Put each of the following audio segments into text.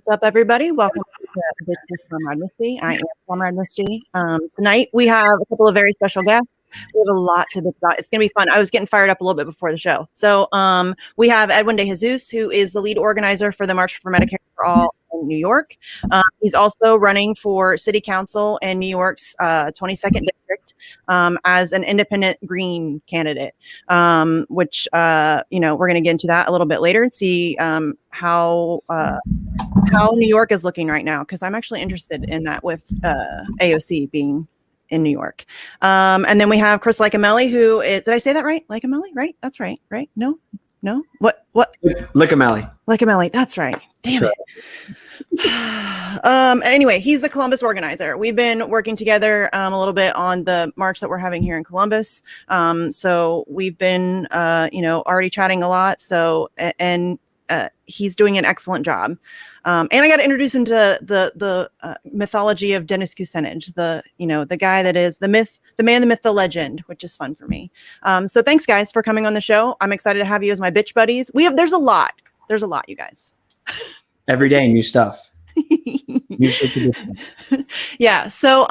What's up, everybody? Welcome to Bitches from Red Misty. I am from Red Misty. Tonight we have a couple of very special guests. We have a lot to talk about. It's going to be fun. I was getting fired up a little bit before the show. So we have Edwin De Jesus, who is the lead organizer for the March for Medicare for All in New York. He's also running for city council in New York's 22nd district as an independent Green candidate, which, we're going to get into that a little bit later and see how New York is looking right now, because I'm actually interested in that with AOC being in New York. And then we have Chris Licamelli, who is, did I say that right? Licamelli, right? That's right, right? No? What? Licamelli, that's right. Damn it. Anyway, he's the Columbus organizer. We've been working together a little bit on the march that we're having here in Columbus. So we've been, already chatting a lot. So, and he's doing an excellent job. And I got to introduce him to the mythology of Dennis Kucinich, the guy that is the myth, the man, the myth, the legend, which is fun for me. So thanks, guys, for coming on the show. I'm excited to have you as my bitch buddies. There's a lot, you guys. Every day, new stuff. Yeah. So,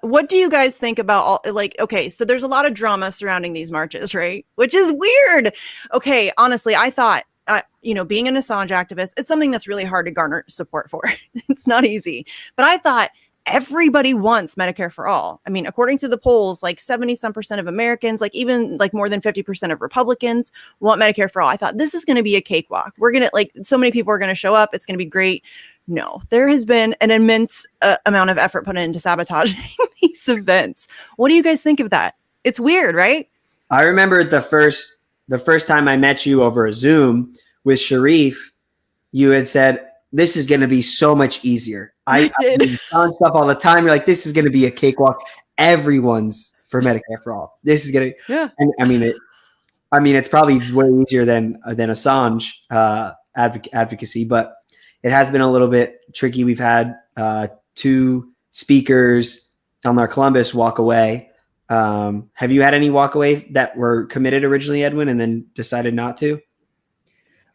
what do you guys think about okay, so there's a lot of drama surrounding these marches, right? Which is weird. Okay. Honestly, I thought, being an Assange activist, it's something that's really hard to garner support for. It's not easy, but I thought everybody wants Medicare for all. I mean, according to the polls, like 70% of Americans, like even like more than 50% of Republicans want Medicare for all. I thought this is going to be a cakewalk. We're going to so many people are going to show up. It's going to be great. No, there has been an immense amount of effort put into sabotaging these events. What do you guys think of that? It's weird, right? I remember the first time I met you over a Zoom with Sharif, you had said, this is going to be so much easier. I did stuff all the time. You're like, this is going to be a cakewalk. Everyone's for Medicare for all. This is going to, yeah. And it's probably way easier than Assange advocacy, but it has been a little bit tricky. We've had two speakers on our Columbus walk away. Have you had any walk away that were committed originally, Edwin, and then decided not to?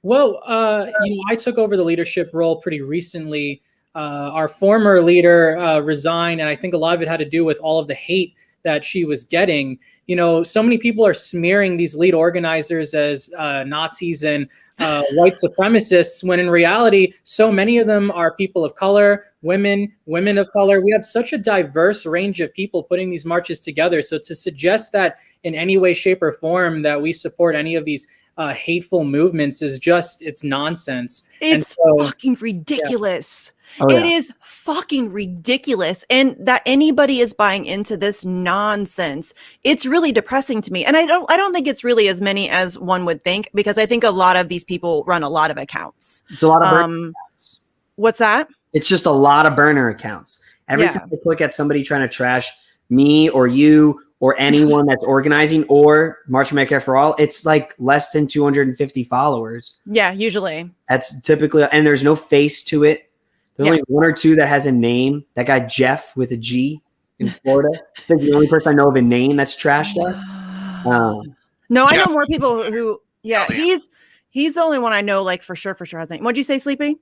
Well, I took over the leadership role pretty recently. Our former leader resigned, and I think a lot of it had to do with all of the hate that she was getting. So many people are smearing these lead organizers as Nazis and white supremacists, when in reality, so many of them are people of color, women of color. We have such a diverse range of people putting these marches together. So to suggest that in any way, shape, or form that we support any of these hateful movements is it's nonsense. It's fucking ridiculous. Yeah. Oh, yeah. It is fucking ridiculous. And that anybody is buying into this nonsense, it's really depressing to me. And I don't think it's really as many as one would think, because I think a lot of these people run a lot of accounts. It's a lot of burner accounts. What's that? It's just a lot of burner accounts. Every time I click at somebody trying to trash me or you or anyone that's organizing or March for Medicare for All, it's like less than 250 followers. Yeah, usually. That's typically, and there's no face to it. There's only one or two that has a name. That guy Jeff with a G in Florida. It's like the only person I know of a name that's trashed us. No, I know more people who. Yeah, he's the only one I know. Like for sure has a name. What'd you say, Sleepy?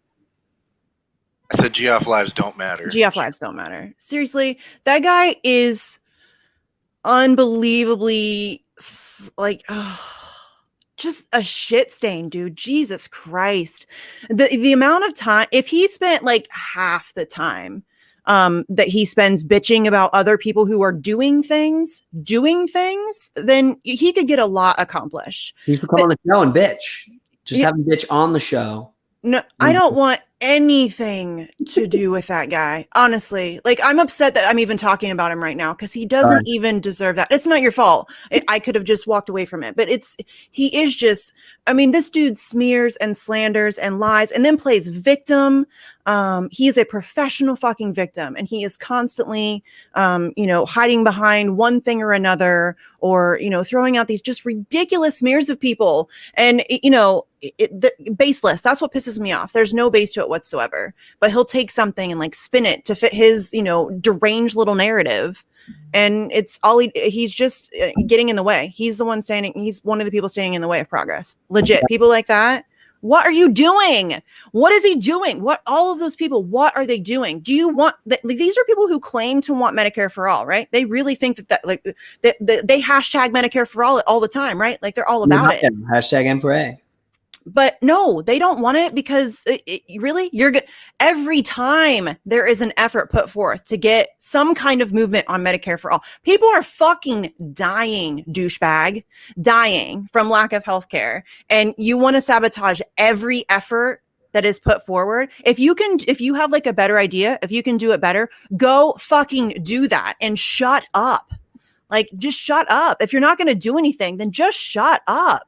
I said GF lives don't matter. GF lives don't matter. Seriously, that guy is unbelievably just a shit stain, dude. Jesus Christ. The amount of time, if he spent like half the time that he spends bitching about other people who are doing things, then he could get a lot accomplished. He could come on the show and bitch. Just have him bitch on the show. No, I don't want anything to do with that guy. Honestly, like I'm upset that I'm even talking about him right now, because he doesn't even deserve that. It's not your fault. I could have just walked away from it, but he is just, this dude smears and slanders and lies and then plays victim. He is a professional fucking victim, and he is constantly, hiding behind one thing or another, or, throwing out these just ridiculous smears of people. And, baseless. That's what pisses me off. There's no base to it whatsoever, but he'll take something and like spin it to fit his, deranged little narrative. And it's all he's just getting in the way. He's one of the people standing in the way of progress. Legit. People like that What are you doing? What is he doing? What all of those people, what are they doing? Do you want these are people who claim to want Medicare for all, right? They really think that like they hashtag Medicare for all the time, right? Like they're all about it. Hashtag M4A. But no, they don't want it because really you're good. Every time there is an effort put forth to get some kind of movement on Medicare for all, people are fucking dying, douchebag, dying from lack of health care. And you want to sabotage every effort that is put forward. If you have like a better idea, if you can do it better, go fucking do that and shut up. Like, just shut up. If you're not going to do anything, then just shut up.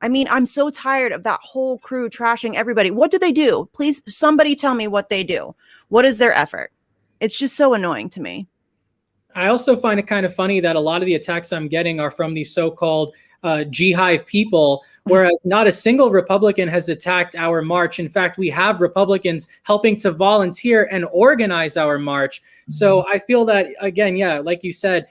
I mean, I'm so tired of that whole crew trashing everybody. What do they do? Please, somebody tell me what they do. What is their effort? It's just so annoying to me. I also find it kind of funny that a lot of the attacks I'm getting are from these so-called G-Hive people, whereas not a single Republican has attacked our march. In fact, we have Republicans helping to volunteer and organize our march. So I feel that, again, yeah, like you said,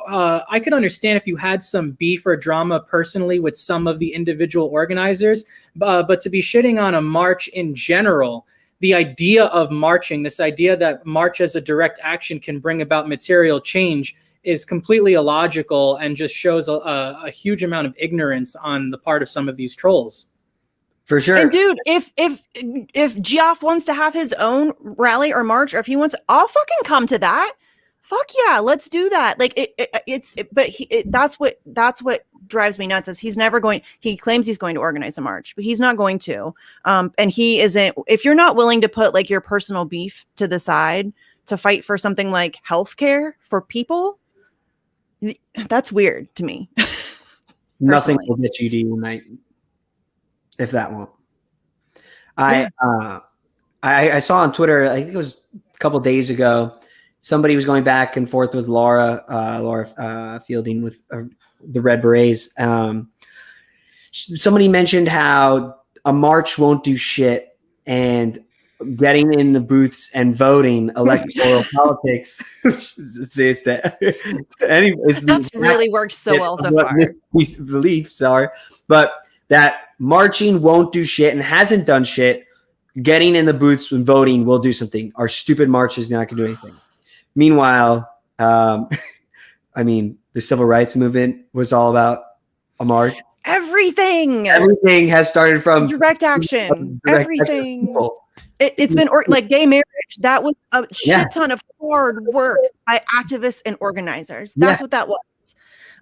I could understand if you had some beef or drama personally with some of the individual organizers, but to be shitting on a march in general, the idea of marching, this idea that march as a direct action can bring about material change is completely illogical and just shows a huge amount of ignorance on the part of some of these trolls. For sure. And dude, if Geoff wants to have his own rally or march, or if he wants, I'll fucking come to that. Fuck yeah, let's do that. Like that's what drives me nuts is he claims he's going to organize a march, but he's not going to. And he isn't, if you're not willing to put like your personal beef to the side to fight for something like healthcare for people, that's weird to me. Nothing will get you to unite if that won't. I saw on Twitter, I think it was a couple days ago, somebody was going back and forth with Laura Fielding with the Red Berets. Somebody mentioned how a march won't do shit, and getting in the booths and voting electoral politics. That's really worked so well so far. Beliefs are, but that marching won't do shit and hasn't done shit. Getting in the booths and voting will do something. Our stupid march is not going to do anything. Meanwhile, I mean, the civil rights movement was all about a march. Everything has started from direct action. Everything. It's been like gay marriage. That was a shit ton of hard work by activists and organizers. That's what that was.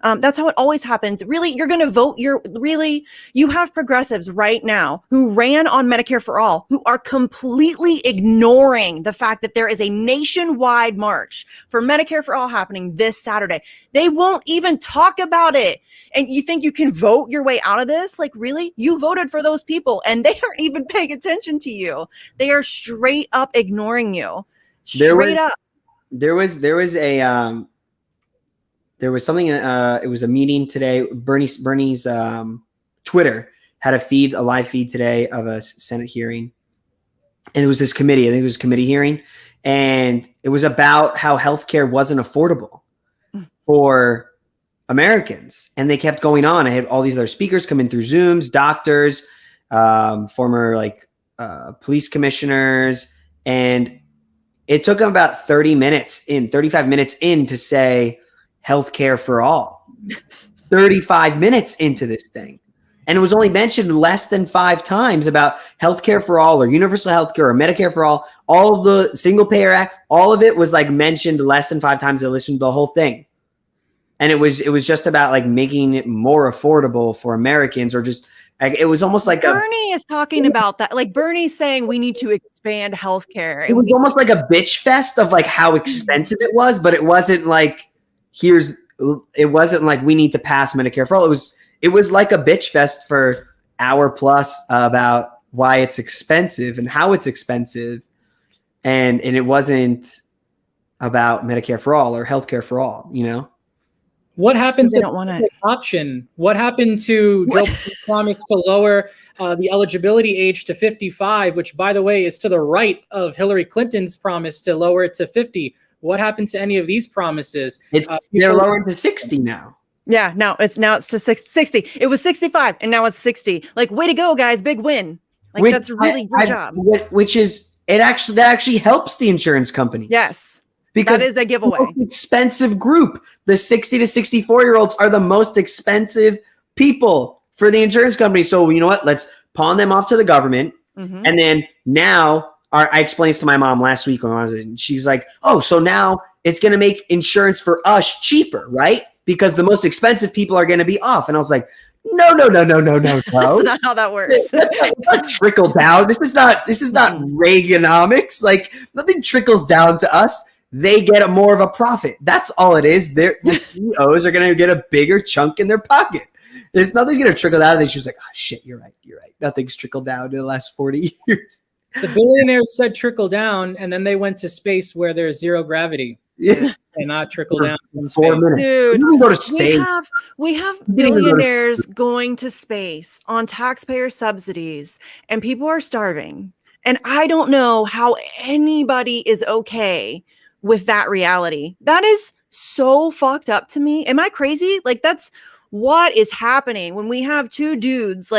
That's how it always happens. Really, you're going to vote. You have progressives right now who ran on Medicare for all, who are completely ignoring the fact that there is a nationwide march for Medicare for all happening this Saturday. They won't even talk about it. And you think you can vote your way out of this? Like, really? You voted for those people and they aren't even paying attention to you. They are straight up ignoring you. There was something, it was a meeting today. Bernie's Twitter had a live feed today of a Senate hearing. And it was this committee, I think it was a committee hearing. And it was about how healthcare wasn't affordable for Americans. And they kept going on. I had all these other speakers come in through Zooms, doctors, former police commissioners. And it took them about 35 minutes in to say, healthcare for all. 35 minutes into this thing. And it was only mentioned less than 5 times about healthcare for all or universal healthcare or Medicare for all. All of the single payer act, all of it was like mentioned less than 5 times. I listened to the whole thing. And it was just about like making it more affordable for Americans, or just like, it was almost like Bernie is talking about that. Like Bernie's saying we need to expand healthcare. It was almost like a bitch fest of like how expensive it was, but it wasn't like, it wasn't like we need to pass Medicare for all. It was like a bitch fest for hour plus about why it's expensive and how it's expensive. And it wasn't about Medicare for all or healthcare for all, you know? What happened to the option? What happened to Joe Biden's promise to lower the eligibility age to 55, which, by the way, is to the right of Hillary Clinton's promise to lower it to 50? What happened to any of these promises? They're lowering to 60 now. Yeah, now it's to 60. It was 65 and now it's 60. Like, way to go, guys. Big win. Like that's a really great job. Which is that actually helps the insurance company. Yes. Because that is a giveaway. The most expensive group, the 60 to 64-year-olds are the most expensive people for the insurance company. So you know what? Let's pawn them off to the government. Mm-hmm. And then now I explained this to my mom last week when I was in. She's like, oh, so now it's going to make insurance for us cheaper, right? Because the most expensive people are going to be off. And I was like, no. That's not how that works. It's not trickle down. This is not Reaganomics. Like nothing trickles down to us. They get more of a profit. That's all it is. The CEOs are going to get a bigger chunk in their pocket. Nothing's going to trickle down. She was like, oh, shit, you're right. Nothing's trickled down in the last 40 years. The billionaires said trickle down, and then they went to space where there's zero gravity. Yeah. And not trickle down. In 4 minutes. Dude, you can go to space. We have billionaires going to space on taxpayer subsidies, and people are starving. And I don't know how anybody is okay with that reality. That is so fucked up to me. Am I crazy? Like that's what is happening when we have two dudes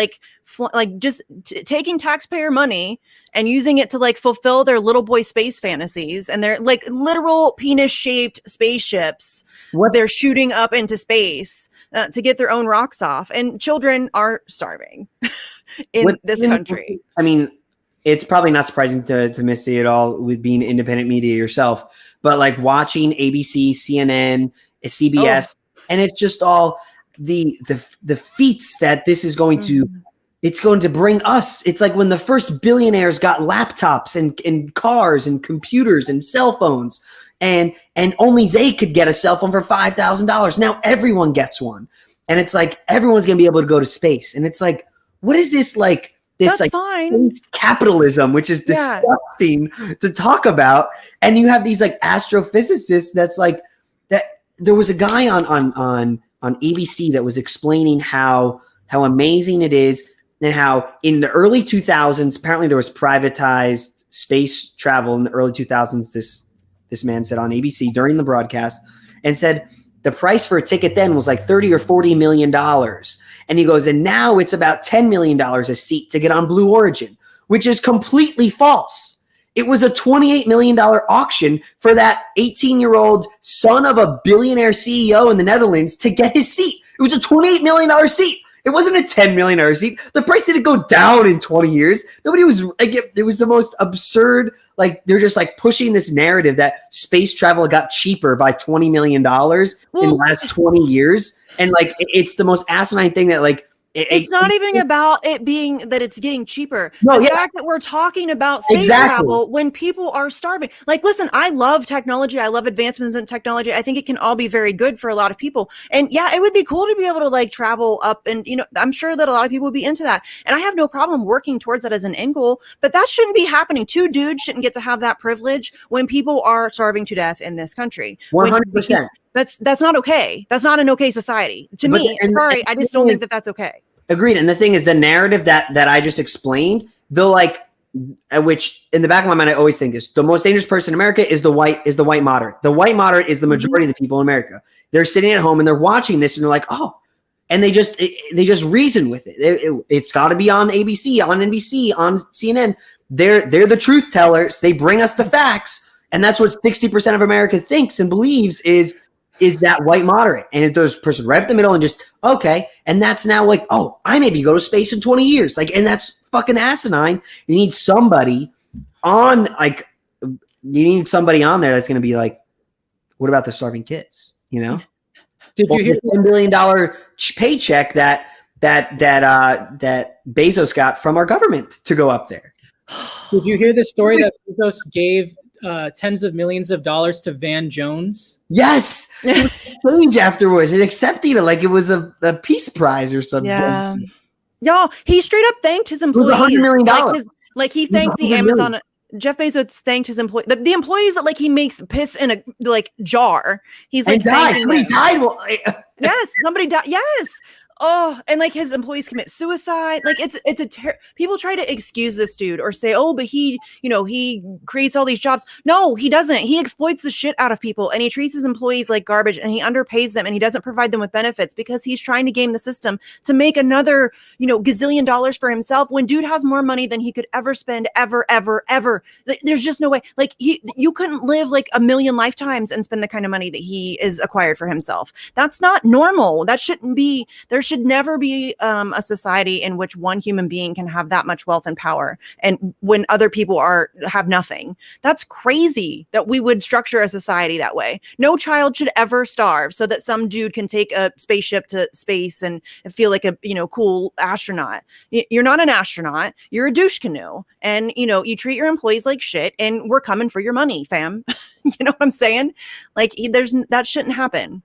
just taking taxpayer money and using it to like fulfill their little boy space fantasies, and they're like literal penis shaped spaceships. What they're shooting up into space to get their own rocks off, and children are starving in this country. I mean, it's probably not surprising to Misty at all with being independent media yourself, but like watching ABC, CNN, CBS, and it's just all the feats that this is going to. It's going to bring us. It's like when the first billionaires got laptops and cars and computers and cell phones, and only they could get a cell phone for $5,000. Now everyone gets one, and it's like everyone's going to be able to go to space. And it's like, what is this like? This That's like fine. Capitalism, which is disgusting to talk about. And you have these like astrophysicists. That's like that. There was a guy on ABC that was explaining how amazing it is. And how in the early 2000s, apparently there was privatized space travel in the early 2000s. This man said on ABC during the broadcast, and said the price for a ticket then was like $30 or $40 million. And he goes, and now it's about $10 million a seat to get on Blue Origin, which is completely false. It was a $28 million auction for that 18-year-old son of a billionaire CEO in the Netherlands to get his seat. It was a $28 million seat. It wasn't a $10 million seat. The price didn't go down in 20 years. Nobody was like, it was the most absurd. Like they're just like pushing this narrative that space travel got cheaper by $20 million in the last 20 years. And like, it's the most asinine thing that like, it's not even about it being that it's getting cheaper. The fact that we're talking about space travel when people are starving. Like, listen, I love technology. I love advancements in technology. I think it can all be very good for a lot of people. And yeah, it would be cool to be able to like travel up, and I'm sure that a lot of people would be into that. And I have no problem working towards that as an end goal, but that shouldn't be happening. Two dudes shouldn't get to have that privilege when people are starving to death in this country. 100%. That's not okay. That's not an okay society. To me, sorry, I just don't think that that's okay. Agreed. And the thing is, the narrative that I just explained, which in the back of my mind, I always think this: the most dangerous person in America is the white moderate. The white moderate is the majority of the people in America. They're sitting at home and they're watching this and they're like, oh, and they just reason with it. It's got to be on ABC, on NBC, on CNN. They're the truth tellers. They bring us the facts, and that's what 60% of America thinks and believes is that white moderate. And it those person right up the middle and just, okay. And that's now like, oh, I maybe go to space in 20 years. Like, and that's fucking asinine. You need somebody on there that's going to be like, what about the starving kids? Did you hear the $10 billion paycheck that Bezos got from our government to go up there? Did you hear the story that Bezos gave tens of millions of dollars to Van Jones? Yes. Change afterwards and accepting it like it was a peace prize or something. Yeah. Y'all, he straight up thanked his employees. $100 million. Like he thanked the Amazon. Jeff Bezos thanked his employees. The employees that like he makes piss in a like jar. He's like, somebody died. Yes, somebody died. Yes. and like his employees commit suicide. Like people try to excuse this dude or say, oh, but he creates all these jobs. No, he doesn't. He exploits the shit out of people, and he treats his employees like garbage, and he underpays them, and he doesn't provide them with benefits because he's trying to game the system to make another, gazillion dollars for himself when dude has more money than he could ever spend ever. There's just no way. Like you couldn't live like a million lifetimes and spend the kind of money that he is acquired for himself. That's not normal. That shouldn't be. There should never be a society in which one human being can have that much wealth and power, and when other people have nothing. That's crazy that we would structure a society that way. No child should ever starve so that some dude can take a spaceship to space and feel like a cool astronaut. You're not an astronaut. You're a douche canoe, and you treat your employees like shit, and we're coming for your money, fam. You know what I'm saying? Like that shouldn't happen.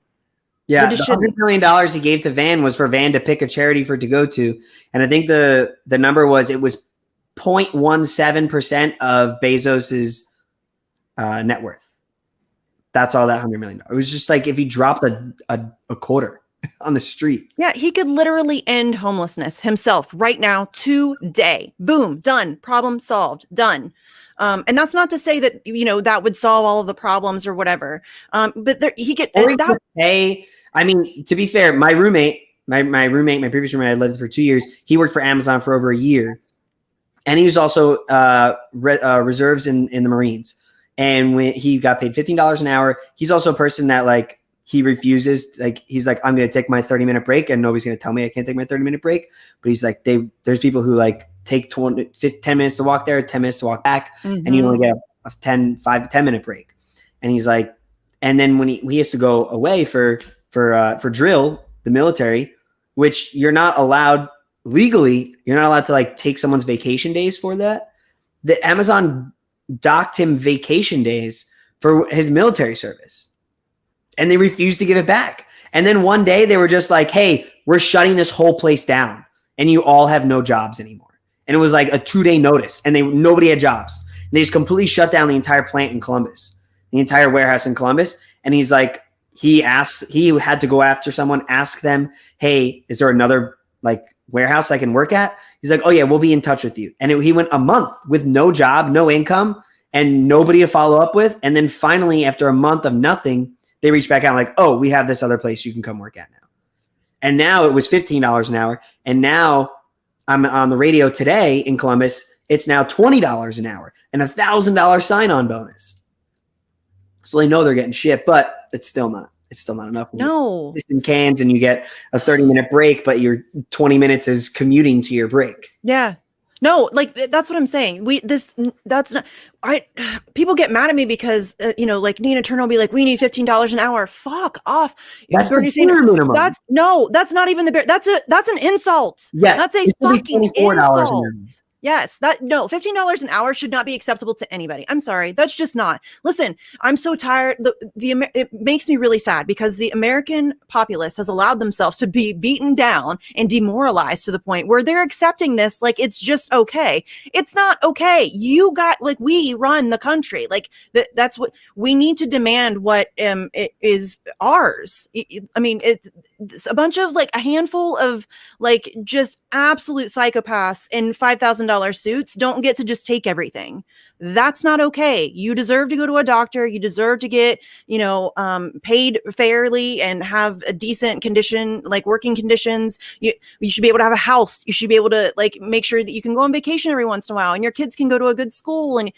Yeah, the $100 million he gave to Van was for Van to pick a charity for it to go to, and I think the number was 0.17% of Bezos's net worth. That's all that $100 million. It was just like if he dropped a quarter on the street. Yeah, he could literally end homelessness himself right now, today. Boom, done. Problem solved. Done. And that's not to say that that would solve all of the problems or whatever. But he could pay. I mean, to be fair, my previous roommate, I lived for 2 years. He worked for Amazon for over a year, and he was also reserves in the Marines. And when he got paid $15 an hour, he's also a person that like he refuses. Like he's like, I'm going to take my 30-minute break, and nobody's going to tell me I can't take my 30-minute break. But he's like, there's people who like take 10 minutes to walk there, 10 minutes to walk back, and you only get a 5 to 10 minute break. And he's like, and then when he has to go away for drill, the military, which you're not allowed legally, you're not allowed to like take someone's vacation days for that. The Amazon docked him vacation days for his military service, and they refused to give it back. And then one day they were just like, hey, we're shutting this whole place down, and you all have no jobs anymore. And it was like a 2-day notice, and nobody had jobs. And they just completely shut down the entire plant in Columbus, the entire warehouse in Columbus. And he's like, he had to go after someone, ask them, hey, is there another like warehouse I can work at? He's like, oh yeah, we'll be in touch with you. And he went a month with no job, no income, and nobody to follow up with. And then finally, after a month of nothing, they reached back out like, oh, we have this other place you can come work at now. And now it was $15 an hour. And now I'm on the radio today in Columbus. It's now $20 an hour and $1,000 sign-on bonus. So they know they're getting shit, but it's still not enough. No. In cans, and you get a 30-minute break, but your 20 minutes is commuting to your break. Yeah. No, like that's what I'm saying. People get mad at me because like Nina Turner will be like, we need $15 an hour. Fuck off. That's the bare minimum. That's not even the bare. That's an insult. Yes, that's a fucking insult. Yes, $15 an hour should not be acceptable to anybody. I'm sorry, that's just not. Listen, I'm so tired. It makes me really sad because the American populace has allowed themselves to be beaten down and demoralized to the point where they're accepting this like it's just okay. It's not okay. We run the country. Like that's what we need to demand. What it is ours. I mean, it's a bunch of like a handful of like just absolute psychopaths in $5,000 suits don't get to just take everything. That's not okay. You deserve to go to a doctor. You deserve to get, paid fairly and have a decent condition, like working conditions. You should be able to have a house. You should be able to like make sure that you can go on vacation every once in a while and your kids can go to a good school. And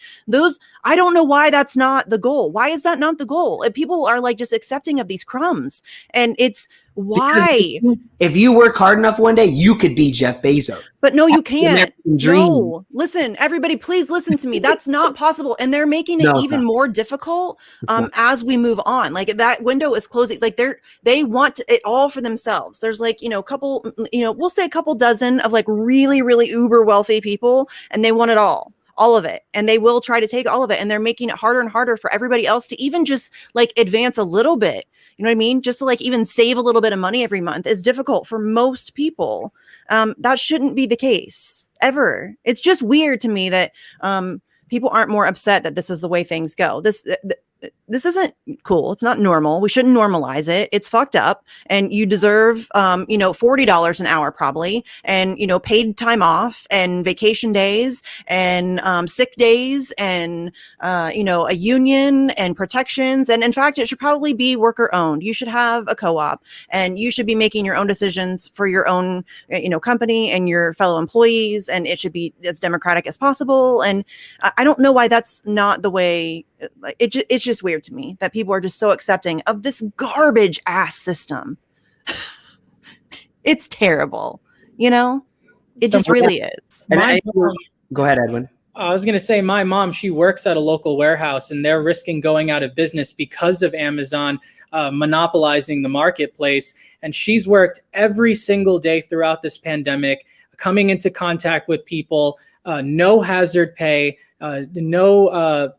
I don't know why that's not the goal. Why is that not the goal? And people are like just accepting of these crumbs, and it's why. If you work hard enough one day, you could be Jeff Bezos. But no, you can't. No, listen, everybody, please listen to me. That's not possible. And they're making it even more difficult as we move on. Like that window is closing. Like they want it all for themselves. There's like, we'll say a couple dozen of like really, really uber wealthy people, and they want it all of it. And they will try to take all of it. And they're making it harder and harder for everybody else to even just like advance a little bit. You know what I mean? Just to like even save a little bit of money every month is difficult for most people. That shouldn't be the case ever. It's just weird to me that people aren't more upset that this is the way things go. this isn't cool. It's not normal. We shouldn't normalize it. It's fucked up. And you deserve, $40 an hour probably, and, paid time off and vacation days and sick days and, a union and protections. And in fact, it should probably be worker owned. You should have a co-op, and you should be making your own decisions for your own, company and your fellow employees. And it should be as democratic as possible. And I don't know why that's not the way. It's just weird to me that people are just so accepting of this garbage ass system. It's terrible, it just really is. Go ahead, Edwin. I was going to say, my mom, she works at a local warehouse, and they're risking going out of business because of Amazon monopolizing the marketplace. And she's worked every single day throughout this pandemic, coming into contact with people, no hazard pay, no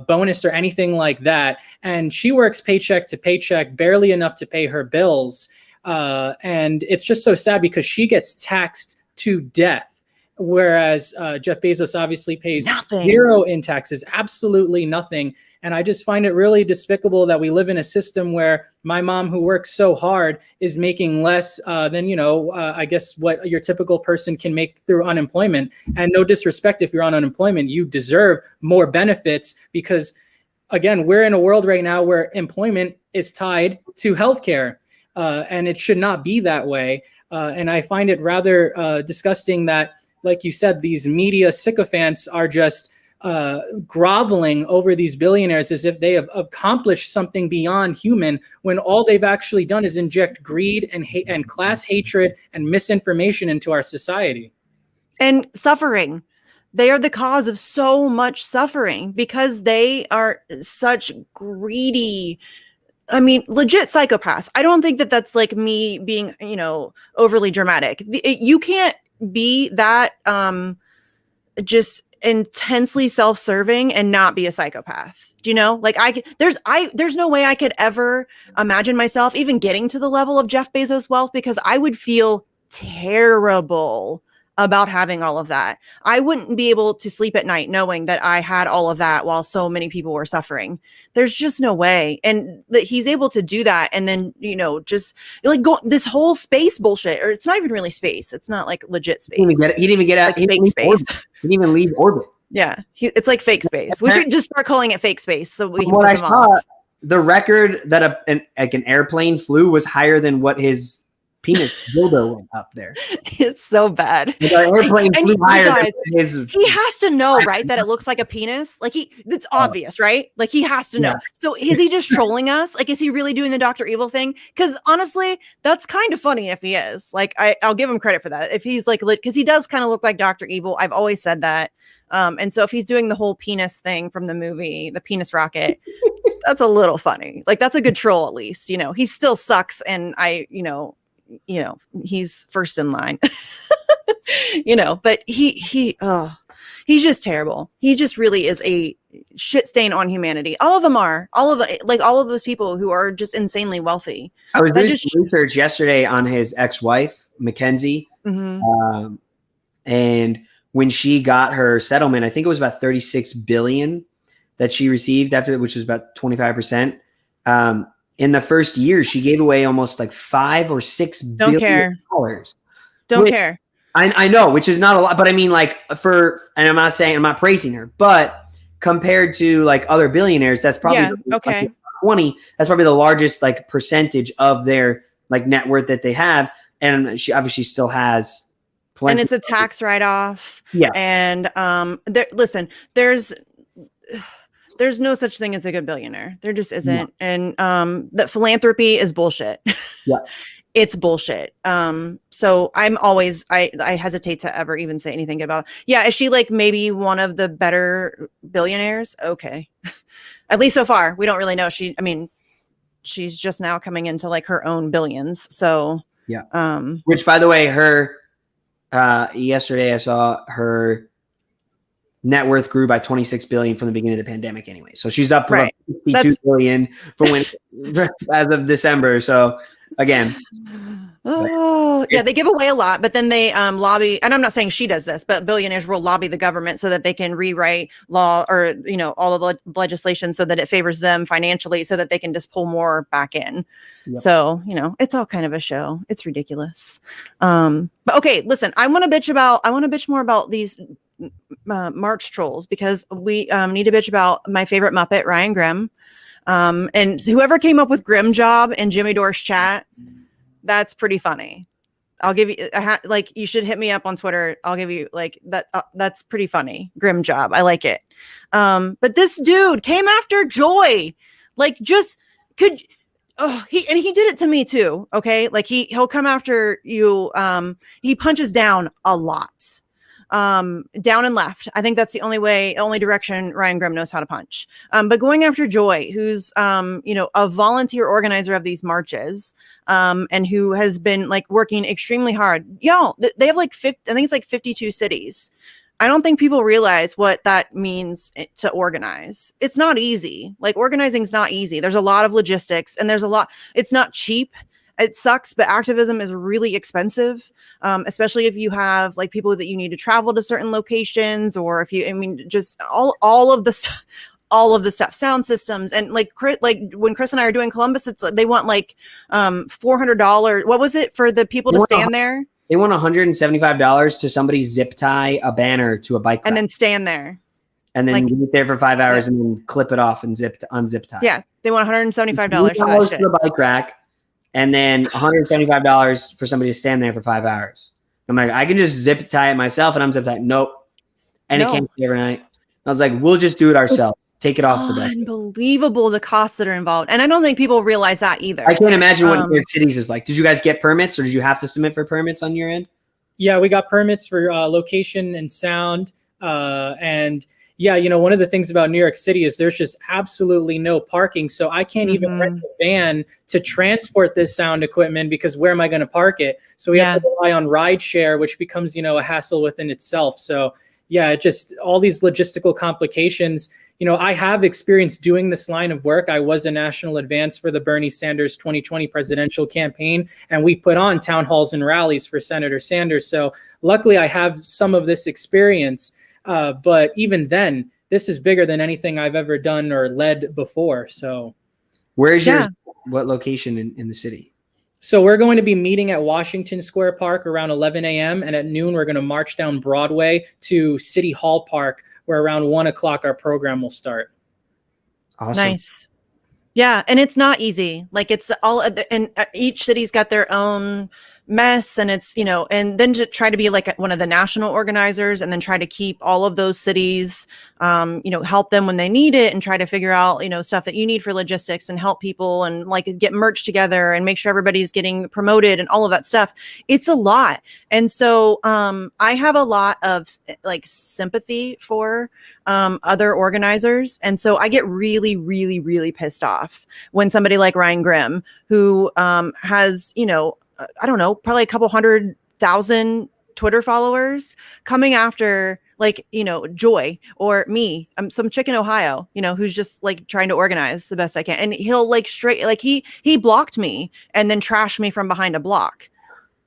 bonus or anything like that. And she works paycheck to paycheck, barely enough to pay her bills. And it's just so sad because she gets taxed to death. Whereas Jeff Bezos obviously pays nothing. Zero in taxes, absolutely nothing. And I just find it really despicable that we live in a system where my mom, who works so hard, is making less than, I guess what your typical person can make through unemployment. And no disrespect, if you're on unemployment, you deserve more benefits because, again, we're in a world right now where employment is tied to healthcare, and it should not be that way. And I find it rather disgusting that, like you said, these media sycophants are just groveling over these billionaires as if they have accomplished something beyond human, when all they've actually done is inject greed and hate and class hatred and misinformation into our society. And suffering. They are the cause of so much suffering because they are such greedy, legit psychopaths. I don't think that that's like me being, overly dramatic. You can't be that just intensely self-serving and not be a psychopath. Do you know? Like there's no way I could ever imagine myself even getting to the level of Jeff Bezos' wealth, because I would feel terrible about having all of that. I wouldn't be able to sleep at night knowing that I had all of that while so many people were suffering. There's just no way. And that he's able to do that. And then, just like go this whole space bullshit, or it's not even really space. It's not like legit space. He didn't even get out. Like fake space. He didn't even leave orbit. Yeah. It's like fake space. We should just start calling it fake space. So we can what I them saw, off. The record that an airplane flew was higher than what his penis dildo went up there. It's so bad. The airplane flew higher than his. He has to know, right, that it looks like a penis. Like it's obvious, right? Like he has to know. Yeah. So is he just trolling us? Like, is he really doing the Dr. Evil thing? Because honestly, that's kind of funny if he is. Like, I'll give him credit for that. If he's like, because he does kind of look like Dr. Evil. I've always said that. And so if he's doing the whole penis thing from the movie, the penis rocket, that's a little funny. Like that's a good troll, at least. He still sucks, and he's first in line. But he's just terrible. He just really is a shit stain on humanity. All of them are. All of those people who are just insanely wealthy. I was doing some research yesterday on his ex-wife, Mackenzie. Mm-hmm. And when she got her settlement, I think it was about $36 billion that she received after, which was about 25%. In the first year, she gave away almost like $5 or $6 billion. Don't care. I know, which is not a lot, but I mean, like and I'm not praising her, but compared to like other billionaires, that's probably okay. 20. That's probably the largest like percentage of their like net worth that they have, and she obviously still has plenty. And it's a tax write-off. Yeah. And there's no such thing as a good billionaire. There just isn't. Yeah. And that philanthropy is bullshit. Yeah. It's bullshit. So I hesitate to ever even say anything about, is she like maybe one of the better billionaires? Okay. At least so far. We don't really know. She's just now coming into like her own billions. So yeah. Which, by the way, yesterday I saw her net worth grew by 26 billion from the beginning of the pandemic anyway. So she's up to 62 billion for as of December. So again, Oh, yeah, they give away a lot, but then they lobby, and I'm not saying she does this, but billionaires will lobby the government so that they can rewrite law or, all of the legislation so that it favors them financially so that they can just pull more back in. Yep. So, it's all kind of a show. It's ridiculous. But okay, listen, I want to bitch more about these March trolls because we need to bitch about my favorite Muppet, Ryan Grimm. And whoever came up with Grim Job in Jimmy Dore's chat, that's pretty funny. I'll give you you should hit me up on Twitter. I'll give you that. That's pretty funny. Grim Job. I like it. But this dude came after Joy. He did it to me too. Okay. He'll come after you. He punches down a lot. Down and left. I think that's the only direction Ryan Grimm knows how to punch. But going after Joy, who's a volunteer organizer of these marches, and who has been working extremely hard. They have I think it's 52 cities. I don't think people realize what that means to organize. It's not easy. Organizing is not easy. There's a lot of logistics and it's not cheap. It sucks, but activism is really expensive, especially if you have people that you need to travel to certain locations, or if just all of the stuff, sound systems, and when Chris and I are doing Columbus, they want $400. What was it for the people to stand there? They want $175 to somebody zip tie a banner to a bike rack. And then stand there. And then wait there for 5 hours and then clip it off and unzip tie. Yeah, they want $175 for that shit. To the bike rack. And then $175 for somebody to stand there for 5 hours. I'm like, I can just zip tie it myself, and I'm zip tie. Nope. And it can't be every night. I was like, we'll just do it ourselves. Take it off the day. Unbelievable the costs that are involved. And I don't think people realize that either. I can't imagine what New York City's is like. Did you guys get permits, or did you have to submit for permits on your end? Yeah, we got permits for location and sound. And yeah, one of the things about New York City is there's just absolutely no parking. So I can't even rent a van to transport this sound equipment because where am I going to park it? So we have to rely on rideshare, which becomes, a hassle within itself. So yeah, just all these logistical complications. I have experience doing this line of work. I was a national advance for the Bernie Sanders 2020 presidential campaign, and we put on town halls and rallies for Senator Sanders. So luckily I have some of this experience. But even then, this is bigger than anything I've ever done or led before. So where's what location in the city? So we're going to be meeting at Washington Square Park around 11 a.m. And at noon, we're going to march down Broadway to City Hall Park, where around 1 o'clock our program will start. Awesome. Nice. Yeah. And it's not easy. It's all, and each city's got their own mess, and it's and then to try to be one of the national organizers, and then try to keep all of those cities help them when they need it, and try to figure out stuff that you need for logistics, and help people, and get merch together, and make sure everybody's getting promoted, and all of that stuff. It's a lot. And so I have a lot of sympathy for other organizers, and so I get really, really, really pissed off when somebody like Ryan Grimm, who has I don't know, probably a couple 100,000 Twitter followers, coming after Joy or me, some chick in Ohio, who's just trying to organize the best I can. And he'll he blocked me and then trashed me from behind a block.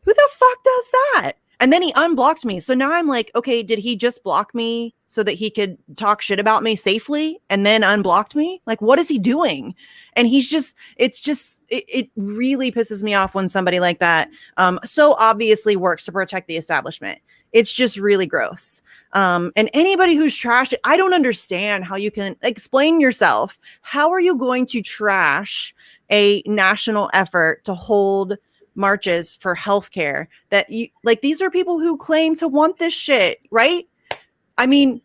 Who the fuck does that? And then he unblocked me. So now I'm like, okay, did he just block me so that he could talk shit about me safely and then unblocked me? What is he doing? And it really pisses me off when somebody like that so obviously works to protect the establishment. It's just really gross. And anybody who's trashed it, I don't understand how you can explain yourself. How are you going to trash a national effort to hold marches for healthcare that these are people who claim to want this shit, right? I mean,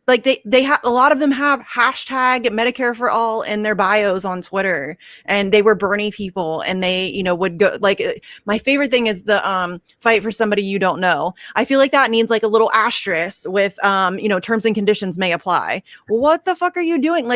they have, a lot of them have hashtag Medicare for all in their bios on Twitter, and they were Bernie people, and they would go my favorite thing is the fight for somebody you don't know. I feel like that needs a little asterisk with terms and conditions may apply. What the fuck are you doing?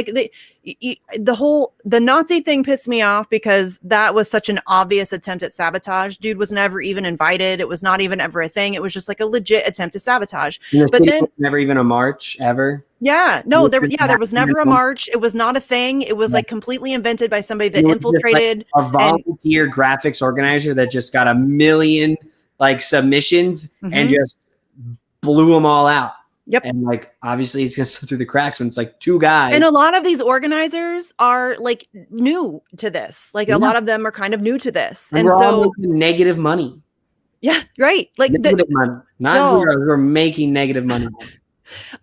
the Nazi thing pissed me off because that was such an obvious attempt at sabotage. Dude was never even invited. It was not even ever a thing. It was just like a legit attempt to sabotage. But then never even a march ever. Yeah, no, there was never a march. It was not a thing. It was like completely invented by somebody that infiltrated like a volunteer graphics organizer that just got 1 million like submissions and just blew them all out. Yep. And like, obviously it's going to slip through the cracks when it's like 2 guys. And a lot of these organizers are like new to this. Like a lot of them are kind of new to this. And we're so all making negative money. Yeah, right. Like negative money. Not zero. We're making negative money.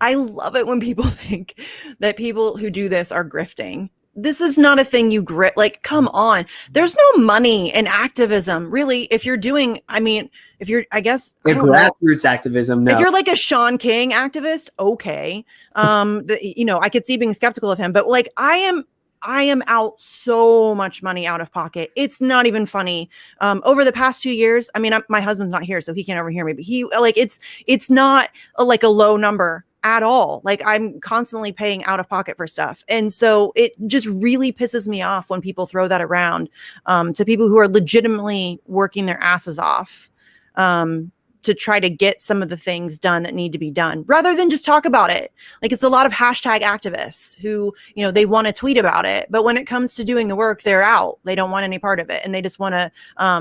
I love it when people think that people who do this are grifting. This is not a thing you grit. Like, come on. There's no money in activism, really. If you're doing, I mean, if you're, I guess, grassroots activism. No. If you're like a Sean King activist, okay. I could see being skeptical of him, but like, I am out so much money out of pocket. It's not even funny. Over the past 2 years, I mean, my husband's not here, so he can't overhear me, but it's not like a low number at all. Like I'm constantly paying out of pocket for stuff. And so it just really pisses me off when people throw that around to people who are legitimately working their asses off to try to get some of the things done that need to be done rather than just talk about it. Like it's a lot of hashtag activists who, they want to tweet about it, but when it comes to doing the work, they're out. They don't want any part of it. And they just want to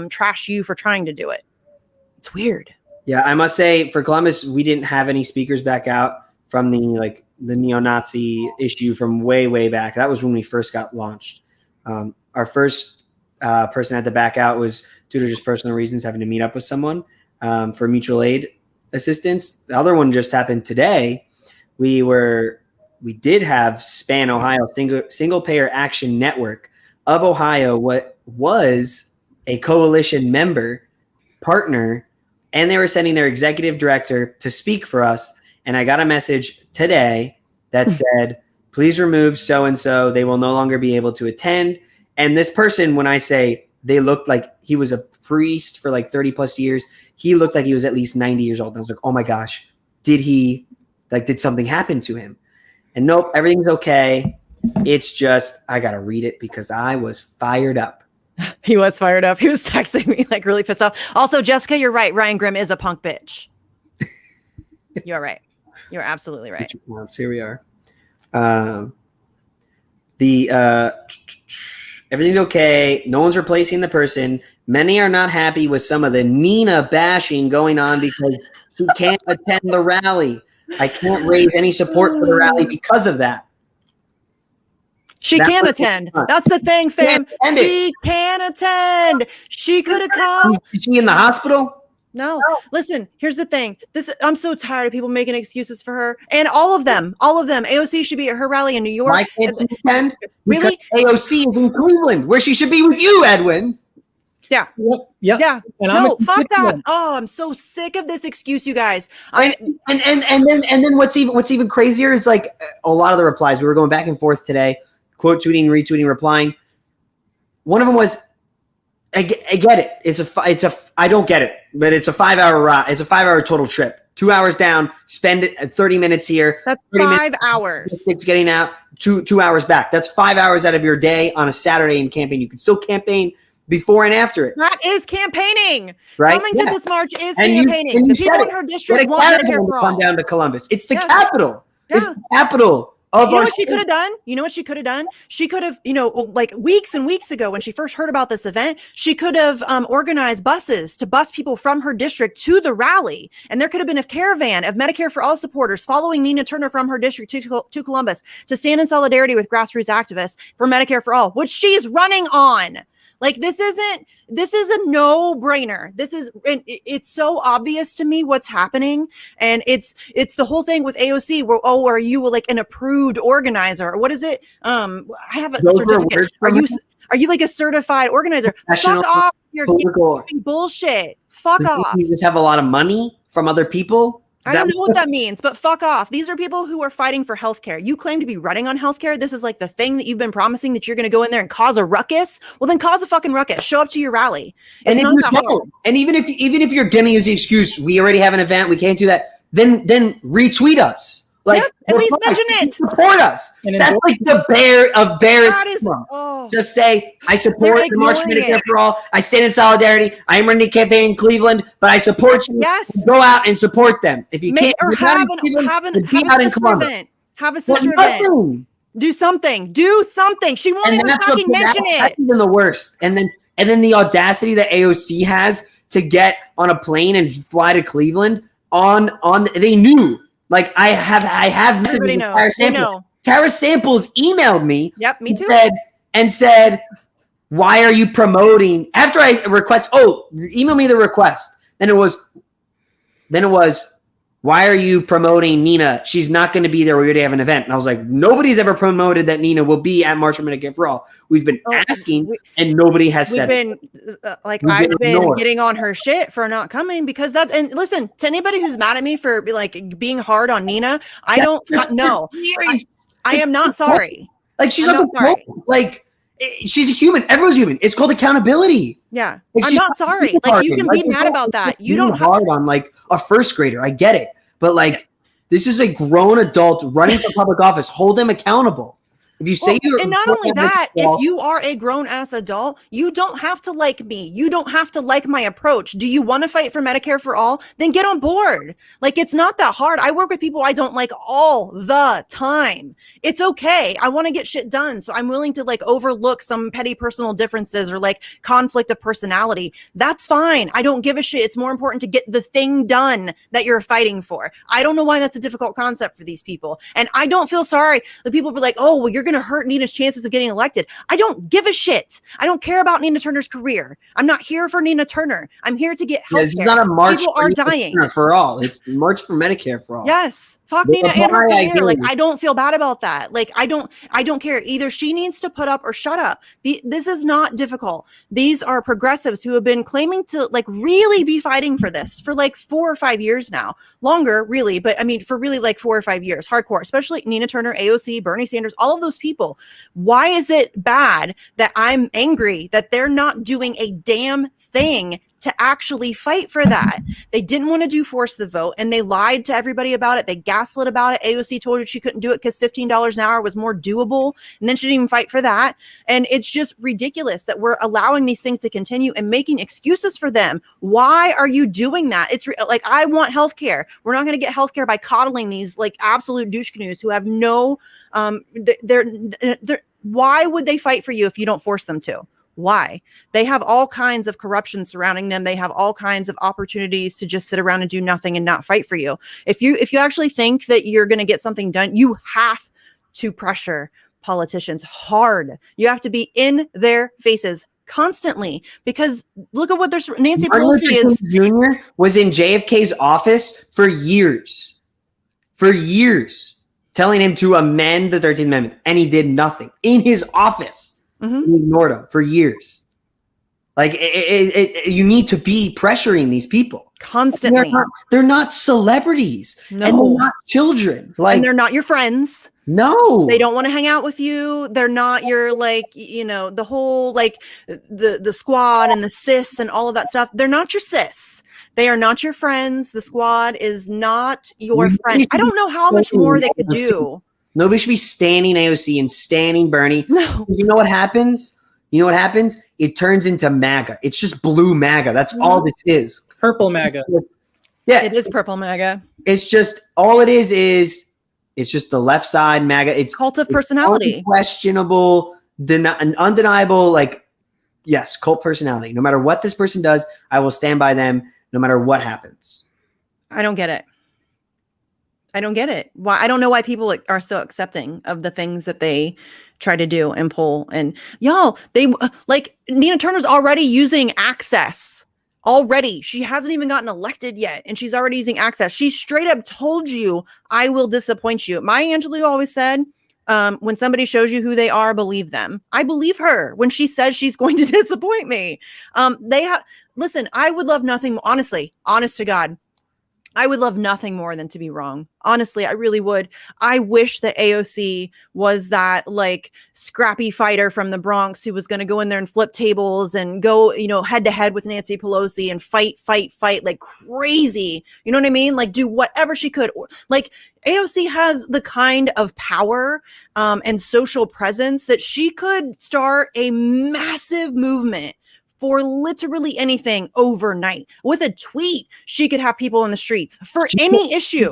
trash you for trying to do it. It's weird. Yeah. I must say for Columbus, we didn't have any speakers back out from the neo-Nazi issue from way, way back. That was when we first got launched. Our first person had to back out was due to just personal reasons, having to meet up with someone for mutual aid assistance. The other one just happened today. We did have SPAN Ohio, Single Payer Action Network of Ohio, what was a coalition member partner, and they were sending their executive director to speak for us. And I got a message today that said, please remove so-and-so. They will no longer be able to attend. And this person, when I say they looked like he was a priest for like 30 plus years, he looked like he was at least 90 years old. And I was like, oh my gosh, did something happen to him? And nope, everything's okay. It's just, I got to read it because I was fired up. He was fired up. He was texting me like really pissed off. Also, Jessica, you're right. Ryan Grimm is a punk bitch. You're right. You're absolutely right. Here we are. Everything's okay. No one's replacing the person. Many are not happy with some of the Nina bashing going on because she can't attend the rally. I can't raise any support for the rally because of that. She can attend. That's the thing, fam. She can attend. She could have come. Is she in the hospital? No. Listen, here's the thing. I'm so tired of people making excuses for her. And all of them. AOC should be at her rally in New York. Why can't she attend? Really? AOC is in Cleveland, where she should be with you, Edwin. Yeah. Yep. Yeah. And no, fuck that. Oh, I'm so sick of this excuse, you guys. And then what's even crazier is like a lot of the replies. We were going back and forth today, quote tweeting, retweeting, replying. One of them was, I get it. I don't get it, but it's a 5-hour ride. It's a 5-hour total trip. 2 hours down, spend it 30 minutes here. That's 5 hours. Getting out, 2 hours back. That's 5 hours out of your day on a Saturday in campaign. You can still campaign before and after it. That is campaigning. Right? Coming to this march is campaigning. The people in her district want Medicare for all. Come down to Columbus. It's the capital. Yeah. It's the capital. You know what she could have done? She could have, like weeks and weeks ago when she first heard about this event, she could have organized buses to bus people from her district to the rally. And there could have been a caravan of Medicare for All supporters following Nina Turner from her district to Columbus to stand in solidarity with grassroots activists for Medicare for All, which she's running on. Like, this is a no-brainer. It's so obvious to me what's happening. And it's the whole thing with AOC where, are you like an approved organizer? Or what is it? I have a certificate. Are you like a certified organizer? Fuck off. You're bullshit. Fuck off. You just have a lot of money from other people? I don't know what that means, but fuck off. These are people who are fighting for healthcare. You claim to be running on healthcare. This is like the thing that you've been promising that you're going to go in there and cause a ruckus. Well, then cause a fucking ruckus. Show up to your rally. And even if you're going to use the excuse, we already have an event, we can't do that, then retweet us. Like, Yes, at least reply, mention it. support us. And That's like the bear of bears. That is, oh, Just say, I support They're the March for ignoring Medicare it. for All. I stand in solidarity. I am running a campaign in Cleveland, but I support you. yes. Go out and support them. If you Make, can't, or if you're not have in Cleveland, then be a out in sister Columbus. event. Have a Well, sister event. nothing. Do something. Do something. She won't And even that's fucking mention that's it. even the worst. And then the audacity that AOC has to get on a plane and fly to Cleveland on they knew. Like I have Everybody messages with knows. Tara They Samples. know. Tara Samples emailed me. Yep, me too. And said, why are you promoting after I request? Oh, email me the request. Then it was, why are you promoting Nina? She's not going to be there. We're going to have an event. And I was like, nobody's ever promoted that Nina will be at March for Medicare for All. We've been asking, and nobody has said it. Like, We've I've been ignored. getting on her shit for not coming because that, and listen, to anybody who's mad at me for like being hard on Nina, I don't know. I am not sorry. Like, she's I'm not not sorry. like, she's a human. Everyone's human. It's called accountability. Yeah. Like, I'm she's not sorry. being Like, hard you on can Like, be it's mad not- about it's that. not You being don't have, hard on like a first grader. I get it. But like, this is a grown adult running for public office. Hold them accountable. If you say you're, and not only that, if you are a grown ass adult, you don't have to like me. You don't have to like my approach. Do you want to fight for Medicare for all? Then get on board. Like, it's not that hard. I work with people I don't like all the time. It's okay. I want to get shit done. So I'm willing to like overlook some petty personal differences or like conflict of personality. That's fine. I don't give a shit. It's more important to get the thing done that you're fighting for. I don't know why that's a difficult concept for these people. And I don't feel sorry. The people be like, oh, well, you're going to hurt Nina's chances of getting elected. I don't give a shit. I don't care about Nina Turner's career. I'm not here for Nina Turner. I'm here to get health It's care. not a march. People are dying. For all. It's March for Medicare for all. Yes. Fuck That's Nina and her why I career. Like, hear you. I don't feel bad about that. Like, I don't care. Either she needs to put up or shut up. This is not difficult. These are progressives who have been claiming to like really be fighting for this for like 4 or 5 years now. Longer, really. But I mean, for really like 4 or 5 years, hardcore, especially Nina Turner, AOC, Bernie Sanders, all of those people. Why is it bad that I'm angry that they're not doing a damn thing to actually fight for that? They didn't want to do force the vote and they lied to everybody about it. They gaslit about it. AOC told her she couldn't do it because $15 an hour was more doable. And then she didn't even fight for that. And it's just ridiculous that we're allowing these things to continue and making excuses for them. Why are you doing that? It's like, I want healthcare. We're not going to get healthcare by coddling these like absolute douche canoes who have no, they're why would they fight for you if you don't force them to? Why? They have all kinds of corruption surrounding them. They have all kinds of opportunities to just sit around and do nothing and not fight for you. If you actually think that you're going to get something done, you have to pressure politicians hard. You have to be in their faces constantly, because look at what there's Nancy Pelosi is. Jr. was in JFK's office for years, telling him to amend the 13th Amendment, and he did nothing in his office. Mm-hmm. He ignored him for years. Like you need to be pressuring these people Constantly. They're not celebrities, No. and they're not children. Like, and they're not your friends. No, they don't want to hang out with you. They're not your, like, you know, the whole, like the squad and the cis and all of that stuff. They're not your cis. They are not your friends. The squad is not your friend. I don't know how much more they could do. Nobody should be standing AOC and standing Bernie. No. You know what happens? It turns into MAGA. It's just blue MAGA. That's all this is. Purple MAGA. Yeah. It is purple MAGA. It's just, all it is it's just the left side MAGA. It's cult of personality. Questionable, undeniable, like, yes, cult personality. No matter what this person does, I will stand by them no matter what happens. I don't get it. Why? I don't know why people are so accepting of the things that they try to do and pull. And y'all, they like Nina Turner's already using Access. Already. She hasn't even gotten elected yet, and she's already using Access. She straight up told you, I will disappoint you. Maya Angelou always said, when somebody shows you who they are, believe them. I believe her when she says she's going to disappoint me. Listen, I would love nothing more, honestly, honest to God. I would love nothing more than to be wrong. Honestly, I really would. I wish that AOC was that like scrappy fighter from the Bronx who was going to go in there and flip tables and go, head to head with Nancy Pelosi and fight like crazy. You know what I mean? Like do whatever she could. Like AOC has the kind of power and social presence that she could start a massive movement for literally anything overnight. With a tweet, she could have people in the streets for any issue.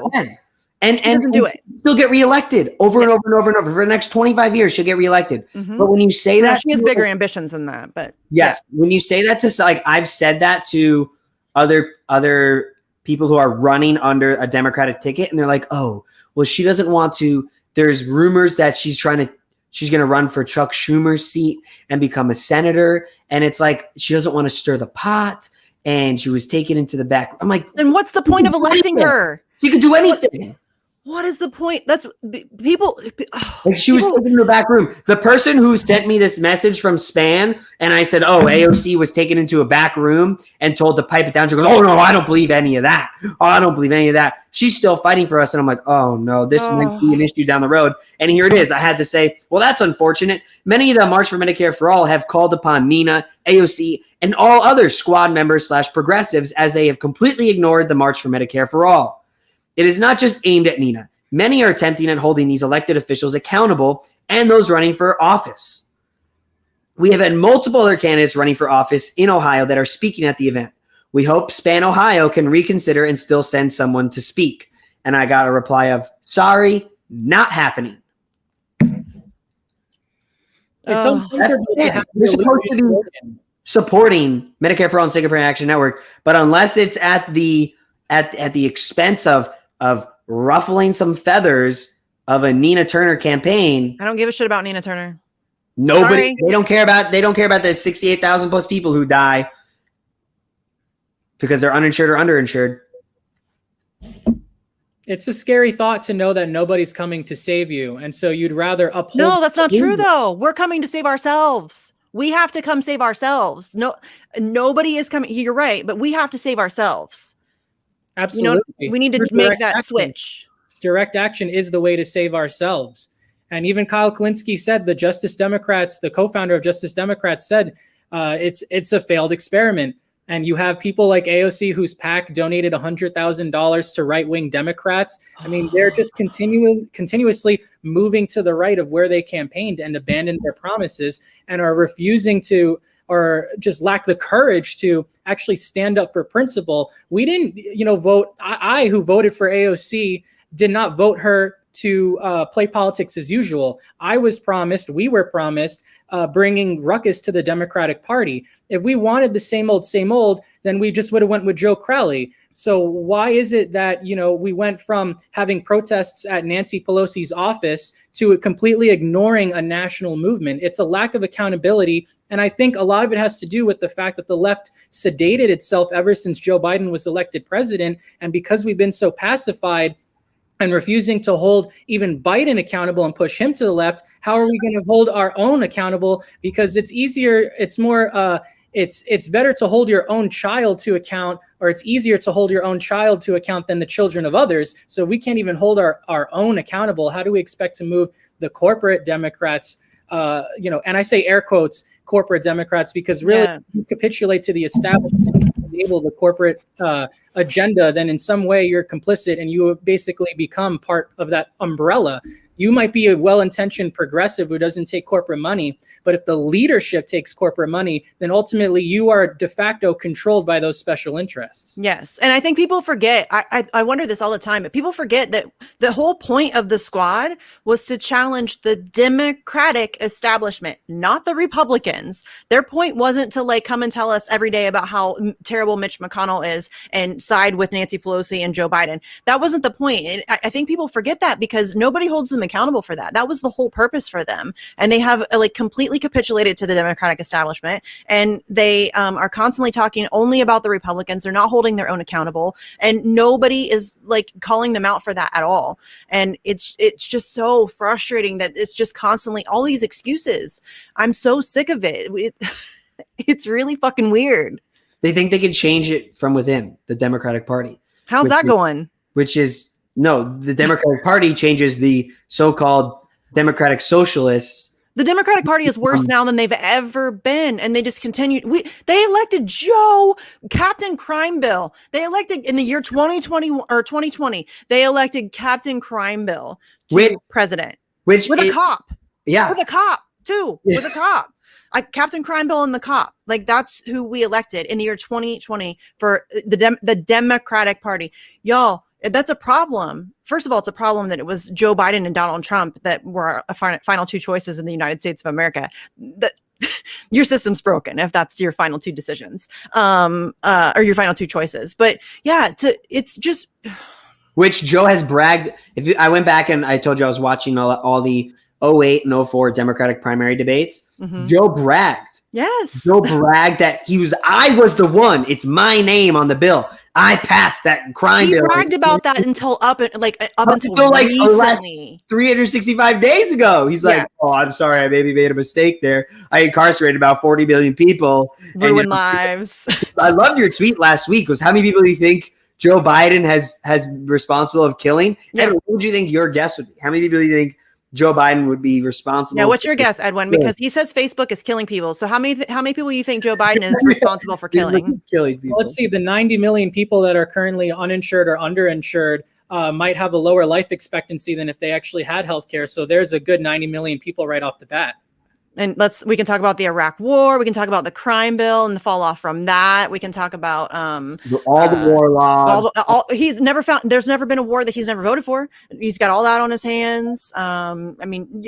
And doesn't do it. She'll get reelected over and over and over and over. For the next 25 years, she'll get reelected. Mm-hmm. But when you say that, she has bigger ambitions than that. But yes, when you say that to like, I've said that to other people who are running under a Democratic ticket, and they're like, oh, well, she doesn't want to. There's rumors that she's going to run for Chuck Schumer's seat and become a senator. And it's like, she doesn't want to stir the pot. And she was taken into the back. I'm like, then what's the point of electing her? She could do anything. What is the point? That's people. Like she was taken into the back room. The person who sent me this message from Span, and I said, oh, AOC was taken into a back room and told to pipe it down. She goes, oh, no, I don't believe any of that. Oh, I don't believe any of that. She's still fighting for us. And I'm like, oh, no, this might be an issue down the road. And here it is. I had to say, well, that's unfortunate. Many of the March for Medicare for All have called upon Nina, AOC, and all other squad members / progressives as they have completely ignored the March for Medicare for All. It is not just aimed at Nina. Many are attempting at holding these elected officials accountable and those running for office. We have had multiple other candidates running for office in Ohio that are speaking at the event. We hope Span Ohio can reconsider and still send someone to speak. And I got a reply of, sorry, not happening. It's uncomfortable. You're supposed to be supporting Medicare for All and Single Parent Action Network, but unless it's at the expense of ruffling some feathers of a Nina Turner campaign, I don't give a shit about Nina Turner. Nobody. Sorry. They don't care about the 68,000 plus people who die because they're uninsured or underinsured. It's a scary thought to know that nobody's coming to save you, and so you'd rather uphold. No, that's not true though. We're coming to save ourselves. We have to come save ourselves. No, nobody is coming. You're right, but we have to save ourselves. Absolutely. We need to make that switch. Direct action is the way to save ourselves. And even Kyle Kalinske said, the Justice Democrats, the co-founder of Justice Democrats, said it's a failed experiment. And you have people like AOC, whose PAC donated $100,000 to right-wing Democrats. I mean, they're just continuously moving to the right of where they campaigned and abandoned their promises and are refusing to, or just lack the courage to actually stand up for principle. We didn't, vote. I who voted for AOC, did not vote her to play politics as usual. We were promised bringing ruckus to the Democratic Party. If we wanted the same old, then we just would have went with Joe Crowley. So why is it that, we went from having protests at Nancy Pelosi's office to completely ignoring a national movement? It's a lack of accountability. And I think a lot of it has to do with the fact that the left sedated itself ever since Joe Biden was elected president. And because we've been so pacified and refusing to hold even Biden accountable and push him to the left, how are we going to hold our own accountable? Because it's easier, it's more, it's better to hold your own child to account, or it's easier to hold your own child to account than the children of others. So we can't even hold our own accountable. How do we expect to move the corporate Democrats, and I say air quotes, corporate Democrats, because really you capitulate to the establishment, enable the corporate agenda, then in some way you're complicit and you basically become part of that umbrella. You might be a well-intentioned progressive who doesn't take corporate money, but if the leadership takes corporate money, then ultimately you are de facto controlled by those special interests. Yes. And I think people forget, I wonder this all the time, but people forget that the whole point of the squad was to challenge the Democratic establishment, not the Republicans. Their point wasn't to come and tell us every day about how terrible Mitch McConnell is and side with Nancy Pelosi and Joe Biden. That wasn't the point. And I think people forget that because nobody holds them accountable for that. That was the whole purpose for them. And they have completely capitulated to the Democratic establishment. And they are constantly talking only about the Republicans. They're not holding their own accountable. And nobody is calling them out for that at all. And it's just so frustrating that it's just constantly all these excuses. I'm so sick of it. It's really fucking weird. They think they can change it from within the Democratic Party. How's that going? Which is the Democratic Party changes the so-called Democratic Socialists. The Democratic Party is worse now than they've ever been, and they just continue. They elected Joe Captain Crime Bill. They elected in the year 2020 or 2020. They elected Captain Crime Bill to president, with a cop. Yeah, with a cop too. Yeah. With a cop. Captain Crime Bill and the cop. Like, that's who we elected in the year 2020 for the Democratic Party. Y'all, that's a problem. First of all, it's a problem that it was Joe Biden and Donald Trump that were our final two choices in the United States of America. Your system's broken if that's your final two decisions, or your final two choices. But yeah, it's just. Which Joe has bragged. I went back and I told you I was watching all the 08 and 04 Democratic primary debates. Mm-hmm. Joe bragged. Yes. Joe bragged that I was the one. It's my name on the bill. I passed that crime bill. He bragged about that until up until like recently. 365 days ago. He's like, oh, I'm sorry. I maybe made a mistake there. I incarcerated about 40 million people. Ruined lives. I loved your tweet last week. Was how many people do you think Joe Biden has responsible of killing? Yeah. And what would you think your guess would be? How many people do you think Joe Biden would be responsible? Yeah, what's your guess, Edwin? Because he says Facebook is killing people. So how many people you think Joe Biden is responsible for killing? Killing people. Well, let's see. The 90 million people that are currently uninsured or underinsured might have a lower life expectancy than if they actually had healthcare. So there's a good 90 million people right off the bat. And we can talk about the Iraq War. We can talk about the crime bill and the fall off from that. We can talk about all the war laws. There's never been a war that he's never voted for. He's got all that on his hands. I mean,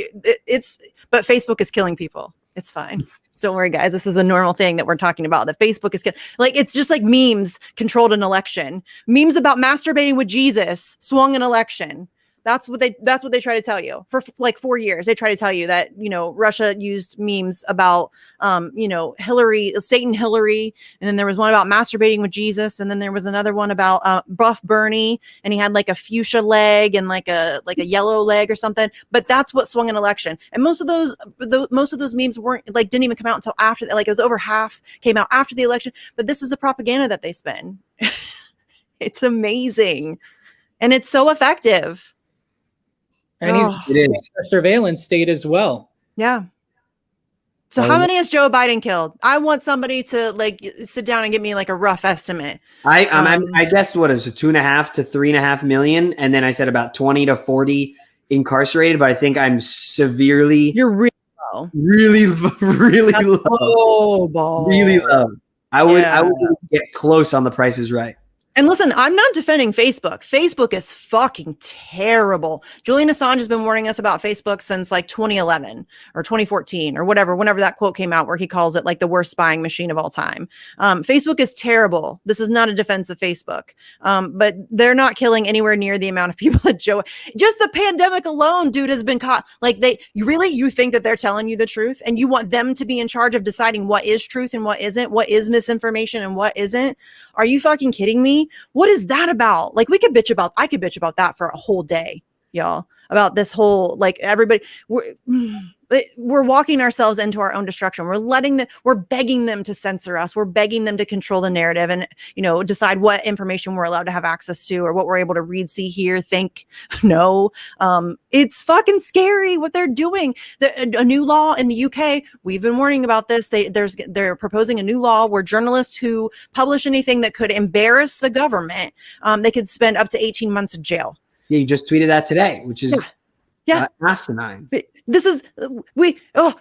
but Facebook is killing people. It's fine. Don't worry, guys. This is a normal thing that we're talking about. That Facebook is it's just like memes controlled an election. Memes about masturbating with Jesus swung an election. That's what they try to tell you for like 4 years. They try to tell you that, Russia used memes about, Satan Hillary. And then there was one about masturbating with Jesus. And then there was another one about Buff Bernie. And he had like a fuchsia leg and like a yellow leg or something. But that's what swung an election. And most of those memes didn't even come out until after, it was over half came out after the election. But this is the propaganda that they spin. It's amazing. And it's so effective. And it is a surveillance state as well. Yeah. So how many has Joe Biden killed? I want somebody to sit down and give me a rough estimate. I guess what is it, 2.5 to 3.5 million, and then I said about 20 to 40 incarcerated. But I think I'm severely. You're really low. Really That's low. Really low. I would get close on The Price is Right. And listen, I'm not defending Facebook. Facebook is fucking terrible. Julian Assange has been warning us about Facebook since 2011 or 2014 or whenever that quote came out where he calls it the worst spying machine of all time. Facebook is terrible. This is not a defense of Facebook. But they're not killing anywhere near the amount of people that Joe, just the pandemic alone, dude, has been caught. You think that they're telling you the truth and you want them to be in charge of deciding what is truth and what isn't, what is misinformation and what isn't? Are you fucking kidding me? What is that about? I could bitch about that for a whole day, y'all, about this whole, everybody, we're walking ourselves into our own destruction. We're begging them to censor us. We're begging them to control the narrative and, decide what information we're allowed to have access to or what we're able to read, see, hear, think. No, it's fucking scary what they're doing. A new law in the UK, we've been warning about this. They're proposing a new law where journalists who publish anything that could embarrass the government, they could spend up to 18 months in jail. Yeah, you just tweeted that today, which is asinine. This is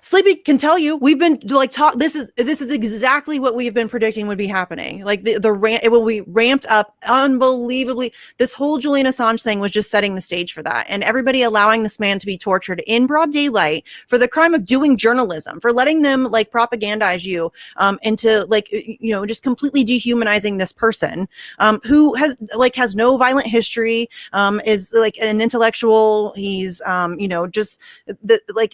Sleepy can tell you we've been this is exactly what we've been predicting would be happening. It will be ramped up unbelievably. This whole Julian Assange thing was just setting the stage for that, and everybody allowing this man to be tortured in broad daylight for the crime of doing journalism, for letting them propagandize you into just completely dehumanizing this person who has no violent history, is an intellectual. He's just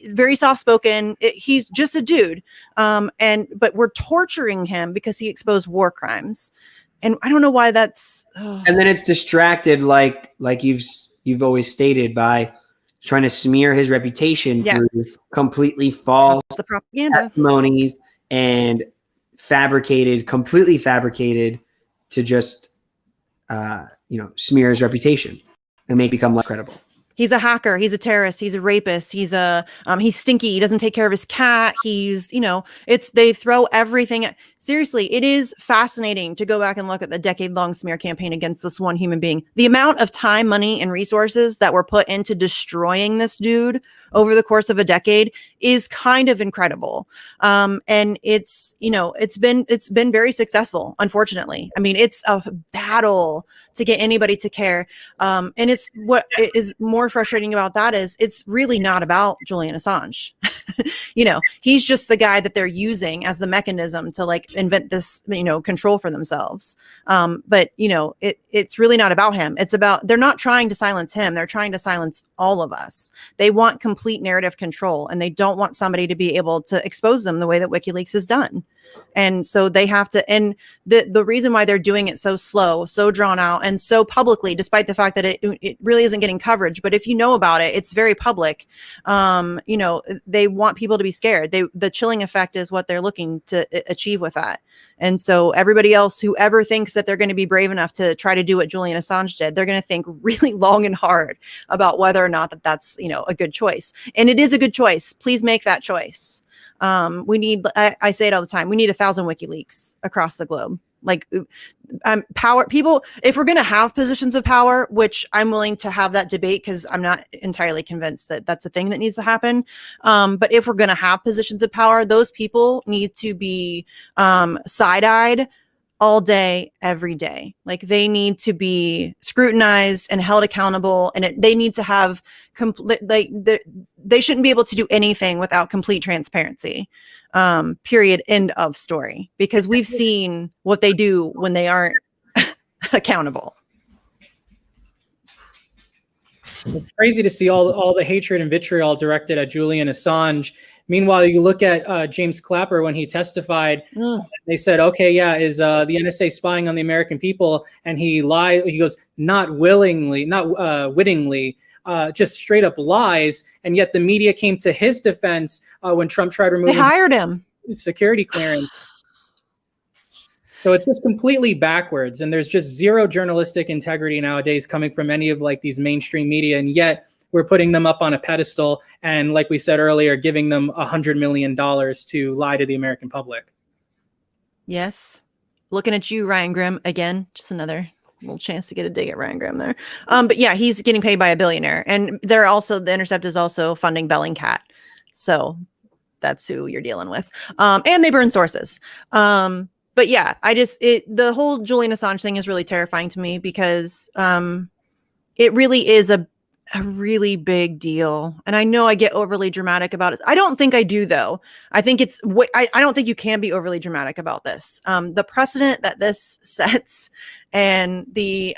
very soft-spoken. He's just a dude. But we're torturing him because he exposed war crimes. And I don't know why that's. And then it's distracted like you've always stated by trying to smear his reputation through completely false the propaganda testimonies and completely fabricated to just, smear his reputation and make it become less credible. He's a hacker. He's a terrorist. He's a rapist. He's stinky. He doesn't take care of his cat. They throw everything seriously. It is fascinating to go back and look at the decade-long smear campaign against this one human being. The amount of time, money, and resources that were put into destroying this dude over the course of a decade is kind of incredible. And it's been very successful, unfortunately. I mean, it's a battle to get anybody to care. And it's what is more frustrating about that is it's really not about Julian Assange. He's just the guy that they're using as the mechanism to like invent this, control for themselves. But it's really not about him. They're not trying to silence him. They're trying to silence all of us. They want complete narrative control, and they don't want somebody to be able to expose them the way that WikiLeaks has done. And so they have to, and the reason why they're doing it so slow, so drawn out, and so publicly, despite the fact that it really isn't getting coverage, but if you know about it, it's very public. They want people to be scared. The chilling effect is what they're looking to achieve with that. And so everybody else who ever thinks that they're going to be brave enough to try to do what Julian Assange did, they're going to think really long and hard about whether or not that's a good choice. And it is a good choice. Please make that choice. I say it all the time. We need 1,000 WikiLeaks across the globe. Like power people, if we're going to have positions of power, which I'm willing to have that debate because I'm not entirely convinced that that's a thing that needs to happen. But if we're going to have positions of power, those people need to be side-eyed all day, every day. Like they need to be scrutinized and held accountable, and they need to have they shouldn't be able to do anything without complete transparency. Period. End of story. Because we've seen what they do when they aren't accountable. It's crazy to see all the hatred and vitriol directed at Julian Assange. Meanwhile, you look at James Clapper when he testified. They said, "Okay, yeah, is the NSA spying on the American people?" And he lied. He goes, "Not willingly, not wittingly." Just straight up lies, and yet the media came to his defense when Trump tried removing. They hired him. Security clearance. So it's just completely backwards, and there's just zero journalistic integrity nowadays coming from any of like these mainstream media, and yet we're putting them up on a pedestal, and like we said earlier, giving them $100 million to lie to the American public. Yes, looking at you, Ryan Grimm, again, just another little chance to get a dig at Ryan Grimm there. But yeah, he's getting paid by a billionaire, and The Intercept is also funding Bellingcat, so that's who you're dealing with. And they burn sources. But yeah, the whole Julian Assange thing is really terrifying to me because it really is a really big deal. And I know I get overly dramatic about it. I don't think I do, though. I think I don't think you can be overly dramatic about this. The precedent that this sets and the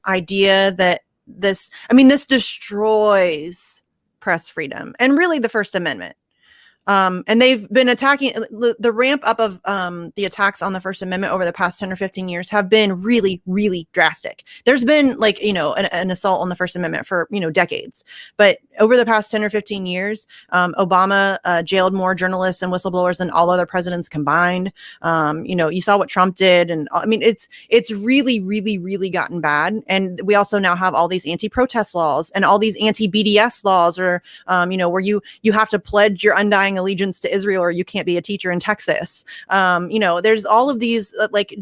idea that this destroys press freedom and really the First Amendment. And they've been attacking the ramp up of the attacks on the First Amendment over the past 10 or 15 years have been really, really drastic. There's been an assault on the First Amendment for, decades. But over the past 10 or 15 years, Obama jailed more journalists and whistleblowers than all other presidents combined. You saw what Trump did. And I mean, it's really, really, really gotten bad. And we also now have all these anti-protest laws and all these anti-BDS laws where you have to pledge your undying allegiance to Israel or you can't be a teacher in Texas. There's all of these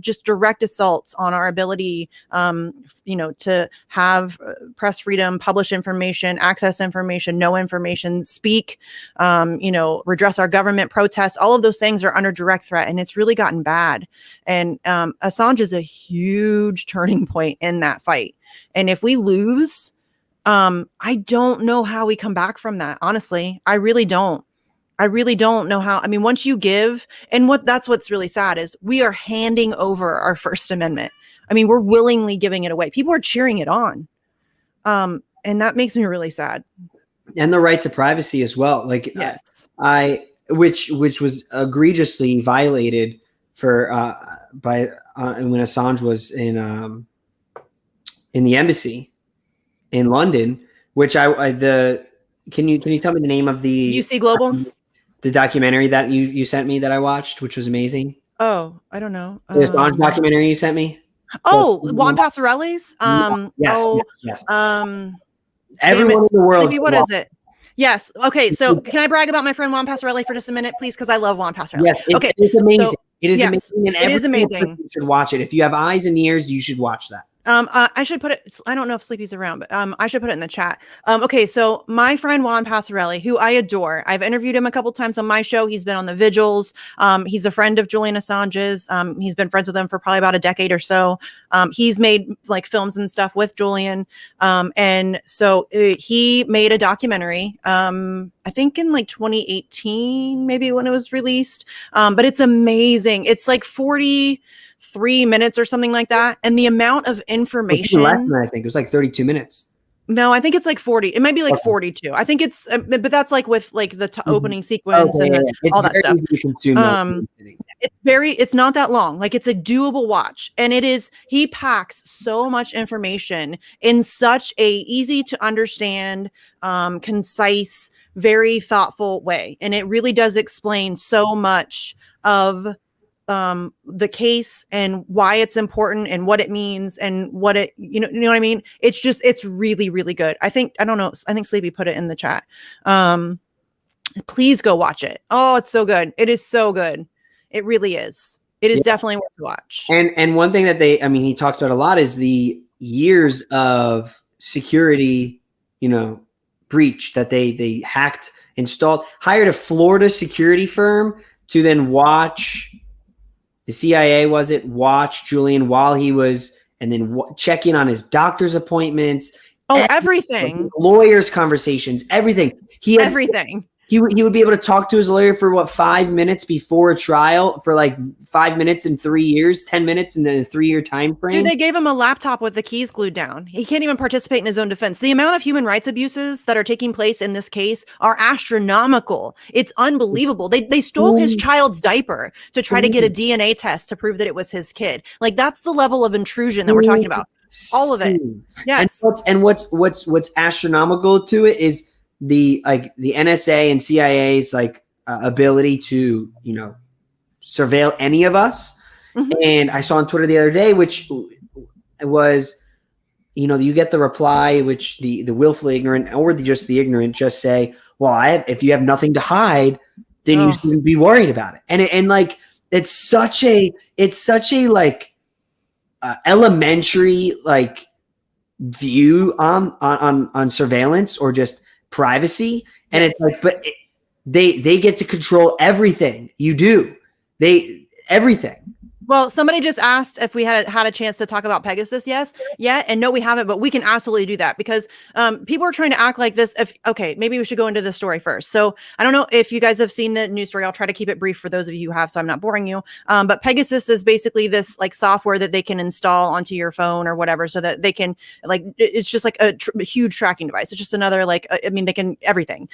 just direct assaults on our ability, to have press freedom, publish information, access information, know information, speak, redress our government, protest. All of those things are under direct threat, and it's really gotten bad. And Assange is a huge turning point in that fight. And if we lose, I don't know how we come back from that. Honestly, I really don't know how. I mean, once you give, and that's what's really sad is we are handing over our First Amendment. I mean, we're willingly giving it away. People are cheering it on. And that makes me really sad. And the right to privacy as well. Yes. Which was egregiously violated when Assange was in the embassy in London, which can you tell me the name of the UC Global? The documentary that you sent me that I watched, which was amazing. Oh, I don't know. The Assange documentary you sent me. Oh, Juan Passarelli's. Yes, Oh, yes. damn Everyone it, in the world. Sleepy, what is it? Yes. Okay. So can I brag about my friend Juan Passarelli for just a minute, please? Because I love Juan Passarelli. Yes, Okay. it's amazing. So, It is yes, amazing, and it is every amazing. You should watch it. If you have eyes and ears, you should watch that. I should put it. I don't know if Sleepy's around, but I should put it in the chat. Okay, so my friend Juan Passarelli, who I adore, I've interviewed him a couple times on my show. He's been on the Vigils. He's a friend of Julian Assange's. He's been friends with him for probably about a decade or so. He's made like films and stuff with Julian, and so he made a documentary. I think in like 2018, maybe when it was released. But it's amazing. It's like 43 minutes or something like that. And the amount of information, less than I think it was like 32 minutes. No, I think it's like 40. It might be like 42. I think it's, but that's like with like the opening sequence and all that stuff. It's not that long. Like it's a doable watch, and he packs so much information in such a easy to understand, concise, very thoughtful way. And it really does explain so much of the case and why it's important and what it means and what it, you know what I mean? It's really, really good. I think Sleepy put it in the chat. Please go watch it. Oh, it's so good. It is so good. It really is. It is definitely worth to watch. And one thing that he talks about a lot is the years of security, breach that they hacked, hired a Florida security firm to then watch the CIA, watch Julian while he was, and then check in on his doctor's appointments. Oh, everything. Lawyers' conversations, everything. Everything. He would be able to talk to his lawyer for 5 minutes before a trial, for like 5 minutes in 3 years, 10 minutes in the 3-year time frame. Dude, they gave him a laptop with the keys glued down. He can't even participate in his own defense. The amount of human rights abuses that are taking place in this case are astronomical. It's unbelievable. They stole his child's diaper to try to get a DNA test to prove that it was his kid. Like that's the level of intrusion that we're talking about. All of it. Yes. And what's astronomical to it is the NSA and CIA's ability to surveil any of us. Mm-hmm. And I saw on Twitter the other day, which was you get the reply, which the willfully ignorant or just the ignorant just say, well, if you have nothing to hide, then you shouldn't be worried about it. And it's such a elementary view on surveillance or just privacy. And it's but they get to control everything you do. Everything. Well, somebody just asked if we had a chance to talk about Pegasus. Yes. Yeah. And no, we haven't, but we can absolutely do that because people are trying to act like this. Maybe we should go into the story first. So I don't know if you guys have seen the news story. I'll try to keep it brief for those of you who have, so I'm not boring you. But Pegasus is basically this software that they can install onto your phone or whatever, so that they can it's just like a huge tracking device. It's just another they can everything.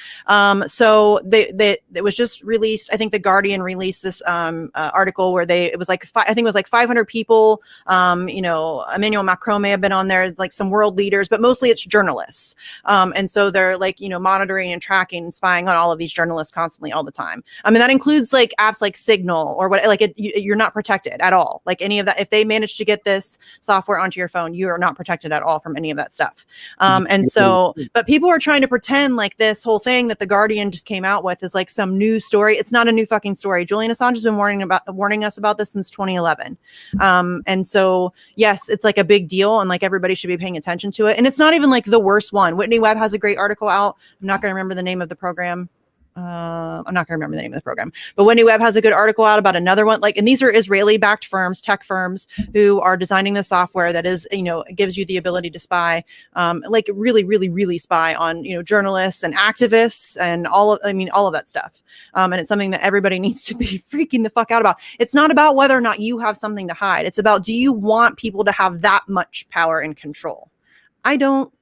So it was just released. I think the Guardian released this article where it was I think it was 500 people. Emmanuel Macron may have been on there, some world leaders, but mostly it's journalists. And so they're monitoring and tracking and spying on all of these journalists constantly all the time. I mean, that includes apps like Signal or what, you're not protected at all. Any of that, if they manage to get this software onto your phone, you are not protected at all from any of that stuff. But people are trying to pretend this whole thing that the Guardian just came out with is some new story. It's not a new fucking story. Julian Assange has been warning us about this since 2011. And so, yes, it's a big deal and everybody should be paying attention to it. And it's not even the worst one. Whitney Webb has a great article out. I'm not going to remember the name of the program. But Whitney Webb has a good article out about another one. And these are Israeli backed firms, tech firms who are designing the software that is, gives you the ability to spy, really, really, really spy on, journalists and activists and all of that stuff. And it's something that everybody needs to be freaking the fuck out about. It's not about whether or not you have something to hide. It's about, do you want people to have that much power and control? I don't.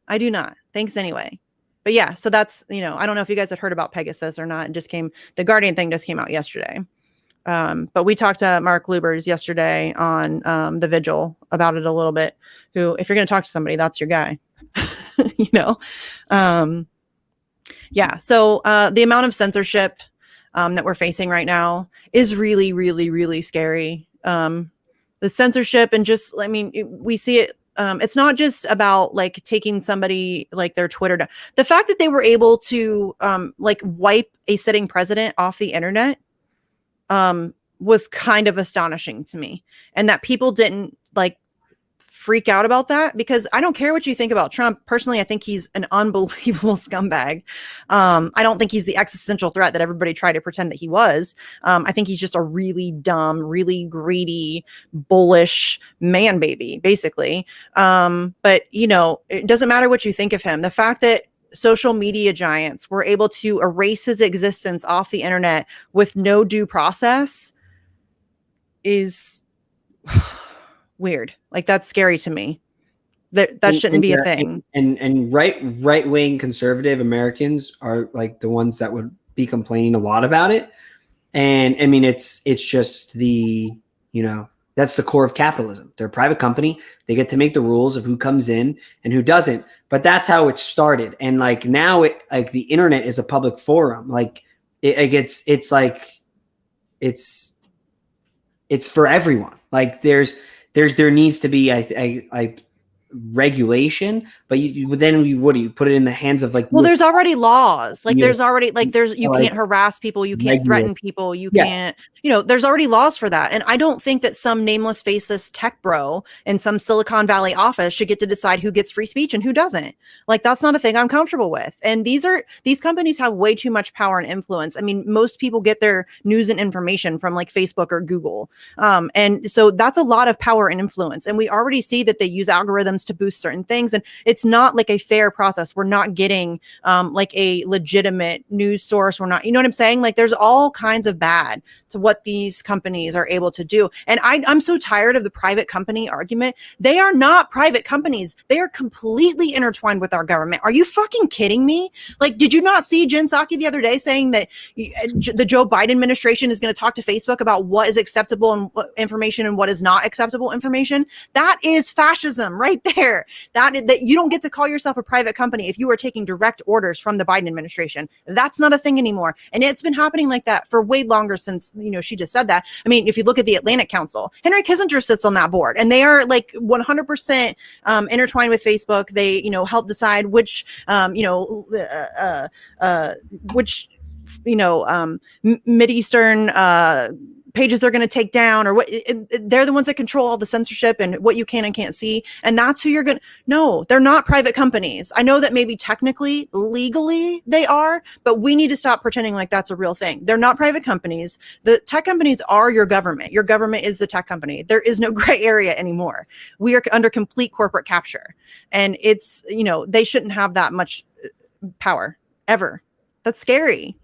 I do not. Thanks anyway. But yeah, so that's, I don't know if you guys had heard about Pegasus or not. The Guardian thing just came out yesterday. But we talked to Mark Lubers yesterday on the Vigil about it a little bit, who, if you're going to talk to somebody, that's your guy, Yeah. So the amount of censorship that we're facing right now is really, really, really scary. the censorship and just, I mean, we see it. It's not just about like taking somebody like their Twitter down. The fact that they were able to like wipe a sitting president off the internet was kind of astonishing to me, and that people didn't like freak out about that, because I don't care what you think about Trump. Personally, I think he's an unbelievable scumbag. I don't think he's the existential threat that everybody tried to pretend that he was. I think he's just a really dumb, really greedy, bullish man baby, basically. But you know, it doesn't matter what you think of him. The fact that social media giants were able to erase his existence off the internet with no due process is weird. Like, that's scary to me. That shouldn't be a thing. And right wing conservative Americans are like the ones that would be complaining a lot about it. And I mean, it's just the, you know, that's the core of capitalism. They're a private company. They get to make the rules of who comes in and who doesn't. But that's how it started. And like now, like the internet is a public forum. Like it's for everyone. Like there needs to be a regulation, but then what do you put it in the hands of like? Well, there's already laws. Like there's already you like, can't harass people, you can't threaten people, you can't, you know, there's already laws for that. And I don't think that some nameless, faceless tech bro in some Silicon Valley office should get to decide who gets free speech and who doesn't. Like, that's not a thing I'm comfortable with. And these companies have way too much power and influence. I mean, most people get their news and information from like Facebook or Google. And so that's a lot of power and influence. And we already see that they use algorithms to boost certain things. And it's not like a fair process. We're not getting like a legitimate news source. We're not, you know what I'm saying? Like, there's all kinds of bad to what these companies are able to do. And I'm so tired of the private company argument. They are not private companies. They are completely intertwined with our government. Are you fucking kidding me? Like, did you not see Jen Psaki the other day saying that the Joe Biden administration is going to talk to Facebook about what is acceptable information and what is not acceptable information? That is fascism right there. That you don't get to call yourself a private company if you are taking direct orders from the Biden administration. That's not a thing anymore. And it's been happening like that for way longer since, you know, she just said that. I mean, if you look at the Atlantic Council, Henry Kissinger sits on that board, and they are like 100% intertwined with Facebook. They, you know, help decide which, Mideastern pages they're going to take down, or what. They're the ones that control all the censorship and what you can and can't see. And that's who you're going to, no, they're not private companies. I know that maybe technically, legally they are, but we need to stop pretending like that's a real thing. They're not private companies. The tech companies are your government. Your government is the tech company. There is no gray area anymore. We are under complete corporate capture. And it's, you know, they shouldn't have that much power ever. That's scary.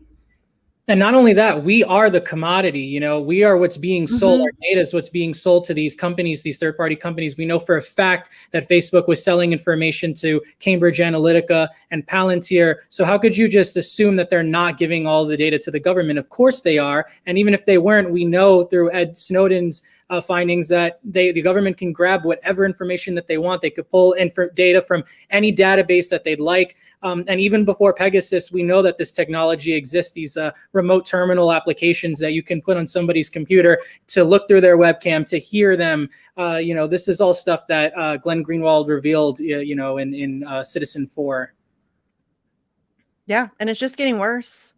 And not only that, we are the commodity. You know, we are what's being sold. Our data is what's being sold to these companies, these third-party companies. We know for a fact that Facebook was selling information to Cambridge Analytica and Palantir. So how could you just assume that they're not giving all the data to the government? Of course they are. And even if they weren't, we know through Ed Snowden's findings that the government can grab whatever information that they want. They could pull data from any database that they'd like. And even before Pegasus, we know that this technology exists, these remote terminal applications that you can put on somebody's computer to look through their webcam, to hear them. You know, this is all stuff that Glenn Greenwald revealed, you know, in Citizen 4. Yeah, and it's just getting worse.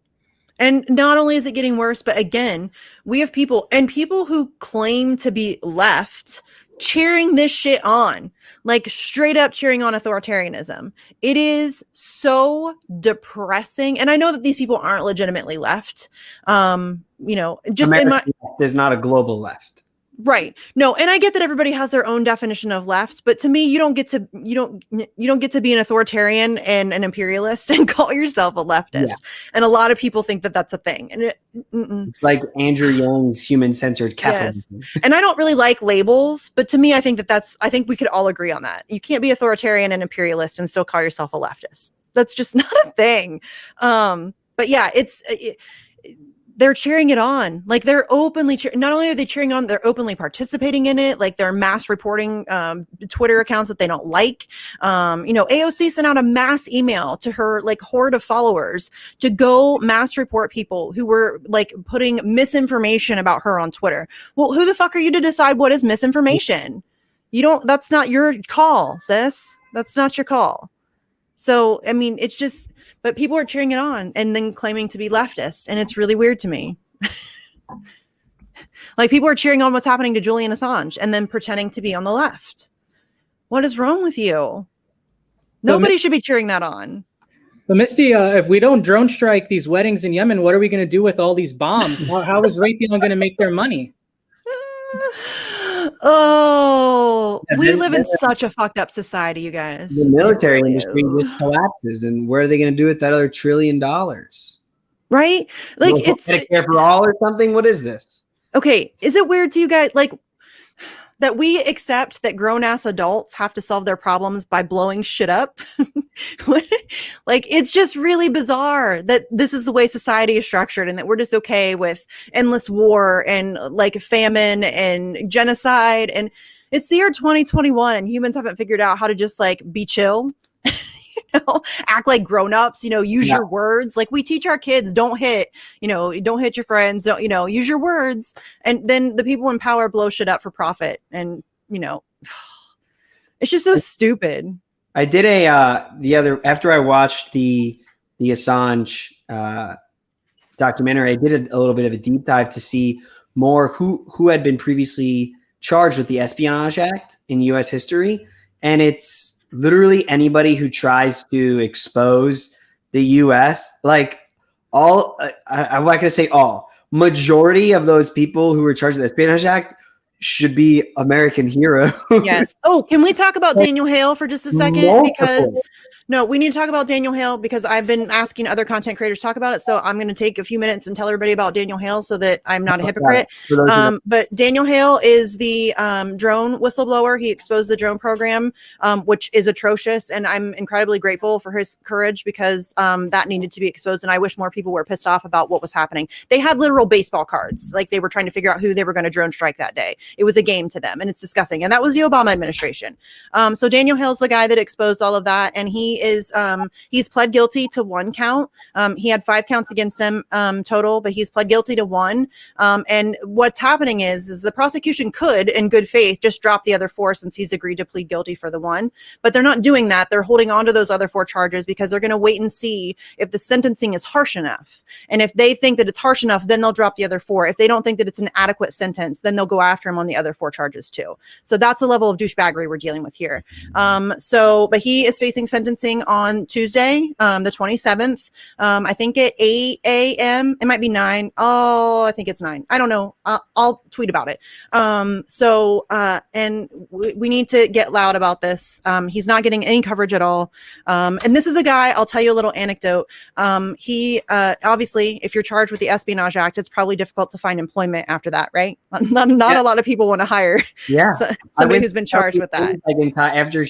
And not only is it getting worse, but again, we have people who claim to be left cheering this shit on, like straight up cheering on authoritarianism. It is so depressing. And I know that these people aren't legitimately left. You know, just there's not a global left. Right. No, and I get that everybody has their own definition of left, but to me, you don't get to be an authoritarian and an imperialist and call yourself a leftist. Yeah. And a lot of people think that that's a thing. And it's like Andrew Young's human-centered capitalism. Yes. And I don't really like labels, but to me, I think I think we could all agree on that. You can't be authoritarian and imperialist and still call yourself a leftist. That's just not a thing. But yeah, they're cheering it on. Like they're openly not only are they cheering on, they're openly participating in it. Like they're mass reporting Twitter accounts that they don't like. AOC sent out a mass email to her like horde of followers to go mass report people who were like putting misinformation about her on Twitter. Well, who the fuck are you to decide what is misinformation? That's not your call, sis. That's not your call. So, I mean, it's just, but people are cheering it on and then claiming to be leftists. And it's really weird to me. Like people are cheering on what's happening to Julian Assange and then pretending to be on the left. What is wrong with you? Nobody should be cheering that on. But Misty, if we don't drone strike these weddings in Yemen, what are we going to do with all these bombs? How is Raytheon going to make their money? Oh, we live in such a fucked up society, you guys. The military industry just collapses, and what are they going to do with that other $1 trillion? Right? Like it's Medicare for all or something. What is this? Okay, is it weird to you guys like that we accept that grown-ass adults have to solve their problems by blowing shit up? Like it's just really bizarre that this is the way society is structured and that we're just okay with endless war and like famine and genocide. And it's the year 2021 and humans haven't figured out how to just like be chill. Act like grown-ups, use your words. Like we teach our kids, don't hit your friends, don't, use your words. And then the people in power blow shit up for profit. And, it's just so stupid. I did after I watched the Assange documentary, I did a little bit of a deep dive to see more who had been previously charged with the Espionage Act in U.S. history. And it's literally anybody who tries to expose the U.S. Like I'm not going to say all. Majority of those people who were charged with the Espionage Act should be American heroes. Yes. Oh, can we talk about Daniel Hale for just a second? Because no, we need to talk about Daniel Hale because I've been asking other content creators to talk about it. So I'm going to take a few minutes and tell everybody about Daniel Hale so that I'm not a hypocrite. But Daniel Hale is the drone whistleblower. He exposed the drone program, which is atrocious. And I'm incredibly grateful for his courage because that needed to be exposed. And I wish more people were pissed off about what was happening. They had literal baseball cards. Like they were trying to figure out who they were going to drone strike that day. It was a game to them and it's disgusting. And that was the Obama administration. So Daniel Hale's the guy that exposed all of that. And he's pled guilty to one count. He had 5 counts against him total, but he's pled guilty to one. And what's happening is the prosecution could, in good faith, just drop the other 4 since he's agreed to plead guilty for the one. But they're not doing that. They're holding on to those other 4 charges because they're going to wait and see if the sentencing is harsh enough. And if they think that it's harsh enough, then they'll drop the other 4. If they don't think that it's an adequate sentence, then they'll go after him on the other 4 charges too. So that's the level of douchebaggery we're dealing with here. But he is facing sentencing on Tuesday, the 27th. I think at 8 a.m. It might be 9. Oh, I think it's 9. I don't know. I'll tweet about it. And we need to get loud about this. He's not getting any coverage at all. And this is a guy, I'll tell you a little anecdote. He obviously, if you're charged with the Espionage Act, it's probably difficult to find employment after that, right? Not a lot of people want to hire somebody who's been charged with that. Like after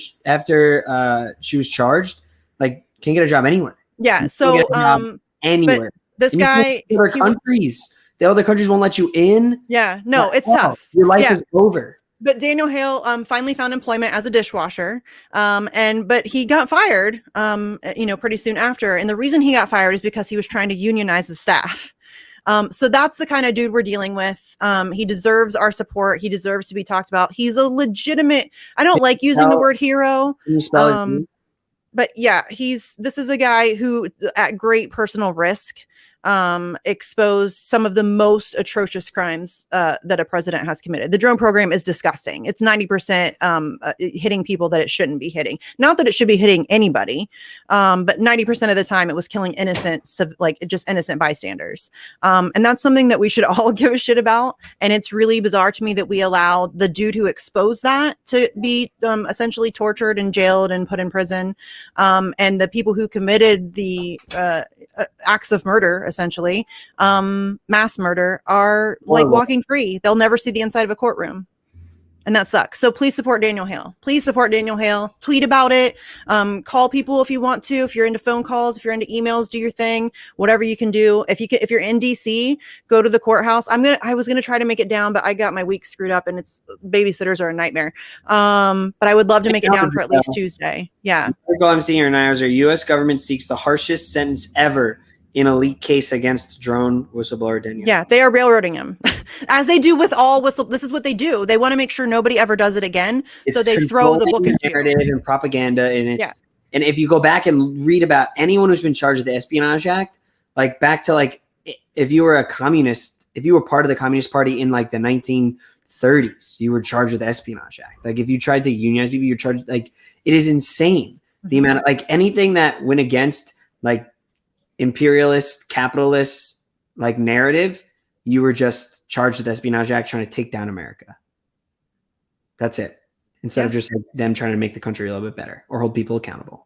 she was charged, like can't get a job anywhere. Yeah. So anywhere. This guy, the other countries won't let you in. Yeah. No, it's tough. Your life is over. But Daniel Hale finally found employment as a dishwasher, but he got fired, pretty soon after. And the reason he got fired is because he was trying to unionize the staff. So that's the kind of dude we're dealing with. He deserves our support. He deserves to be talked about. He's a legitimate. I don't like using the word hero. But yeah, this is a guy who, at great personal risk, exposed some of the most atrocious crimes that a president has committed. The drone program is disgusting. It's 90% hitting people that it shouldn't be hitting. Not that it should be hitting anybody, but 90% of the time it was killing innocent bystanders. And that's something that we should all give a shit about. And it's really bizarre to me that we allow the dude who exposed that to be essentially tortured and jailed and put in prison. And the people who committed the acts of murder, essentially, mass murder, are like walking free. They'll never see the inside of a courtroom. And that sucks. So please support Daniel Hale. Please support Daniel Hale. Tweet about it. Call people if you want to. If you're into phone calls, if you're into emails, do your thing. Whatever you can do. If you're in DC, go to the courthouse. I was gonna try to make it down, but I got my week screwed up, and it's babysitters are a nightmare. But I would love to make it down for at least Tuesday. Yeah. The article I'm seeing here now is our U.S. government seeks the harshest sentence ever in a leak case against drone whistleblower Daniel. Yeah, they are railroading him, as they do with all whistle. This is what they do. They want to make sure nobody ever does it again. So they throw the book in narrative and propaganda, and and if you go back and read about anyone who's been charged with the Espionage Act, like back to like if you were a communist, if you were part of the Communist Party in like the 1930s, you were charged with the Espionage Act. Like if you tried to unionize people, you're charged. Like it is insane the amount of like anything that went against like imperialist, capitalist like narrative, you were just charged with Espionage Act trying to take down America. That's it. Instead of just like them trying to make the country a little bit better or hold people accountable.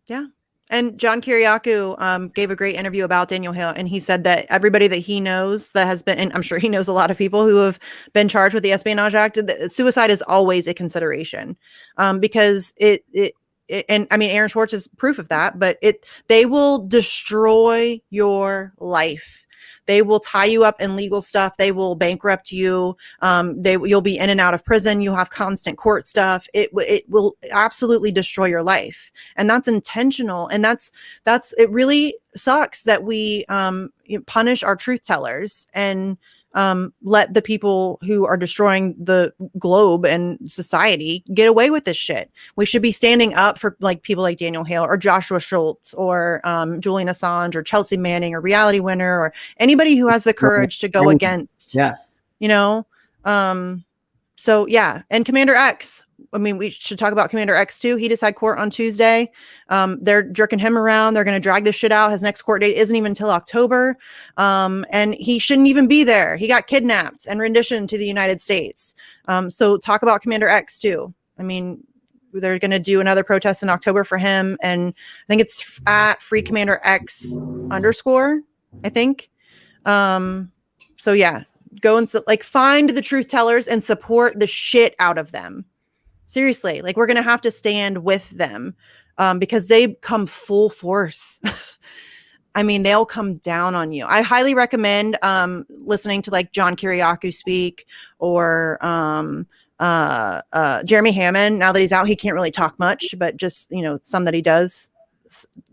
Yeah. And John Kiriakou gave a great interview about Daniel Hale, and he said that everybody that he knows that has been, and I'm sure he knows a lot of people who have been charged with the Espionage Act, suicide is always a consideration, because and I mean, Aaron Schwartz is proof of that, but they will destroy your life. They will tie you up in legal stuff. They will bankrupt you. You'll be in and out of prison. You'll have constant court stuff. It will absolutely destroy your life. And that's intentional. And it really sucks that we punish our truth tellers and let the people who are destroying the globe and society get away with this shit. We should be standing up for like people like Daniel Hale or Joshua Schultz or Julian Assange or Chelsea Manning or Reality Winner or anybody who has the courage to go against, so yeah. And Commander X, I mean, we should talk about Commander X too. He just had court on Tuesday. They're jerking him around. They're going to drag this shit out. His next court date isn't even until October. And he shouldn't even be there. He got kidnapped and renditioned to the United States. So talk about Commander X too. I mean, they're going to do another protest in October for him. And I think it's at Free Commander X _ I think. So yeah, go and find the truth tellers and support the shit out of them. Seriously, like we're going to have to stand with them because they come full force. I mean, they'll come down on you. I highly recommend listening to like John Kiriakou speak or Jeremy Hammond. Now that he's out, he can't really talk much, but just, some that he does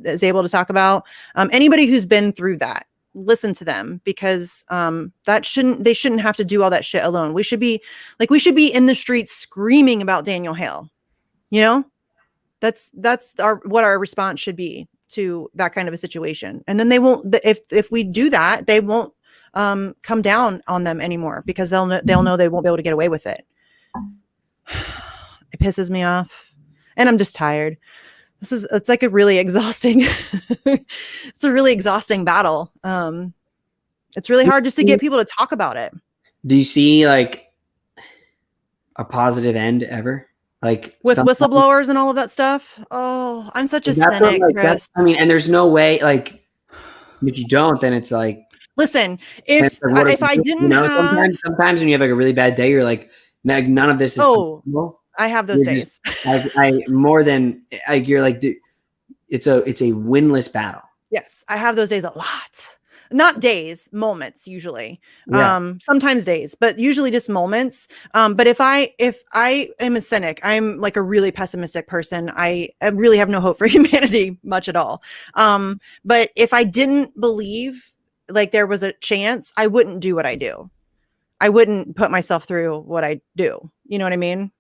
is able to talk about. Anybody who's been through that, listen to them because they shouldn't have to do all that shit alone. We should be in the streets screaming about Daniel Hale. That's what our response should be to that kind of a situation. And then they won't, if we do that, they won't come down on them anymore because they'll know they won't be able to get away with it. It pisses me off and I'm just tired. It's like a really exhausting, it's a really exhausting battle. It's really hard just to get people to talk about it. Do you see like a positive end ever? Like with whistleblowers and all of that stuff? Oh, I'm such a cynic, Chris. And there's no way, like, if you don't, then it's like, listen, if I didn't have... Sometimes when you have like a really bad day, you're like, none of this is possible. I have those days. You're like, dude, it's a winless battle. Yes, I have those days a lot. Not days, moments usually. Yeah. Sometimes days, but usually just moments. But if I am a cynic, I'm like a really pessimistic person. I really have no hope for humanity much at all. But if I didn't believe like there was a chance, I wouldn't do what I do. I wouldn't put myself through what I do. You know what I mean?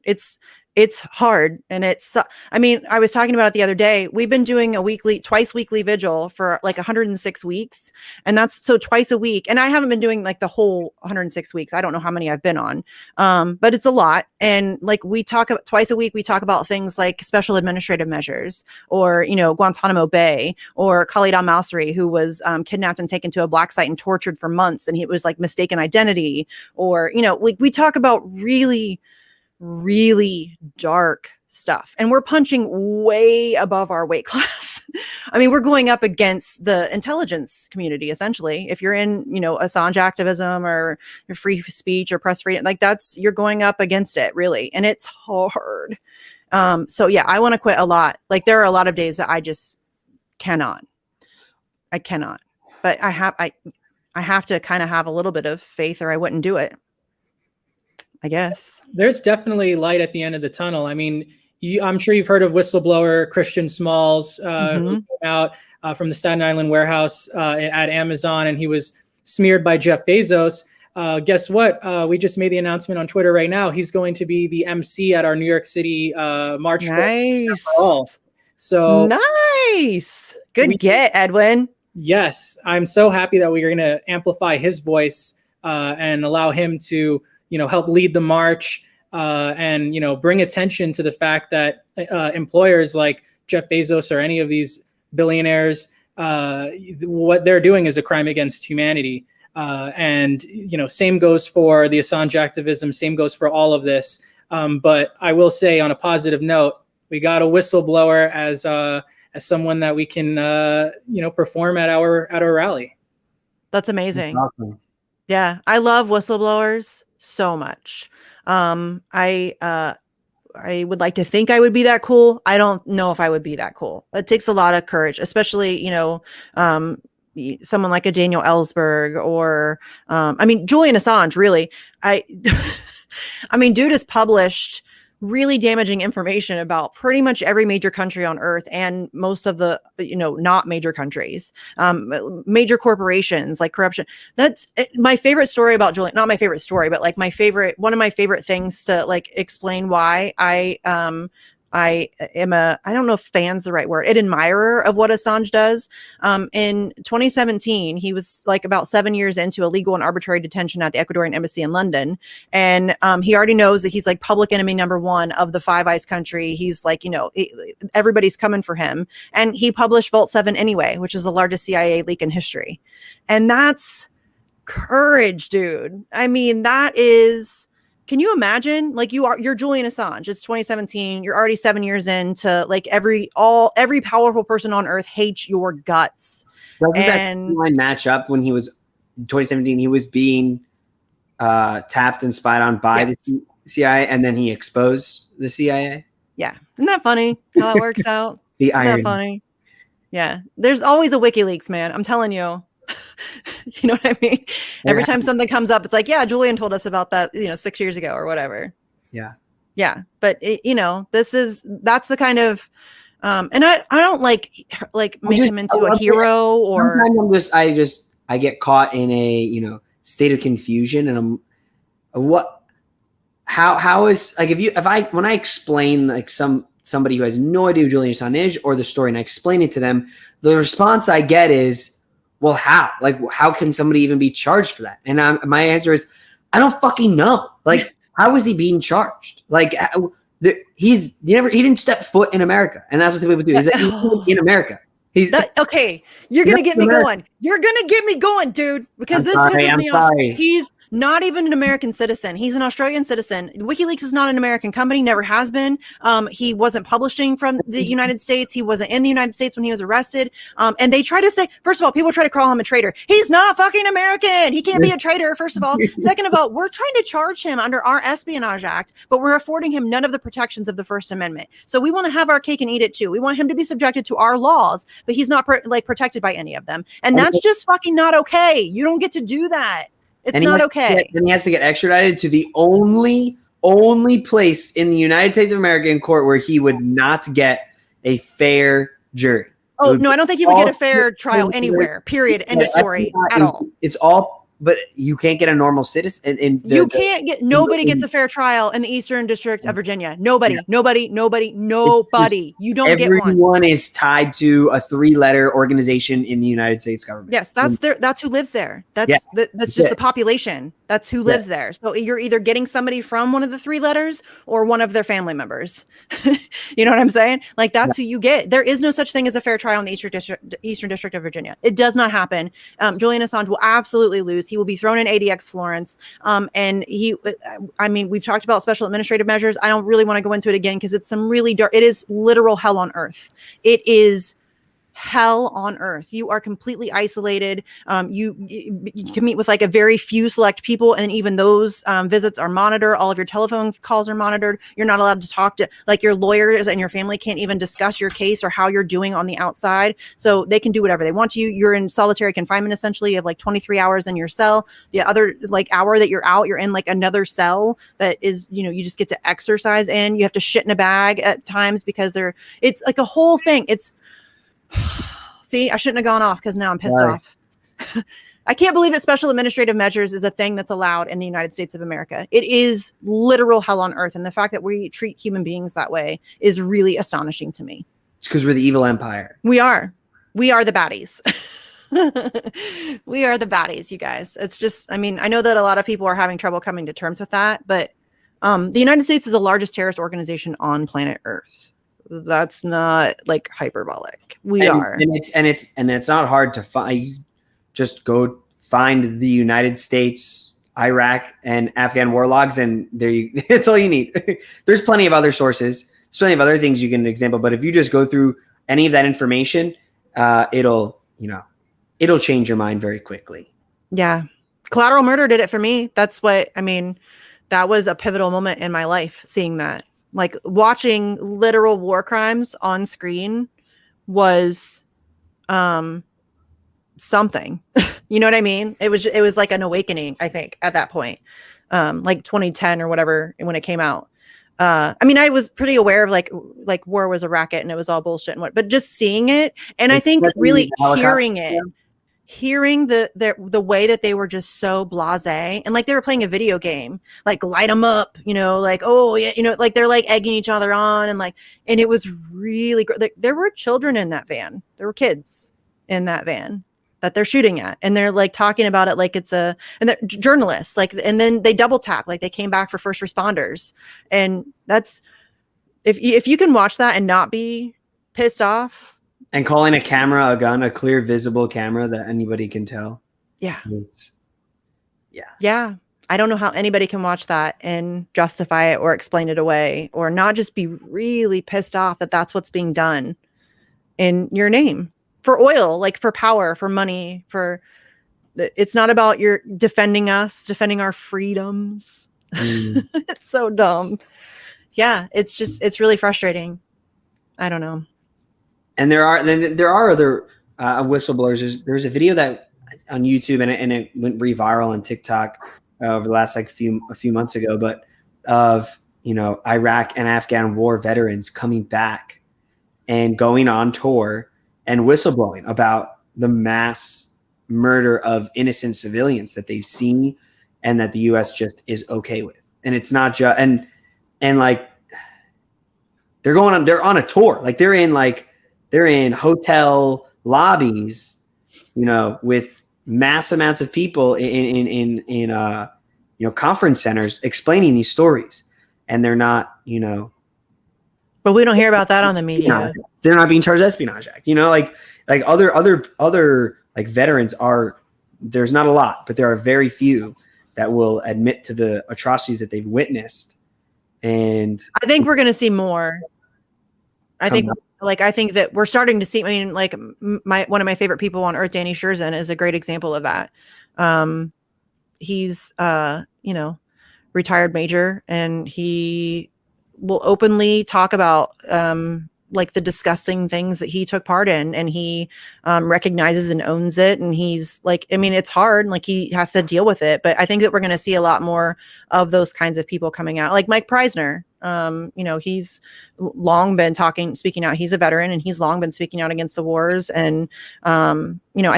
It's hard. And I was talking about it the other day. We've been doing twice weekly vigil for like 106 weeks. And that's so twice a week. And I haven't been doing like the whole 106 weeks. I don't know how many I've been on. But it's a lot. And like we talk about twice a week, we talk about things like special administrative measures or, Guantanamo Bay or Khalid al-Masri, who was kidnapped and taken to a black site and tortured for months. And he was like mistaken identity or, like we talk about really, really dark stuff and we're punching way above our weight class. I mean, we're going up against the intelligence community, essentially. If you're in, Assange activism or your free speech or press freedom, like you're going up against it, really. And it's hard. So yeah, I want to quit a lot. Like there are a lot of days that I just cannot. I cannot. But I have to kind of have a little bit of faith or I wouldn't do it, I guess. There's definitely light at the end of the tunnel. I mean, I'm sure you've heard of whistleblower Christian Smalls, who came out from the Staten Island warehouse at Amazon, and he was smeared by Jeff Bezos. Guess what? We just made the announcement on Twitter right now. He's going to be the MC at our New York City March. Nice. For All. So nice. Good get, Edwin. Yes, I'm so happy that we are going to amplify his voice and allow him to, help lead the march and, bring attention to the fact that employers like Jeff Bezos or any of these billionaires, what they're doing is a crime against humanity. And, same goes for the Assange activism, same goes for all of this. But I will say on a positive note, we got a whistleblower as someone that we can, perform at our rally. That's amazing. That's awesome. Yeah, I love whistleblowers so much. I would like to think I would be that cool. I don't know if I would be that cool. It takes a lot of courage, especially, someone like a Daniel Ellsberg or, Julian Assange, really. Dude has published really damaging information about pretty much every major country on earth and most of the, not major countries, major corporations, like corruption. That's my favorite story about Julian. Not my favorite story, but like one of my favorite things to like explain why I am I don't know if fan's the right word, an admirer of what Assange does. In 2017, he was like about 7 years into illegal and arbitrary detention at the Ecuadorian embassy in London. And he already knows that he's like public enemy number one of the Five Eyes country. He's like, everybody's coming for him. And he published Vault 7 anyway, which is the largest CIA leak in history. And that's courage, dude. I mean, that is... Can you imagine? Like you're Julian Assange. It's 2017. You're already 7 years into like every powerful person on earth hates your guts. Doesn't that line match up when he was in 2017? He was being tapped and spied on by the CIA, and then he exposed the CIA. Yeah, isn't that funny how that works out? The irony. Isn't that funny? Yeah, there's always a WikiLeaks, man. I'm telling you. You know what I mean? Every time something comes up, it's like, yeah, Julian told us about that, 6 years ago or whatever. Yeah. Yeah. But that's the kind of, and I don't like make him into a hero or. Sometimes I get caught in a, state of confusion and how is like, when I explain like somebody who has no idea who Julian Assange is or the story and I explain it to them, the response I get is, well, how? Like, how can somebody even be charged for that? And my answer is, I don't fucking know. Like, how is he being charged? Like, he didn't step foot in America, and that's what people do. Is that he's in America? Okay. You're gonna get me going. You're gonna get me going, dude. Because this pisses me off. He's not even an American citizen. He's an Australian citizen. WikiLeaks is not an American company, never has been. He wasn't publishing from the United States. He wasn't in the United States when he was arrested. And they try to say, first of all, people try to call him a traitor. He's not fucking American. He can't be a traitor, first of all. Second of all, we're trying to charge him under our Espionage Act, but we're affording him none of the protections of the First Amendment. So we want to have our cake and eat it too. We want him to be subjected to our laws, but he's not protected by any of them. And that's just fucking not okay. You don't get to do that. It's not okay. And he has to get extradited to the only place in the United States of America in court where he would not get a fair jury. Oh, no, I don't think he would get a fair trial anywhere, period. End of story at all. It's all, but you can't get a normal citizen. Nobody gets a fair trial in the Eastern District of Virginia. Nobody. You don't get one. Everyone is tied to a 3-letter organization in the United States government. Yes, that's who lives there. That's just the population. That's who lives there. So you're either getting somebody from one of the 3 letters or one of their family members. You know what I'm saying? Like that's who you get. There is no such thing as a fair trial in the Eastern District of Virginia. It does not happen. Julian Assange will absolutely lose. He will be thrown in ADX Florence. And we've talked about special administrative measures. I don't really want to go into it again because it's some really dark, it is literal hell on earth. It is hell on earth. You are completely isolated. You can meet with like a very few select people, and even those visits are monitored. All of your telephone calls are monitored. You're not allowed to talk to like your lawyers, and your family can't even discuss your case or how you're doing on the outside. So they can do whatever they want to you. You're in solitary confinement, essentially, of like 23 hours in your cell. The other like hour that you're out, you're in like another cell that is, you just get to exercise in. You have to shit in a bag at times because it's like a whole thing. It's see, I shouldn't have gone off because now I'm pissed off. I can't believe that special administrative measures is a thing that's allowed in the United States of America. It is literal hell on earth. And the fact that we treat human beings that way is really astonishing to me. It's because we're the evil empire. We are the baddies. We are the baddies, you guys. It's just, I mean, I know that a lot of people are having trouble coming to terms with that, but the United States is the largest terrorist organization on planet Earth. That's not like hyperbolic. It's not hard to find. Just go find the United States, Iraq, and Afghan war logs, and it's all you need. There's plenty of other sources. There's plenty of other things you can example. But if you just go through any of that information, it'll change your mind very quickly. Yeah, collateral murder did it for me. That's what I mean. That was a pivotal moment in my life. Seeing that. Like watching literal war crimes on screen was something. You know what I mean? It was like an awakening, I think, at that point. Like 2010 or whatever when it came out. I mean, I was pretty aware of like war was a racket and it was all bullshit but just seeing it, and I think really hearing the way that they were just so blasé and like they were playing a video game, like light them up, like, oh yeah, like they're like egging each other on and it was really great. Like, there were children in that van. There were kids in that van that they're shooting at, and they're like talking about it like it's and they're journalists, like, and then they double tap, like they came back for first responders, and that's if you can watch that and not be pissed off. And calling a camera a gun, a clear, visible camera that anybody can tell. Yeah. Yeah. Yeah. I don't know how anybody can watch that and justify it or explain it away or not just be really pissed off that that's what's being done in your name for oil, like for power, for money, it's not about your defending our freedoms. It's so dumb. Yeah. It's really frustrating. I don't know. And there are other whistleblowers. There's a video that on YouTube and it went viral on TikTok over the last a few months ago, but of Iraq and Afghan war veterans coming back and going on tour and whistleblowing about the mass murder of innocent civilians that they've seen and that the U.S. just is okay with. And it's not just and like they're on a tour, like they're in hotel lobbies, with mass amounts of people in conference centers explaining these stories, and they're not, But we don't hear about that on the media. They're not being charged Espionage Act, like other like veterans are. There's not a lot, but there are very few that will admit to the atrocities that they've witnessed, and I think we're going to see more. I think that we're starting to see. I mean, like one of my favorite people on earth, Danny Scherzen, is a great example of that. He's retired major, and he will openly talk about like the disgusting things that he took part in, and he recognizes and owns it. And he's like, I mean, it's hard, like he has to deal with it, but I think that we're going to see a lot more of those kinds of people coming out, like Mike Preisner. He's long been speaking out. He's a veteran, and he's long been speaking out against the wars. And, I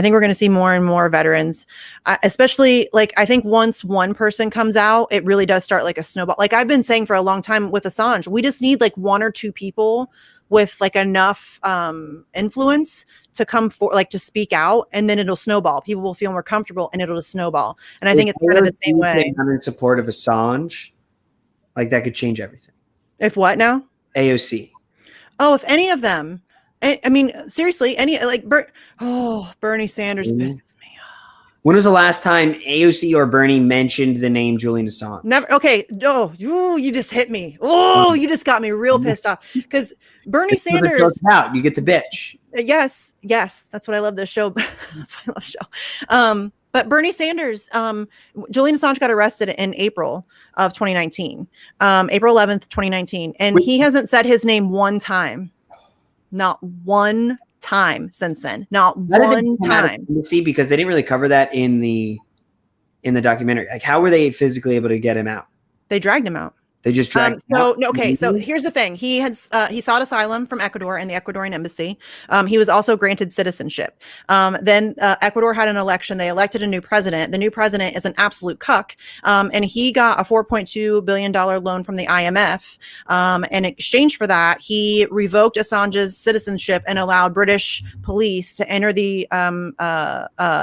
think we're going to see more and more veterans, especially like, I think once one person comes out, it really does start like a snowball. Like I've been saying for a long time with Assange, we just need like one or two people with like enough influence to come for, like to speak out, and then it'll snowball. People will feel more comfortable, and it'll just snowball. And I think it's kind of the same way. I'm in support of Assange. Like that could change everything. If what now? AOC. Oh, if any of them. I mean, seriously, Bernie Sanders pisses me off. When was the last time AOC or Bernie mentioned the name Julian Assange? Never. Okay. Oh, you just hit me. Oh, you just got me real pissed off because Bernie Sanders. Out. You get to bitch. Yes, that's what I love this show. That's why I love the show. But Bernie Sanders, Julian Assange got arrested in April of 2019, April 11th, 2019, and he hasn't said his name one time, not one time since then, not one time. See, because they didn't really cover that in the documentary. Like, how were they physically able to get him out? They dragged him out. They just dragged him out. Okay, so here's the thing. He sought asylum from Ecuador and the Ecuadorian embassy. He was also granted citizenship. Then Ecuador had an election. They elected a new president. The new president is an absolute cuck. And he got a $4.2 billion loan from the IMF. In exchange for that, he revoked Assange's citizenship and allowed British police to enter the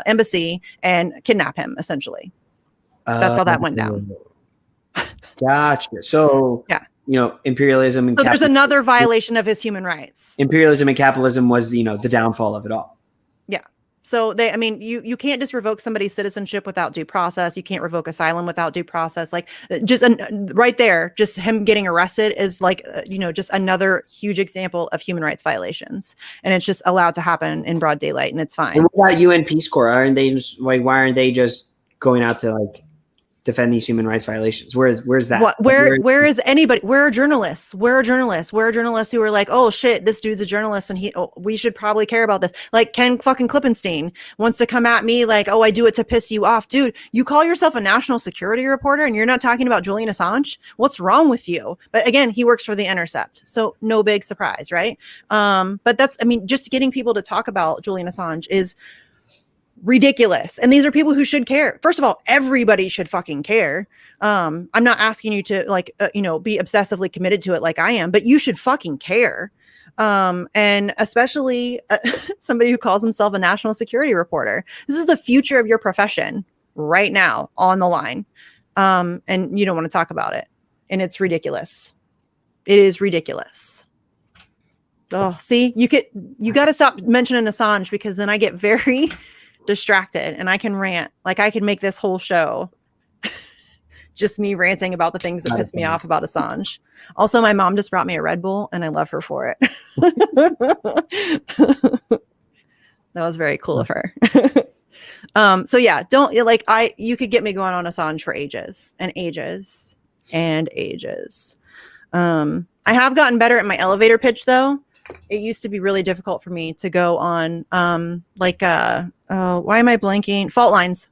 embassy and kidnap him, essentially. That's how that went down. Gotcha. So, yeah, imperialism and so there's another violation of his human rights. Imperialism and capitalism was, the downfall of it all. Yeah. So you can't just revoke somebody's citizenship without due process. You can't revoke asylum without due process. Like, just right there, just him getting arrested is like, just another huge example of human rights violations, and it's just allowed to happen in broad daylight, and it's fine. And what about UN Peace Corps? Why aren't they just going out to defend these human rights violations? Where's that? Where is anybody? Where are journalists? Where are journalists who are like, oh shit, this dude's a journalist and we should probably care about this. Like, Ken fucking Klippenstein wants to come at me like, oh, I do it to piss you off. Dude, you call yourself a national security reporter and you're not talking about Julian Assange? What's wrong with you? But again, he works for The Intercept, so no big surprise, right? But just getting people to talk about Julian Assange is ridiculous. And these are people who should care. First of all, everybody should fucking care. I'm not asking you to be obsessively committed to it like I am, but you should fucking care. And especially somebody who calls himself a national security reporter. This is the future of your profession right now on the line. And you don't want to talk about it. And it's ridiculous. It is ridiculous. Oh, see, you got to stop mentioning Assange, because then I get very distracted and I can rant. Like, I can make this whole show just me ranting about the things that piss me off about Assange. Also, my mom just brought me a Red Bull and I love her for it. That was very cool of her. So yeah, you could get me going on Assange for ages and ages and ages. I have gotten better at my elevator pitch though. It used to be really difficult for me to go on why am I blanking? Fault Lines.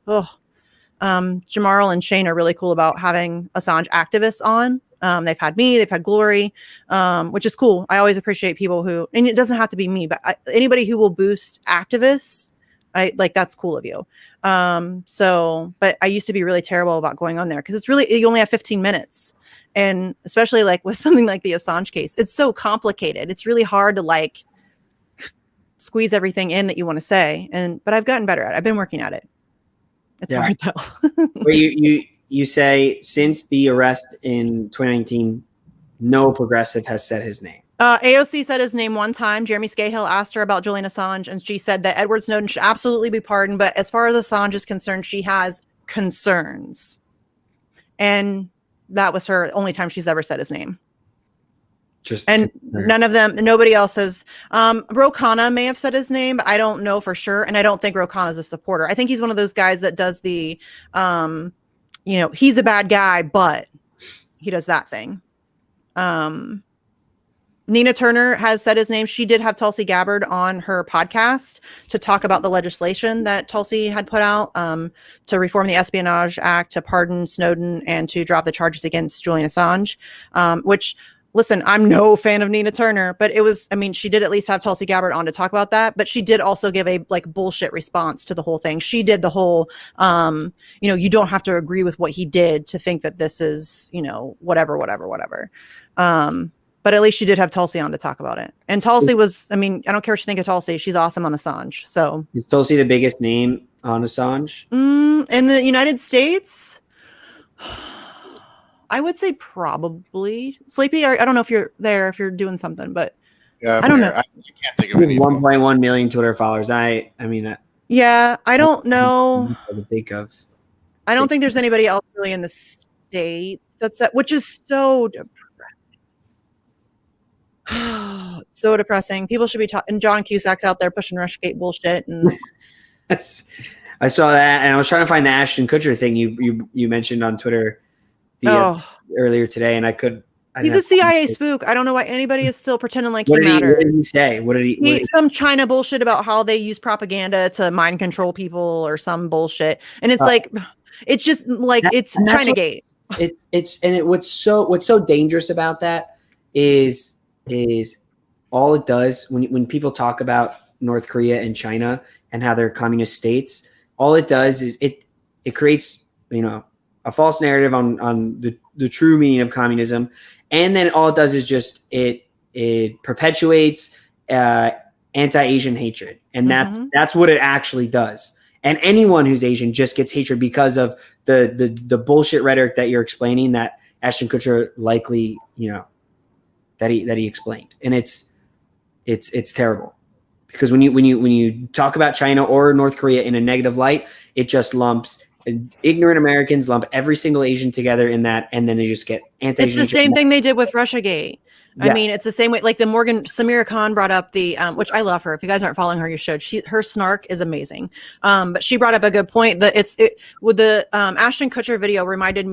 Jamarl and Shane are really cool about having Assange activists on. They've had me, they've had Glory, which is cool. I always appreciate people who, and it doesn't have to be me, but anybody who will boost activists, that's cool of you. But I used to be really terrible about going on there because it's really, you only have 15 minutes. And especially with something like the Assange case, it's so complicated. It's really hard to squeeze everything in that you want to say. But I've gotten better at it. I've been working at it. It's hard though. Where you say since the arrest in 2019, no progressive has said his name. AOC said his name one time. Jeremy Scahill asked her about Julian Assange, and she said that Edward Snowden should absolutely be pardoned, but as far as Assange is concerned, she has concerns. And that was her only time she's ever said his name. Nobody else has. Ro Khanna may have said his name, but I don't know for sure. And I don't think Ro Khanna is a supporter. I think he's one of those guys that does the, he's a bad guy, but he does that thing. Nina Turner has said his name. She did have Tulsi Gabbard on her podcast to talk about the legislation that Tulsi had put out to reform the Espionage Act, to pardon Snowden, and to drop the charges against Julian Assange, which, listen, I'm no fan of Nina Turner, but she did at least have Tulsi Gabbard on to talk about that. But she did also give a bullshit response to the whole thing. She did the whole, you don't have to agree with what he did to think that this is, whatever. But at least she did have Tulsi on to talk about it. And Tulsi was, I don't care what you think of Tulsi. She's awesome on Assange. So is Tulsi the biggest name on Assange? In the United States? I would say probably. Sleepy, I don't know if you're there, if you're doing something, but yeah, I don't know. I can't think of any. 1.1 million Twitter followers. I don't know. I don't think there's anybody else really in the States which is so depressing. So depressing. People should be talking. John Cusack's out there pushing Russiagate bullshit, and I saw that, and I was trying to find the Ashton Kutcher thing you mentioned on Twitter earlier today, and I could. He's a CIA spook. I don't know why anybody is still pretending like what he matters. What did he say? What did he? Some China bullshit about how they use propaganda to mind control people or some bullshit, and it's like, it's just like it's Chinagate. What's so dangerous about that is all it does when people talk about North Korea and China and how they're communist states, all it does is it creates, a false narrative on the true meaning of communism. And then all it does is just it perpetuates anti-Asian hatred. And that's what it actually does. And anyone who's Asian just gets hatred because of the bullshit rhetoric that you're explaining, that Ashton Kutcher likely, that he explained. And it's terrible, because when you talk about China or North Korea in a negative light, it just lumps ignorant Americans, lump every single Asian together in that, and then they just get anti-Asian. It's the same thing they did with Russiagate. I mean, it's the same way. Like Samira Khan brought up the, which I love her. If you guys aren't following her, you should. Her snark is amazing. But she brought up a good point that with the Ashton Kutcher video reminded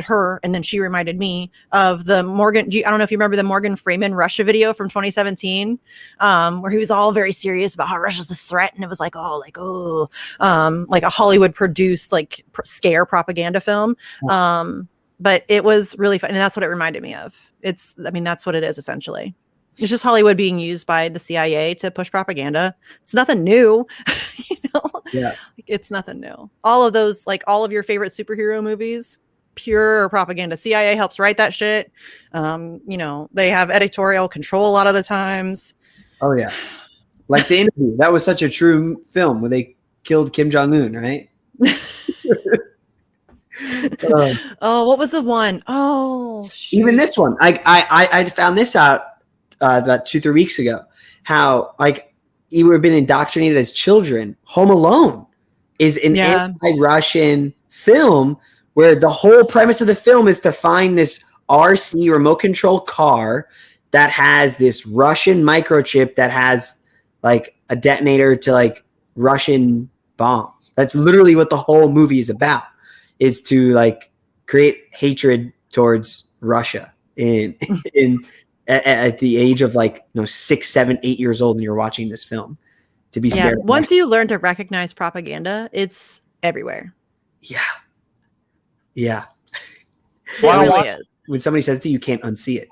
her, and then she reminded me of the Morgan. I don't know if you remember the Morgan Freeman Russia video from 2017, where he was all very serious about how Russia's this threat, and it was like like a Hollywood produced scare propaganda film. But it was really fun, and that's what it reminded me of. That's what it is essentially. It's just Hollywood being used by the CIA to push propaganda. It's nothing new, Yeah, it's nothing new. All of those, all of your favorite superhero movies, pure propaganda. CIA helps write that shit. They have editorial control a lot of the times. Oh yeah, like The Interview. That was such a true film where they killed Kim Jong-un, right? What was the one? Oh, shoot. Even this one. I found this out about 2-3 weeks ago. How you were been indoctrinated as children. Home Alone is an anti-Russian film where the whole premise of the film is to find this RC, remote control car, that has this Russian microchip that has a detonator to Russian bombs. That's literally what the whole movie is about. Is to create hatred towards Russia at the age of 6, 7, 8 years old, and you're watching this film to be scared. Once you learn to recognize propaganda, it's everywhere. Yeah. It really is. When somebody says to you, you can't unsee it.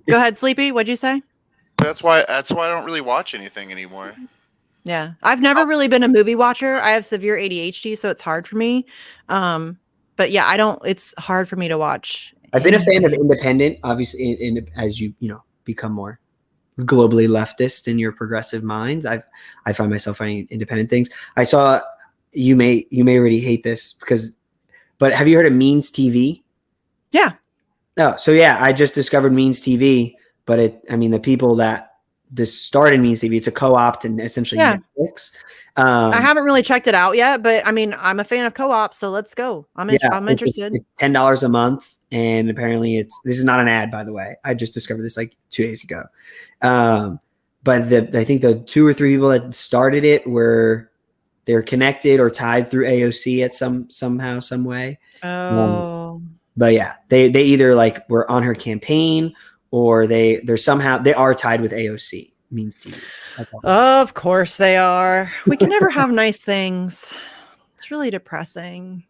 Go ahead, Sleepy. What'd you say? That's why I don't really watch anything anymore. Yeah, I've never really been a movie watcher. I have severe ADHD, so it's hard for me. But yeah, it's hard for me to watch. I've been a fan of independent, obviously, as you become more globally leftist in your progressive minds. I find myself finding independent things. I saw you may already hate this but have you heard of Means TV? Yeah. No, so I just discovered Means TV, but the people that this started Means TV, it's a co-op and essentially Netflix. I haven't really checked it out yet, but I'm a fan of co-ops, so let's go. I'm interested. It's $10 a month, and apparently this is not an ad, by the way. I just discovered this 2 days ago. But I think the 2 or 3 people that started it they're connected or tied through AOC at somehow, some way. Oh. But yeah, they either were on her campaign, or they are tied with AOC, Means TV. Of course they are. We can never have nice things. It's really depressing.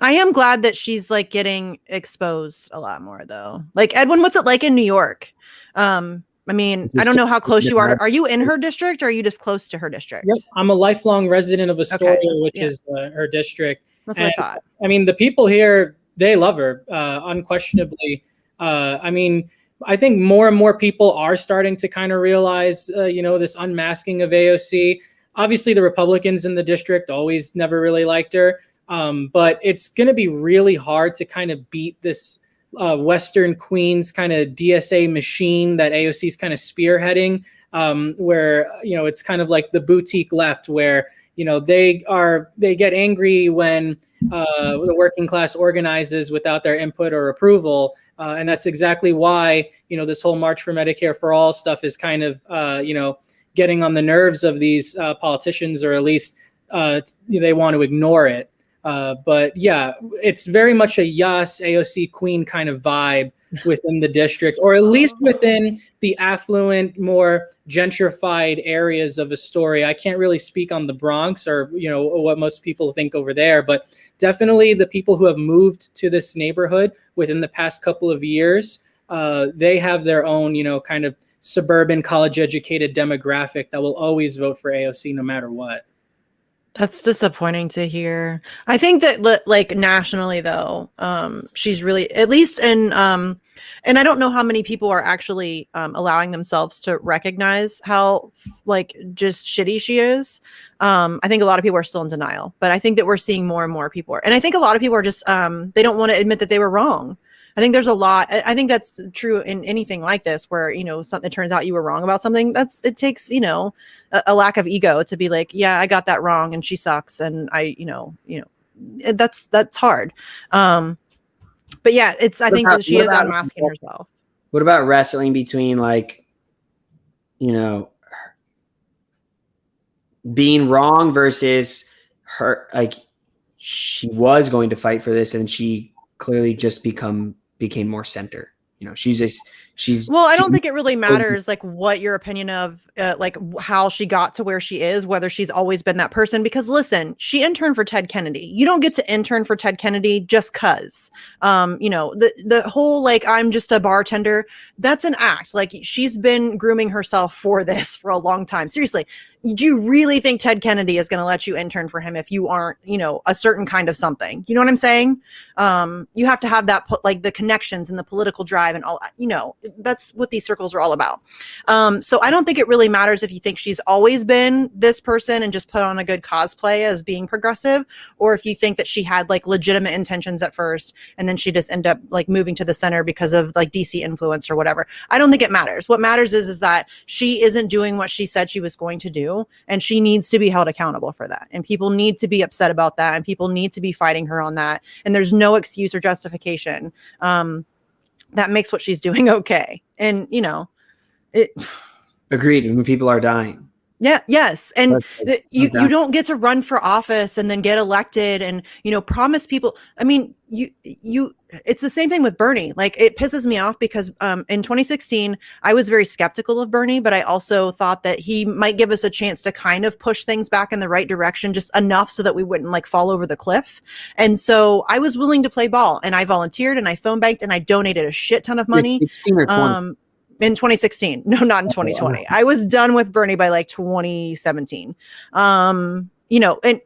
I am glad that she's getting exposed a lot more though. Edwin, what's it like in New York? I don't know how close you are. Are you in her district, or are you just close to her district? Yep, I'm a lifelong resident of Astoria, which is her district. That's what I thought. The people here, they love her, unquestionably. I think more and more people are starting to kind of realize, this unmasking of AOC. Obviously, the Republicans in the district always never really liked her. But it's going to be really hard to kind of beat this Western Queens kind of DSA machine that AOC is kind of spearheading, where, it's kind of like the boutique left, where, they get angry when the working class organizes without their input or approval. And that's exactly why, this whole March for Medicare for All stuff is kind of, getting on the nerves of these politicians, or at least they want to ignore it. But yeah, it's very much a Yas AOC Queen kind of vibe within the district, or at least within the affluent, more gentrified areas of Astoria. I can't really speak on the Bronx or, what most people think over there, but definitely the people who have moved to this neighborhood within the past couple of years, they have their own, kind of suburban college educated demographic that will always vote for AOC no matter what. That's disappointing to hear. I think that like nationally though, she's really, at least in, and I don't know how many people are actually allowing themselves to recognize how like just shitty she is. I think a lot of people are still in denial, but I think that we're seeing more and more people. And I think a lot of people are just, they don't want to admit that they were wrong. I think there's a lot. I think that's true in anything like this, where, something turns out you were wrong about something. It takes, a lack of ego to be like, yeah, I got that wrong and she sucks. And that's hard. But yeah, I think that she is unmasking herself. What about wrestling between being wrong versus her, like she was going to fight for this and she clearly just became more center. Well, I don't think it really matters like what your opinion of like how she got to where she is, whether she's always been that person, because listen, she interned for Ted Kennedy. You don't get to intern for Ted Kennedy just cuz the whole like I'm just a bartender, that's an act. Like she's been grooming herself for this for a long time. Seriously, do you really think Ted Kennedy is going to let you intern for him if you aren't, a certain kind of something? You know what I'm saying? You have to have that, like the connections and the political drive and all, that's what these circles are all about. So I don't think it really matters if you think she's always been this person and just put on a good cosplay as being progressive, or if you think that she had like legitimate intentions at first and then she just ended up like moving to the center because of like DC influence or whatever. I don't think it matters. What matters is that she isn't doing what she said she was going to do. And she needs to be held accountable for that. And people need to be upset about that. And people need to be fighting her on that. And there's no excuse or justification that makes what she's doing okay. And, it. Agreed. When people are dying. Yeah. Yes. And you don't get to run for office and then get elected and, promise people. I mean, it's the same thing with Bernie. Like it pisses me off because in 2016, I was very skeptical of Bernie, but I also thought that he might give us a chance to kind of push things back in the right direction, just enough so that we wouldn't like fall over the cliff. And so I was willing to play ball, and I volunteered and I phone banked and I donated a shit ton of money. In 2016. No, not in 2020. I was done with Bernie by like 2017. And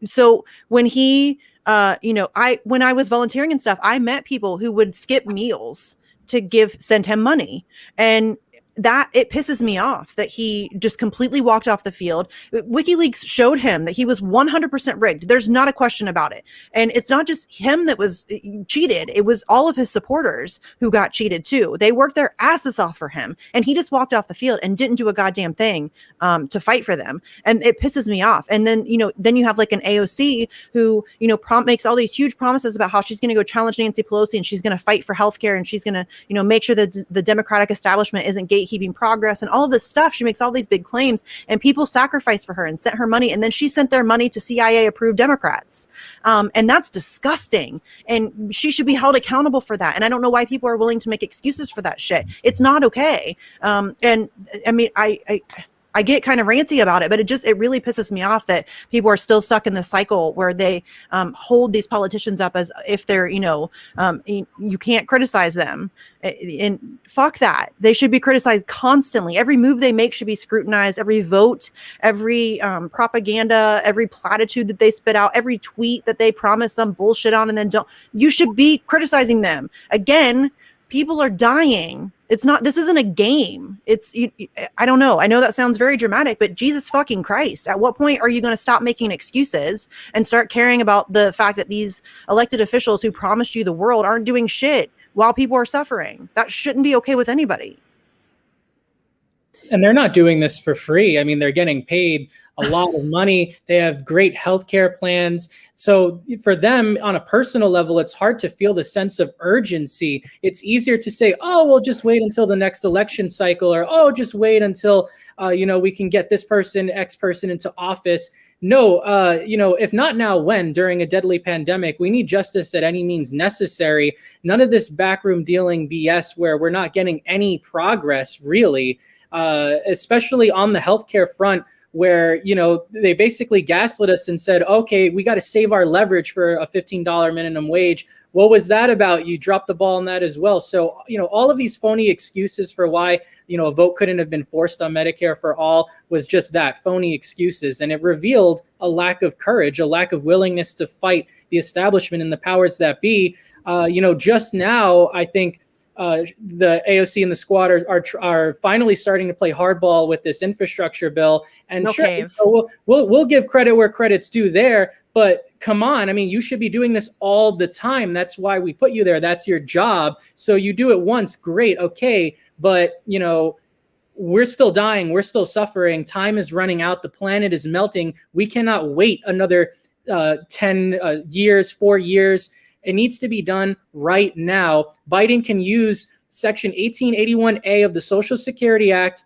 so when he, when I was volunteering and stuff, I met people who would skip meals to send him money. And that it pisses me off that he just completely walked off the field. WikiLeaks showed him that he was 100% rigged. There's not a question about it. And it's not just him that was cheated. It was all of his supporters who got cheated too. They worked their asses off for him. And he just walked off the field and didn't do a goddamn thing to fight for them. And it pisses me off. And then, then you have like an AOC who, makes all these huge promises about how she's going to go challenge Nancy Pelosi and she's going to fight for healthcare and she's going to, make sure that the Democratic establishment isn't gatekeeping progress and all of this stuff. She makes all these big claims and people sacrificed for her and sent her money. And then she sent their money to CIA approved Democrats. And that's disgusting. And she should be held accountable for that. And I don't know why people are willing to make excuses for that shit. It's not okay. And I mean, I get kind of ranty about it, but it really pisses me off that people are still stuck in the cycle where they hold these politicians up as if they're, you can't criticize them. And fuck that. They should be criticized constantly. Every move they make should be scrutinized. Every vote, every propaganda, every platitude that they spit out, every tweet that they promise some bullshit on and then don't. You should be criticizing them. Again, people are dying. This isn't a game. I don't know. I know that sounds very dramatic, but Jesus fucking Christ. At what point are you going to stop making excuses and start caring about the fact that these elected officials who promised you the world aren't doing shit while people are suffering? That shouldn't be okay with anybody. And they're not doing this for free. I mean, they're getting paid a lot of money. They have great healthcare plans. So for them on a personal level, it's hard to feel the sense of urgency. It's easier to say, oh, we'll just wait until the next election cycle, or, oh, just wait until, we can get this person, X person into office. No, if not now, when? During a deadly pandemic, we need justice at any means necessary. None of this backroom dealing BS where we're not getting any progress, really, especially on the healthcare front, where, they basically gaslit us and said, okay, we got to save our leverage for a $15 minimum wage. What was that about? You dropped the ball on that as well. So, all of these phony excuses for why, a vote couldn't have been forced on Medicare for all was just that, phony excuses. And it revealed a lack of courage, a lack of willingness to fight the establishment and the powers that be. Just now, I think the AOC and the squad are finally starting to play hardball with this infrastructure bill. And Okay. sure, we'll give credit where credit's due there. But come on, I mean, you should be doing this all the time. That's why we put you there. That's your job. So you do it once, great, okay. But, we're still dying. We're still suffering. Time is running out. The planet is melting. We cannot wait another 10 years, 4 years. It needs to be done right now. Biden can use Section 1881A of the Social Security Act,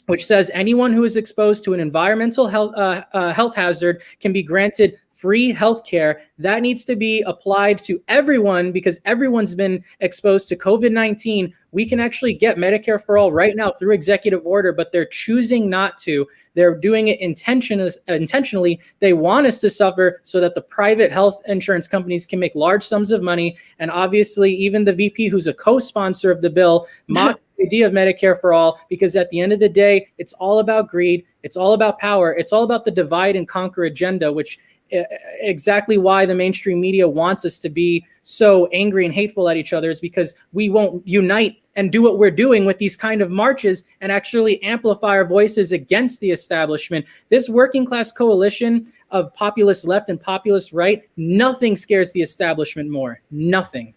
which says anyone who is exposed to an environmental health hazard can be granted free health care. That needs to be applied to everyone because everyone's been exposed to COVID-19. We can actually get Medicare for all right now through executive order, but they're choosing not to. They're doing it intentionally. They want us to suffer so that the private health insurance companies can make large sums of money. And obviously, even the VP, who's a co-sponsor of the bill, mocked the idea of Medicare for all, because at the end of the day, it's all about greed. It's all about power. It's all about the divide and conquer agenda, which exactly why the mainstream media wants us to be so angry and hateful at each other, is because we won't unite and do what we're doing with these kind of marches and actually amplify our voices against the establishment. This working class coalition of populist left and populist right, nothing scares the establishment more. Nothing.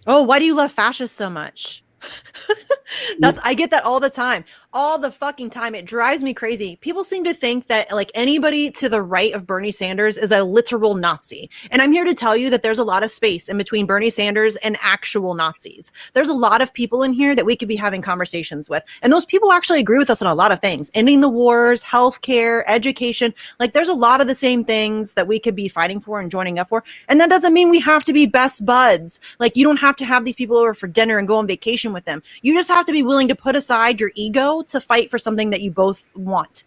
Oh, why do you love fascists so much? I get that all the time. All the fucking time. It drives me crazy. People seem to think that like anybody to the right of Bernie Sanders is a literal Nazi. And I'm here to tell you that there's a lot of space in between Bernie Sanders and actual Nazis. There's a lot of people in here that we could be having conversations with. And those people actually agree with us on a lot of things. Ending the wars, healthcare, education. Like there's a lot of the same things that we could be fighting for and joining up for. And that doesn't mean we have to be best buds. Like you don't have to have these people over for dinner and go on vacation with them. You just have to be willing to put aside your ego to fight for something that you both want.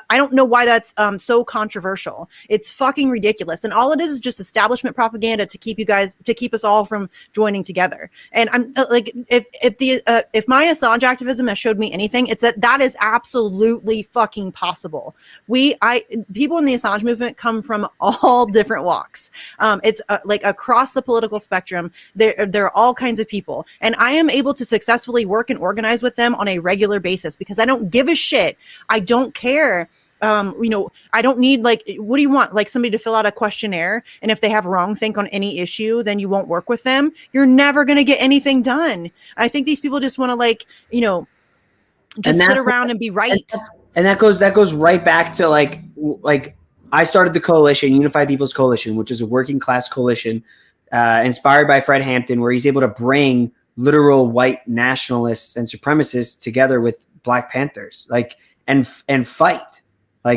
I don't know why that's so controversial. It's fucking ridiculous. And all it is just establishment propaganda to keep us all from joining together. And I'm like, if my Assange activism has showed me anything, it's that is absolutely fucking possible. People in the Assange movement come from all different walks. It's like across the political spectrum. There are all kinds of people. And I am able to successfully work and organize with them on a regular basis because I don't give a shit. I don't care. I don't need what do you want? Like somebody to fill out a questionnaire. And if they have wrongthink on any issue, then you won't work with them. You're never going to get anything done. I think these people just want to just sit around and be right. And that goes right back to like I started the coalition, Unified People's Coalition, which is a working class coalition inspired by Fred Hampton, where he's able to bring literal white nationalists and supremacists together with Black Panthers, and fight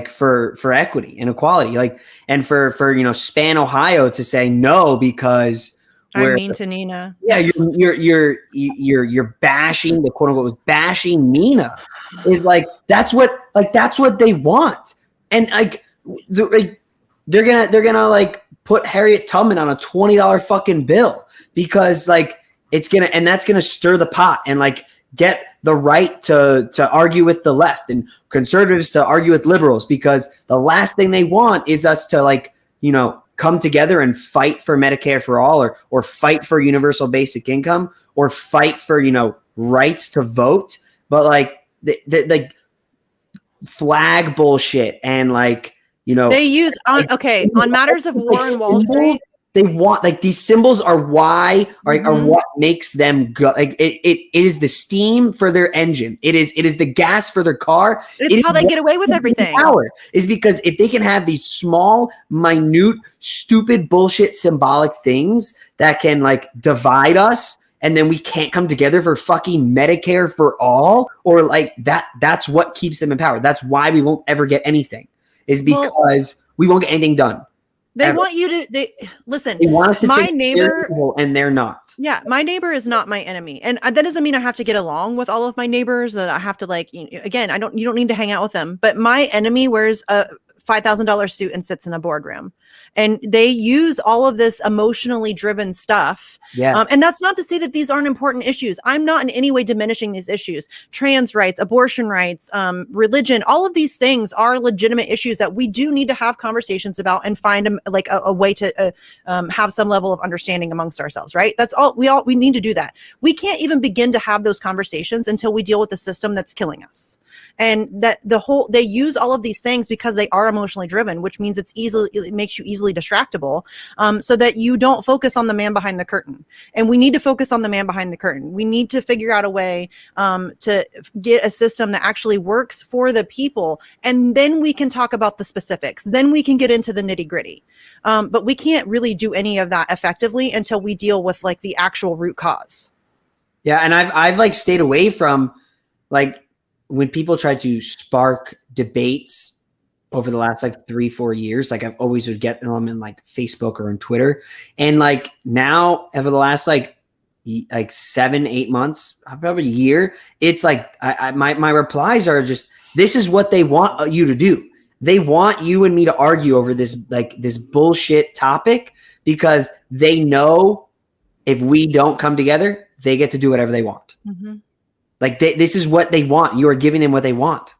for equity and equality, and for Span Ohio to say no because I'm mean to Nina. Yeah, you're bashing the quote unquote was bashing Nina is that's what they want, and they're gonna put Harriet Tubman on a $20 fucking bill because that's gonna stir the pot and get the right to argue with the left and conservatives to argue with liberals, because the last thing they want is us to come together and fight for Medicare for all or fight for universal basic income or fight for, rights to vote. But the flag bullshit and they use on matters of war on Wall Street. They want, like, these symbols are why are what makes them go. Like it is the steam for their engine. It is the gas for their car. It's how they get away with everything. Power is because if they can have these small, minute, stupid, bullshit, symbolic things that can like divide us, and then we can't come together for fucking Medicare for all, or like that. That's what keeps them in power. That's why we won't ever get anything. Is because we won't get anything done. They want you to listen. They want us to my think neighbor, and they're not. Yeah, my neighbor is not my enemy, and that doesn't mean I have to get along with all of my neighbors. That I have to like. Again, you don't need to hang out with them. But my enemy wears a $5,000 suit and sits in a boardroom, and they use all of this emotionally driven stuff. Yeah. And that's not to say that these aren't important issues. I'm not in any way diminishing these issues. Trans rights, abortion rights, religion, all of these things are legitimate issues that we do need to have conversations about and find a way to have some level of understanding amongst ourselves, right? That's all we need to do that. We can't even begin to have those conversations until we deal with the system that's killing us. And that they use all of these things because they are emotionally driven, which means it makes you easily distractible, so that you don't focus on the man behind the curtain. And we need to focus on the man behind the curtain. We need to figure out a way to get a system that actually works for the people. And then we can talk about the specifics. Then we can get into the nitty gritty. But we can't really do any of that effectively until we deal with like the actual root cause. Yeah. And I've like stayed away from like, when people try to spark debates over the last like 3-4 years, like I've always would get them in like Facebook or on Twitter. And like now over the last like 7-8 months, probably a year, it's like my replies are just, this is what they want you to do. They want you and me to argue over this bullshit topic because they know if we don't come together, they get to do whatever they want. Mm-hmm. Like this is what they want. You are giving them what they want.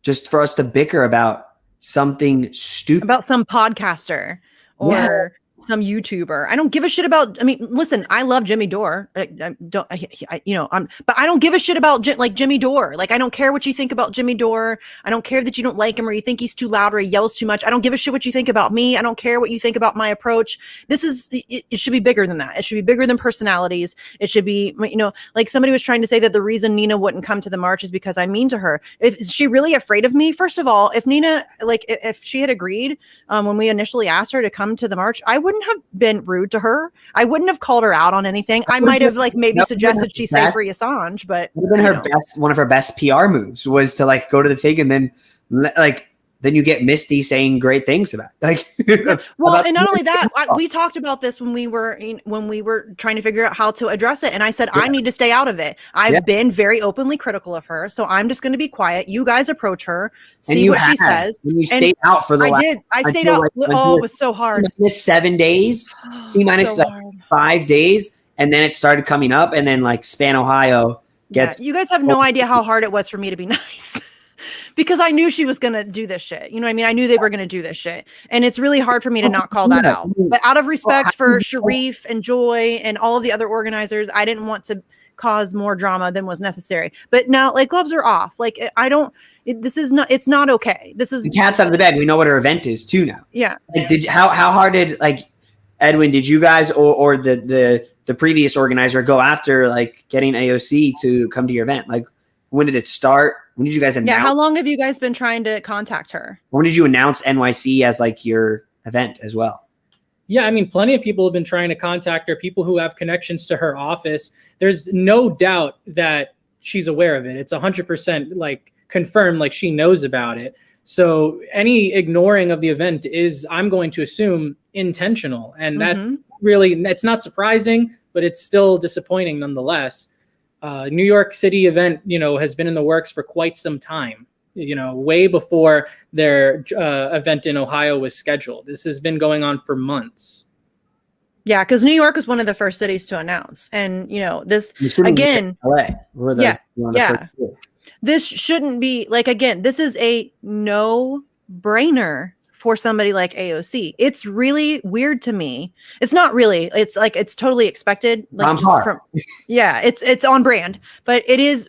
Just for us to bicker about something stupid. About some podcaster or some YouTuber. I don't give a shit about, I mean, listen, I love Jimmy Dore. But I don't give a shit about Jimmy Dore. Like, I don't care what you think about Jimmy Dore. I don't care that you don't like him or you think he's too loud or he yells too much. I don't give a shit what you think about me. I don't care what you think about my approach. It should be bigger than that. It should be bigger than personalities. It should be, like somebody was trying to say that the reason Nina wouldn't come to the march is because I'm mean to her. Is she really afraid of me? First of all, if Nina, if she had agreed when we initially asked her to come to the march, I wouldn't have been rude to her. I wouldn't have called her out on anything. I might have maybe suggested she say free Assange, but would have been one of her best PR moves was to go to the thing and then then you get Misty saying great things about Well, and not only that, we talked about this when we were trying to figure out how to address it. And I said, I need to stay out of it. I've been very openly critical of her. So I'm just going to be quiet. You guys approach her, see what she says. When you stayed out for the I stayed out. It was so hard. -7 days, T-minus 5 days. And then it started coming up. And then Span, Ohio gets. You guys have no idea how hard it was for me to be nice. Because I knew she was going to do this shit. You know what I mean? I knew they were going to do this shit. And it's really hard for me to not call that out. But out of respect for Sharif and Joy and all of the other organizers, I didn't want to cause more drama than was necessary. But now, gloves are off. It's not okay. This is. The cat's out of the bag. We know what her event is too now. Yeah. How hard did, Edwin, did you guys or the previous organizer go after, getting AOC to come to your event? When did it start? When did you guys announce? Yeah, how long have you guys been trying to contact her? When did you announce NYC as your event as well? Yeah, I mean, plenty of people have been trying to contact her, people who have connections to her office. There's no doubt that she's aware of it. It's 100% confirmed, she knows about it. So any ignoring of the event is, I'm going to assume, intentional. And that really, it's not surprising, but it's still disappointing nonetheless. New York City event, has been in the works for quite some time, way before their event in Ohio was scheduled. This has been going on for months. Yeah, because New York was one of the first cities to announce. And, this, again, this shouldn't be, again, this is a no-brainer for somebody like AOC. It's really weird to me. It's not really. It's it's totally expected. It's on brand, but it is.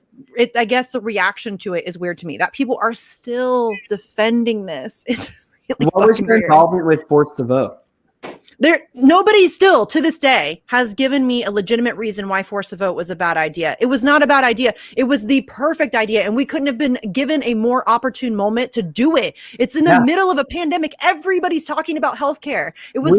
I guess the reaction to it is weird to me. That people are still defending this. It's really what was your involvement with Force the Vote? Nobody still to this day has given me a legitimate reason why force the vote was a bad idea. It was not a bad idea. It was the perfect idea, and we couldn't have been given a more opportune moment to do it. It's in the middle of a pandemic. Everybody's talking about healthcare. It was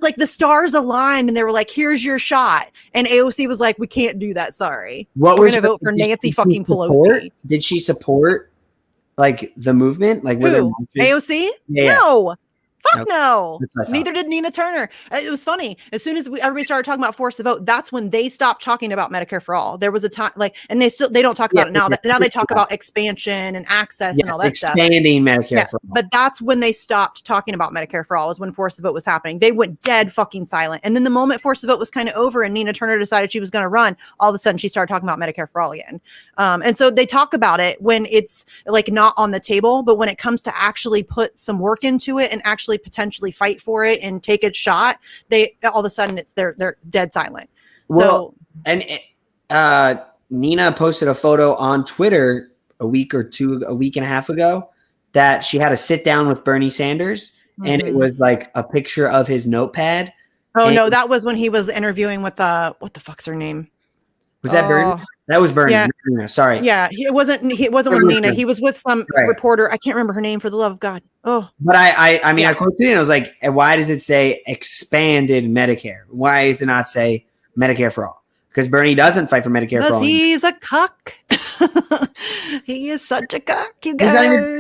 like the stars aligned, and they were like, "Here's your shot," and AOC was like, "We can't do that. Sorry. We're going to vote for Nancy fucking Pelosi." Did she support like the movement? Like who? AOC? Yeah. No. Fuck no. Neither did Nina Turner. It was funny. As soon as everybody started talking about force the vote, that's when they stopped talking about Medicare for all. There was a time and they don't talk about it now. Now they talk about expansion and access and all that expanding Medicare for all. But that's when they stopped talking about Medicare for all, is when force the vote was happening. They went dead fucking silent. And then the moment force the vote was kind of over and Nina Turner decided she was going to run, all of a sudden she started talking about Medicare for all again. And so they talk about it when it's like not on the table, but when it comes to actually put some work into it and actually potentially fight for it and take a shot, they all of a sudden they're dead silent. Well, and Nina posted a photo on Twitter a week and a half ago that she had a sit down with Bernie Sanders, and it was like a picture of his notepad. Oh no, that was when he was interviewing with what the fuck's her name? Was that Bernie? That was Bernie. Yeah. Sorry. Yeah, it wasn't with Nina. He was with some reporter. I can't remember her name, for the love of God. Oh. But I mean, I quoted it and I was like, why does it say expanded Medicare? Why does it not say Medicare for all? Because Bernie doesn't fight for Medicare for all. He's a cuck. He is such a cuck, you guys.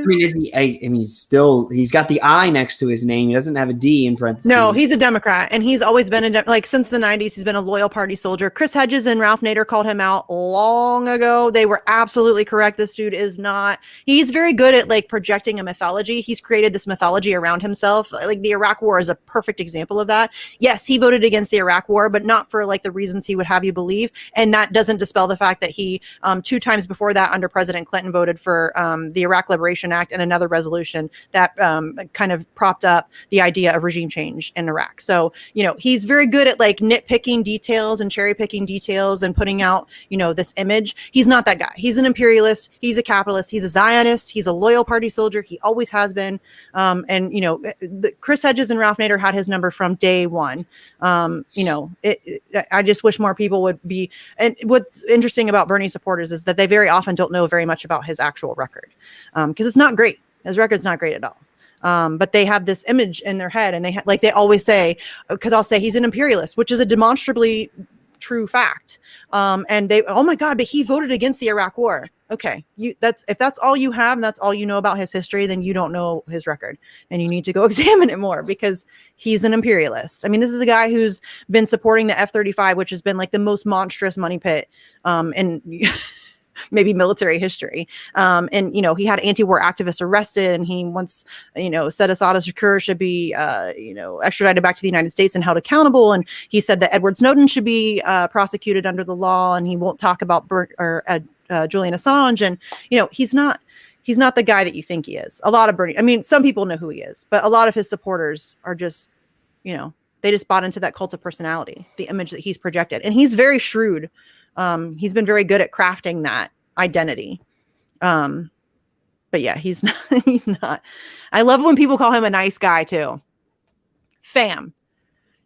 He's got the I next to his name. He doesn't have a D in parentheses. No, he's a Democrat, and he's always been since the 90s. He's been a loyal party soldier. Chris Hedges and Ralph Nader called him out long ago. They were absolutely correct. This dude is not. He's very good at like projecting a mythology. He's created this mythology around himself. Like the Iraq War is a perfect example of that. Yes, he voted against the Iraq War, but not for like the reasons he would have you believe. And that doesn't dispel the fact that he 2 times before that under President Clinton voted for the Iraq Liberation Act and another resolution that kind of propped up the idea of regime change in Iraq. So, he's very good at like nitpicking details and cherry picking details and putting out, this image. He's not that guy. He's an imperialist. He's a capitalist. He's a Zionist. He's a loyal party soldier. He always has been. Chris Hedges and Ralph Nader had his number from day one. I just wish more people would be. And what's interesting about Bernie supporters is that they very often don't know very much about his actual record, because it's not great. His record's not great at all. But they have this image in their head, and they always say, because I'll say he's an imperialist, which is a demonstrably true fact. And they, oh my God, but he voted against the Iraq War. Okay, if that's all you have and that's all you know about his history, then you don't know his record, and you need to go examine it more, because he's an imperialist. I mean, this is a guy who's been supporting the F-35, which has been like the most monstrous money pit in maybe military history. And he had anti-war activists arrested, and he once, said Assad al-Shakur should be, extradited back to the United States and held accountable. And he said that Edward Snowden should be prosecuted under the law, and he won't talk about Julian Assange. And, he's not the guy that you think he is. A lot of Bernie, I mean, some people know who he is, but a lot of his supporters are just, they just bought into that cult of personality, the image that he's projected. And he's very shrewd. He's been very good at crafting that identity. But yeah, he's not. I love when people call him a nice guy too. Fam,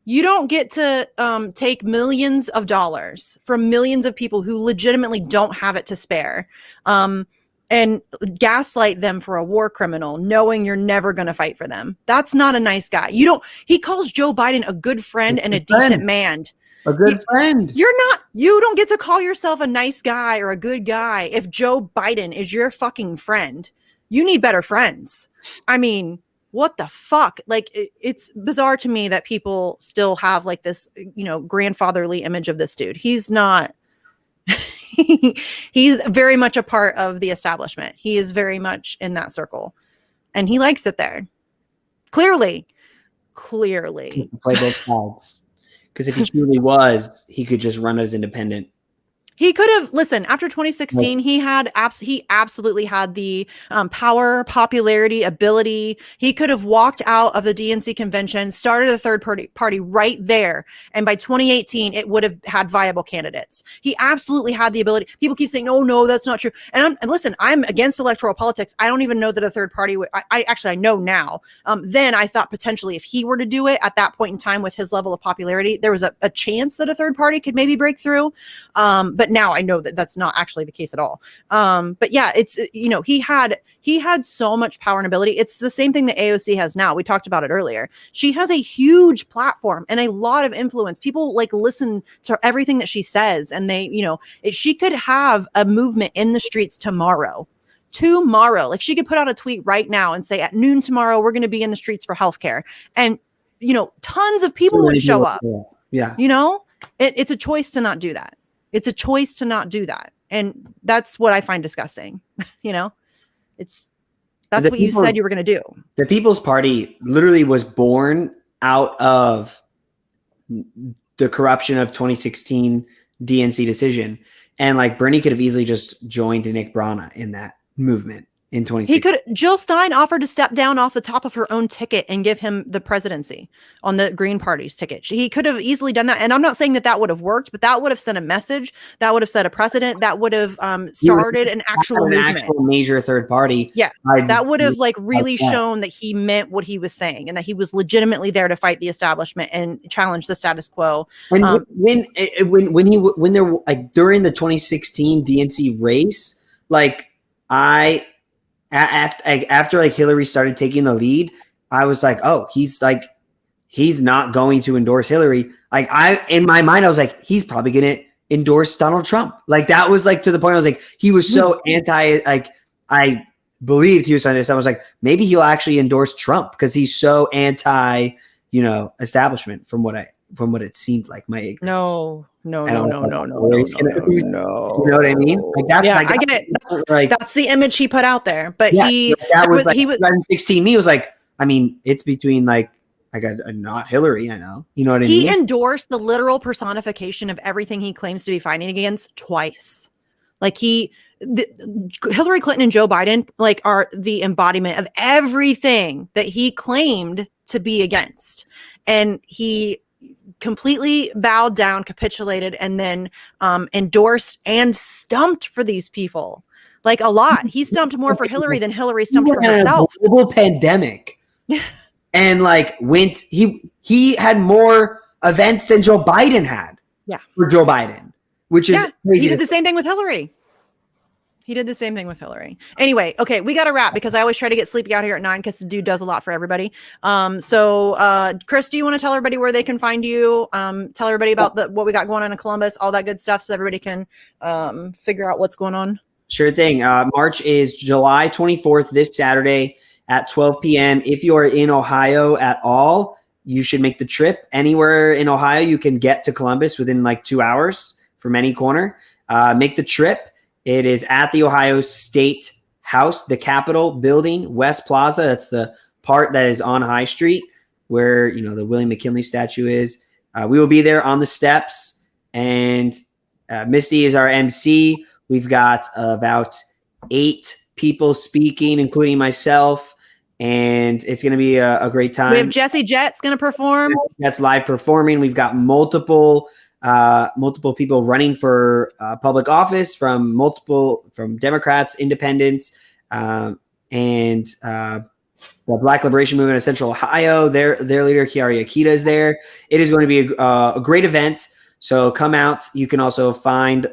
you don't get to take millions of dollars from millions of people who legitimately don't have it to spare, and gaslight them for a war criminal, knowing you're never going to fight for them. That's not a nice guy. He calls Joe Biden a good friend and a decent man. A good friend. You don't get to call yourself a nice guy or a good guy if Joe Biden is your fucking friend. You need better friends. I mean, what the fuck? Like, it's bizarre to me that people still have like this, grandfatherly image of this dude. He's not. He's very much a part of the establishment. He is very much in that circle, and he likes it there. Clearly. Play both sides. Because if he truly was, he could just run as independent. He could have listen after 2016. He absolutely had the power, popularity, ability. He could have walked out of the DNC convention, started a third party right there, and by 2018, it would have had viable candidates. He absolutely had the ability. People keep saying, "Oh no, that's not true." And listen, I'm against electoral politics. I don't even know that a third party would. I actually know now. Then I thought potentially if he were to do it at that point in time with his level of popularity, there was a chance that a third party could maybe break through. But now I know that that's not actually the case at all. But yeah, it's, he had so much power and ability. It's the same thing that AOC has now. We talked about it earlier. She has a huge platform and a lot of influence. People like listen to everything that she says, and she could have a movement in the streets tomorrow. Like she could put out a tweet right now and say at noon tomorrow, we're going to be in the streets for healthcare. And, tons of people would show up. Yeah. It's a choice to not do that. It's a choice to not do that. And that's what I find disgusting. That's what you said you were going to do. The People's Party literally was born out of the corruption of 2016 DNC decision. And like Bernie could have easily just joined Nick Brana in that movement in 2016. Jill Stein offered to step down off the top of her own ticket and give him the presidency on the Green Party's ticket. He could have easily done that. And I'm not saying that would have worked, but that would have sent a message. That would have set a precedent. That would have started an actual major third party. Yeah. That would have really shown that he meant what he was saying and that he was legitimately there to fight the establishment and challenge the status quo. And when there like during the 2016 DNC race, like after like Hillary started taking the lead, I was like, oh, he's not going to endorse Hillary. Like in my mind, I was like, he's probably going to endorse Donald Trump. Like that was like to the point I was like, he was so anti, like I believed he was on this. I was like, maybe he'll actually endorse Trump because he's so anti, establishment from what it seemed like my ignorance. No. You know what I mean? Like that's I get it. That's the image he put out there. But yeah, he was 2016. Me was like, I mean, it's between like I got not Hillary. I know. You know what I mean? He endorsed the literal personification of everything he claims to be fighting against twice. Like Hillary Clinton and Joe Biden are the embodiment of everything that he claimed to be against, and he completely bowed down, capitulated, and then endorsed and stumped for these people like a lot. He stumped more for Hillary than Hillary stumped for herself. A global pandemic, and he had more events than Joe Biden had. Yeah, for Joe Biden, which is crazy. He did the same thing with Hillary. Anyway, okay, we got to wrap because I always try to get Sleepy out here at 9 because the dude does a lot for everybody. So Chris, do you want to tell everybody where they can find you? Tell everybody about what we got going on in Columbus, all that good stuff, so everybody can figure out what's going on. Sure thing. March is July 24th, this Saturday at 12 p.m. If you are in Ohio at all, you should make the trip. Anywhere in Ohio, you can get to Columbus within like 2 hours from any corner. Make the trip. It is at the Ohio State House, the Capitol building, West Plaza. That's the part that is on High Street where, the William McKinley statue is. We will be there on the steps, and Misty is our MC. We've got about 8 people speaking, including myself, and it's going to be a great time. We have Jesse Jett's going to perform. That's live performing. We've got multiple people running for public office from Democrats, independents, and the Black Liberation Movement of Central Ohio. Their leader, Kiari Akita, is there. It is going to be a great event. So come out. You can also find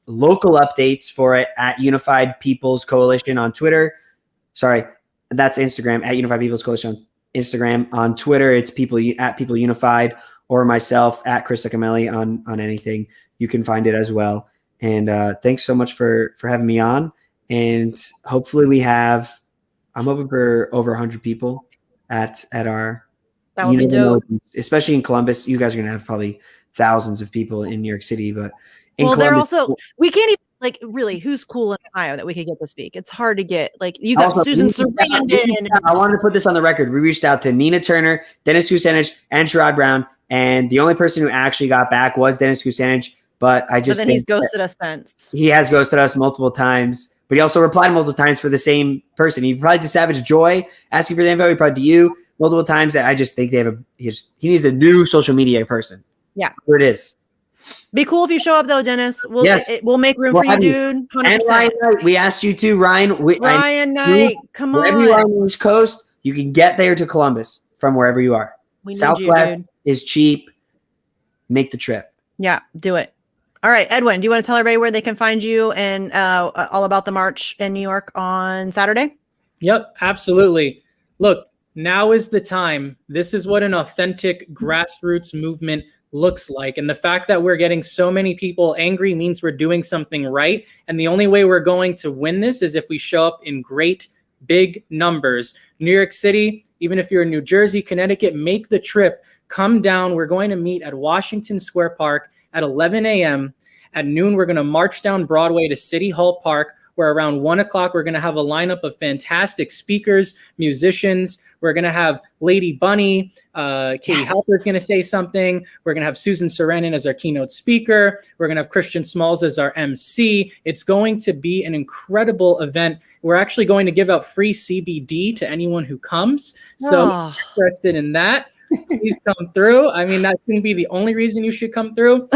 local updates for it at Unified People's Coalition on Twitter. Sorry, that's Instagram, at Unified People's Coalition on Instagram. On Twitter, it's at People Unified, or myself at Chris Acamelli on anything. You can find it as well. And thanks so much for having me on. And hopefully I'm hoping for over 100 people at our. That would be dope. Especially in Columbus. You guys are going to have probably thousands of people in New York City, but they're also, we can't even really, who's cool in Ohio that we could get to speak? It's hard to get, you got also, Susan Sarandon. I wanted to put this on the record. We reached out to Nina Turner, Dennis Kucinich, and Sherrod Brown. And the only person who actually got back was Dennis Kucinich. but I But just then he's think ghosted us since. he has ghosted us multiple times. But he also replied multiple times for the same person. He replied to Savage Joy asking for the info. He replied to you multiple times. I just think they have he needs a new social media person. Yeah. Here it is. Be cool if you show up though, Dennis. Yes. We'll make room We'll for you, have you. dude. 100%. And Ryan Knight, we asked you too, Ryan. Ryan Knight, come Wherever you are on. on the East Coast, you can get there to Columbus from wherever you are. We need Southwest you, dude. is cheap. Make the trip. Yeah, do it. All right, Edwin, do you want to tell everybody where they can find you and all about the march in New York on Saturday? Yep, absolutely. Look, now is the time. This is what an authentic grassroots movement looks like. And the fact that we're getting so many people angry means we're doing something right. And the only way we're going to win this is if we show up in great big numbers. New York City, even if you're in New Jersey, Connecticut, make the trip. Come down. We're going to meet at Washington Square Park at 11 a.m. At noon, we're going to march down Broadway to City Hall Park, where around 1 o'clock, we're going to have a lineup of fantastic speakers, musicians. We're going to have Lady Bunny. Katie Halper is going to say something. We're going to have Susan Sarandon as our keynote speaker. We're going to have Christian Smalls as our MC. It's going to be an incredible event. We're actually going to give out free CBD to anyone who comes. So if you're interested in that, please come through. I mean, that shouldn't be the only reason you should come through.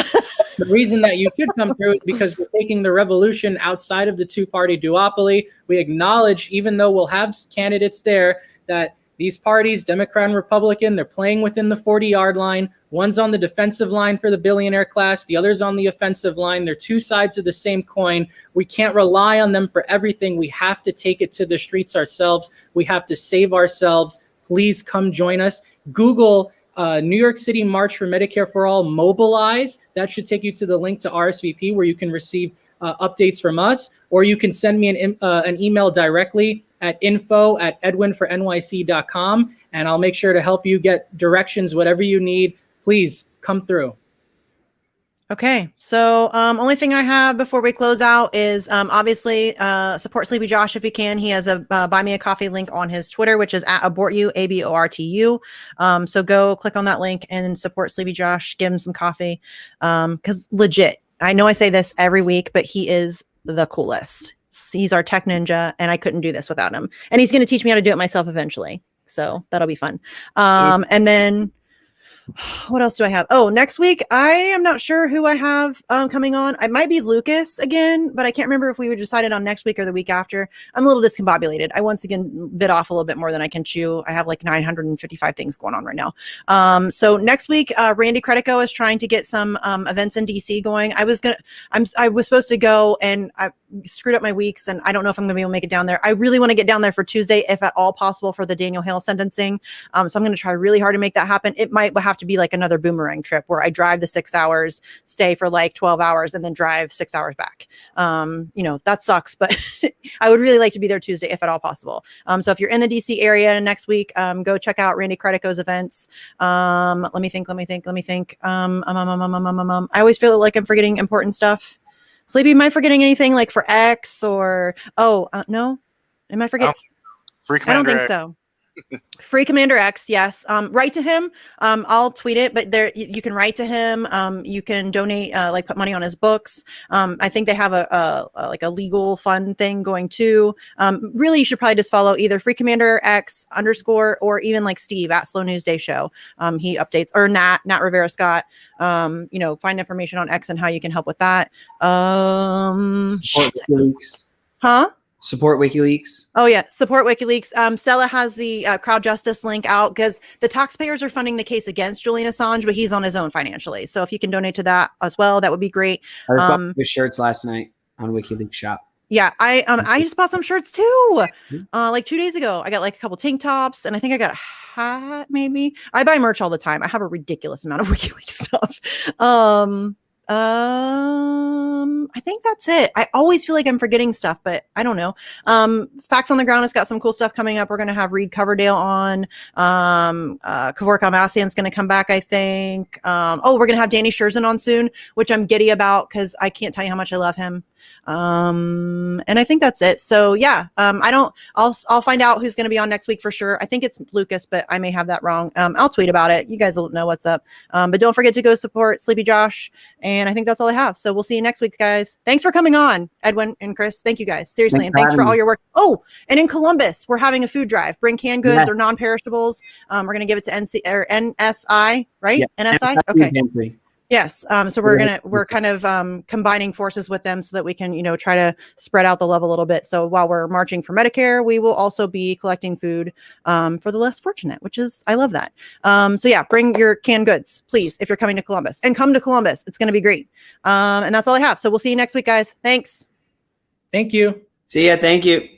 The reason that you should come through is because we're taking the revolution outside of the two-party duopoly. We acknowledge, even though we'll have candidates there, that these parties, Democrat and Republican, they're playing within the 40-yard line. One's on the defensive line for the billionaire class. The other's on the offensive line. They're two sides of the same coin. We can't rely on them for everything. We have to take it to the streets ourselves. We have to save ourselves. Please come join us. Google New York City March for Medicare for All, Mobilize. That should take you to the link to RSVP where you can receive updates from us, or you can send me an email directly at info@edwinfornyc.com, and I'll make sure to help you get directions, whatever you need. Please come through. Okay, so only thing I have before we close out is obviously support Sleepy Josh if you can. He has a buy me a coffee link on his Twitter, which is @abortu, ABORTU. So go click on that link and support Sleepy Josh. Give him some coffee, because legit, I know I say this every week, but he is the coolest. He's our tech ninja, and I couldn't do this without him. And he's going to teach me how to do it myself eventually, so that'll be fun. And then. What else do I have? Oh, next week, I am not sure who I have coming on. It might be Lucas again, but I can't remember if we were decided on next week or the week after. I'm a little discombobulated. I once again bit off a little bit more than I can chew. I have like 955 things going on right now. So next week, Randy Credico is trying to get some events in DC going. I was supposed to go, and I screwed up my weeks, and I don't know if I'm gonna be able to make it down there. I really want to get down there for Tuesday, if at all possible, for the Daniel Hale sentencing. So I'm going to try really hard to make that happen. It might have to be like another boomerang trip where I drive the 6 hours, stay for like 12 hours, and then drive 6 hours back. That sucks, but I would really like to be there Tuesday, if at all possible. So if you're in the DC area next week, go check out Randy Credico's events. Let me think. I always feel like I'm forgetting important stuff. Sleepy, am I forgetting anything like for X or no? Am I forgetting? I don't think so. Free Commander X, yes. Write to him. I'll tweet it, but there you can write to him. You can donate, like put money on his books. I think they have a legal fund thing going too. Really, you should probably just follow either Free Commander X _ or even like Steve at Slow News Day Show. He updates, or Nat Rivera Scott. Find information on X and how you can help with that. Support WikiLeaks. Huh? Support WikiLeaks. Oh yeah, support WikiLeaks. Stella has the Crowd Justice link out because the taxpayers are funding the case against Julian Assange, but he's on his own financially. So if you can donate to that as well, that would be great. I bought the shirts last night on WikiLeaks shop. Yeah, I just bought some shirts too. Like 2 days ago, I got like a couple tank tops, and I think I got a hat. Maybe I buy merch all the time. I have a ridiculous amount of WikiLeaks stuff. I think that's it. I always feel like I'm forgetting stuff, but I don't know. Facts on the Ground has got some cool stuff coming up. We're going to have Reed Coverdale on. Kevork Almassian's going to come back, I think. We're going to have Danny Scherzen on soon, which I'm giddy about because I can't tell you how much I love him. And I think that's it. So yeah, I'll find out who's going to be on next week for sure. I think it's Lucas, but I may have that wrong. I'll tweet about it. You guys will know what's up. But don't forget to go support Sleepy Josh. And I think that's all I have. So we'll see you next week, guys. Thanks for coming on, Edwin and Chris. Thank you guys. Seriously. And thanks for all your work. Oh, and in Columbus, we're having a food drive. Bring canned goods or non-perishables. We're going to give it to NSI, right? Yeah. NSI. Okay. Yes. So we're kind of combining forces with them so that we can, try to spread out the love a little bit. So while we're marching for Medicare, we will also be collecting food for the less fortunate, I love that. So yeah, bring your canned goods, please, if you're coming to Columbus, and come to Columbus. It's going to be great. And that's all I have. So we'll see you next week, guys. Thanks. Thank you. See ya. Thank you.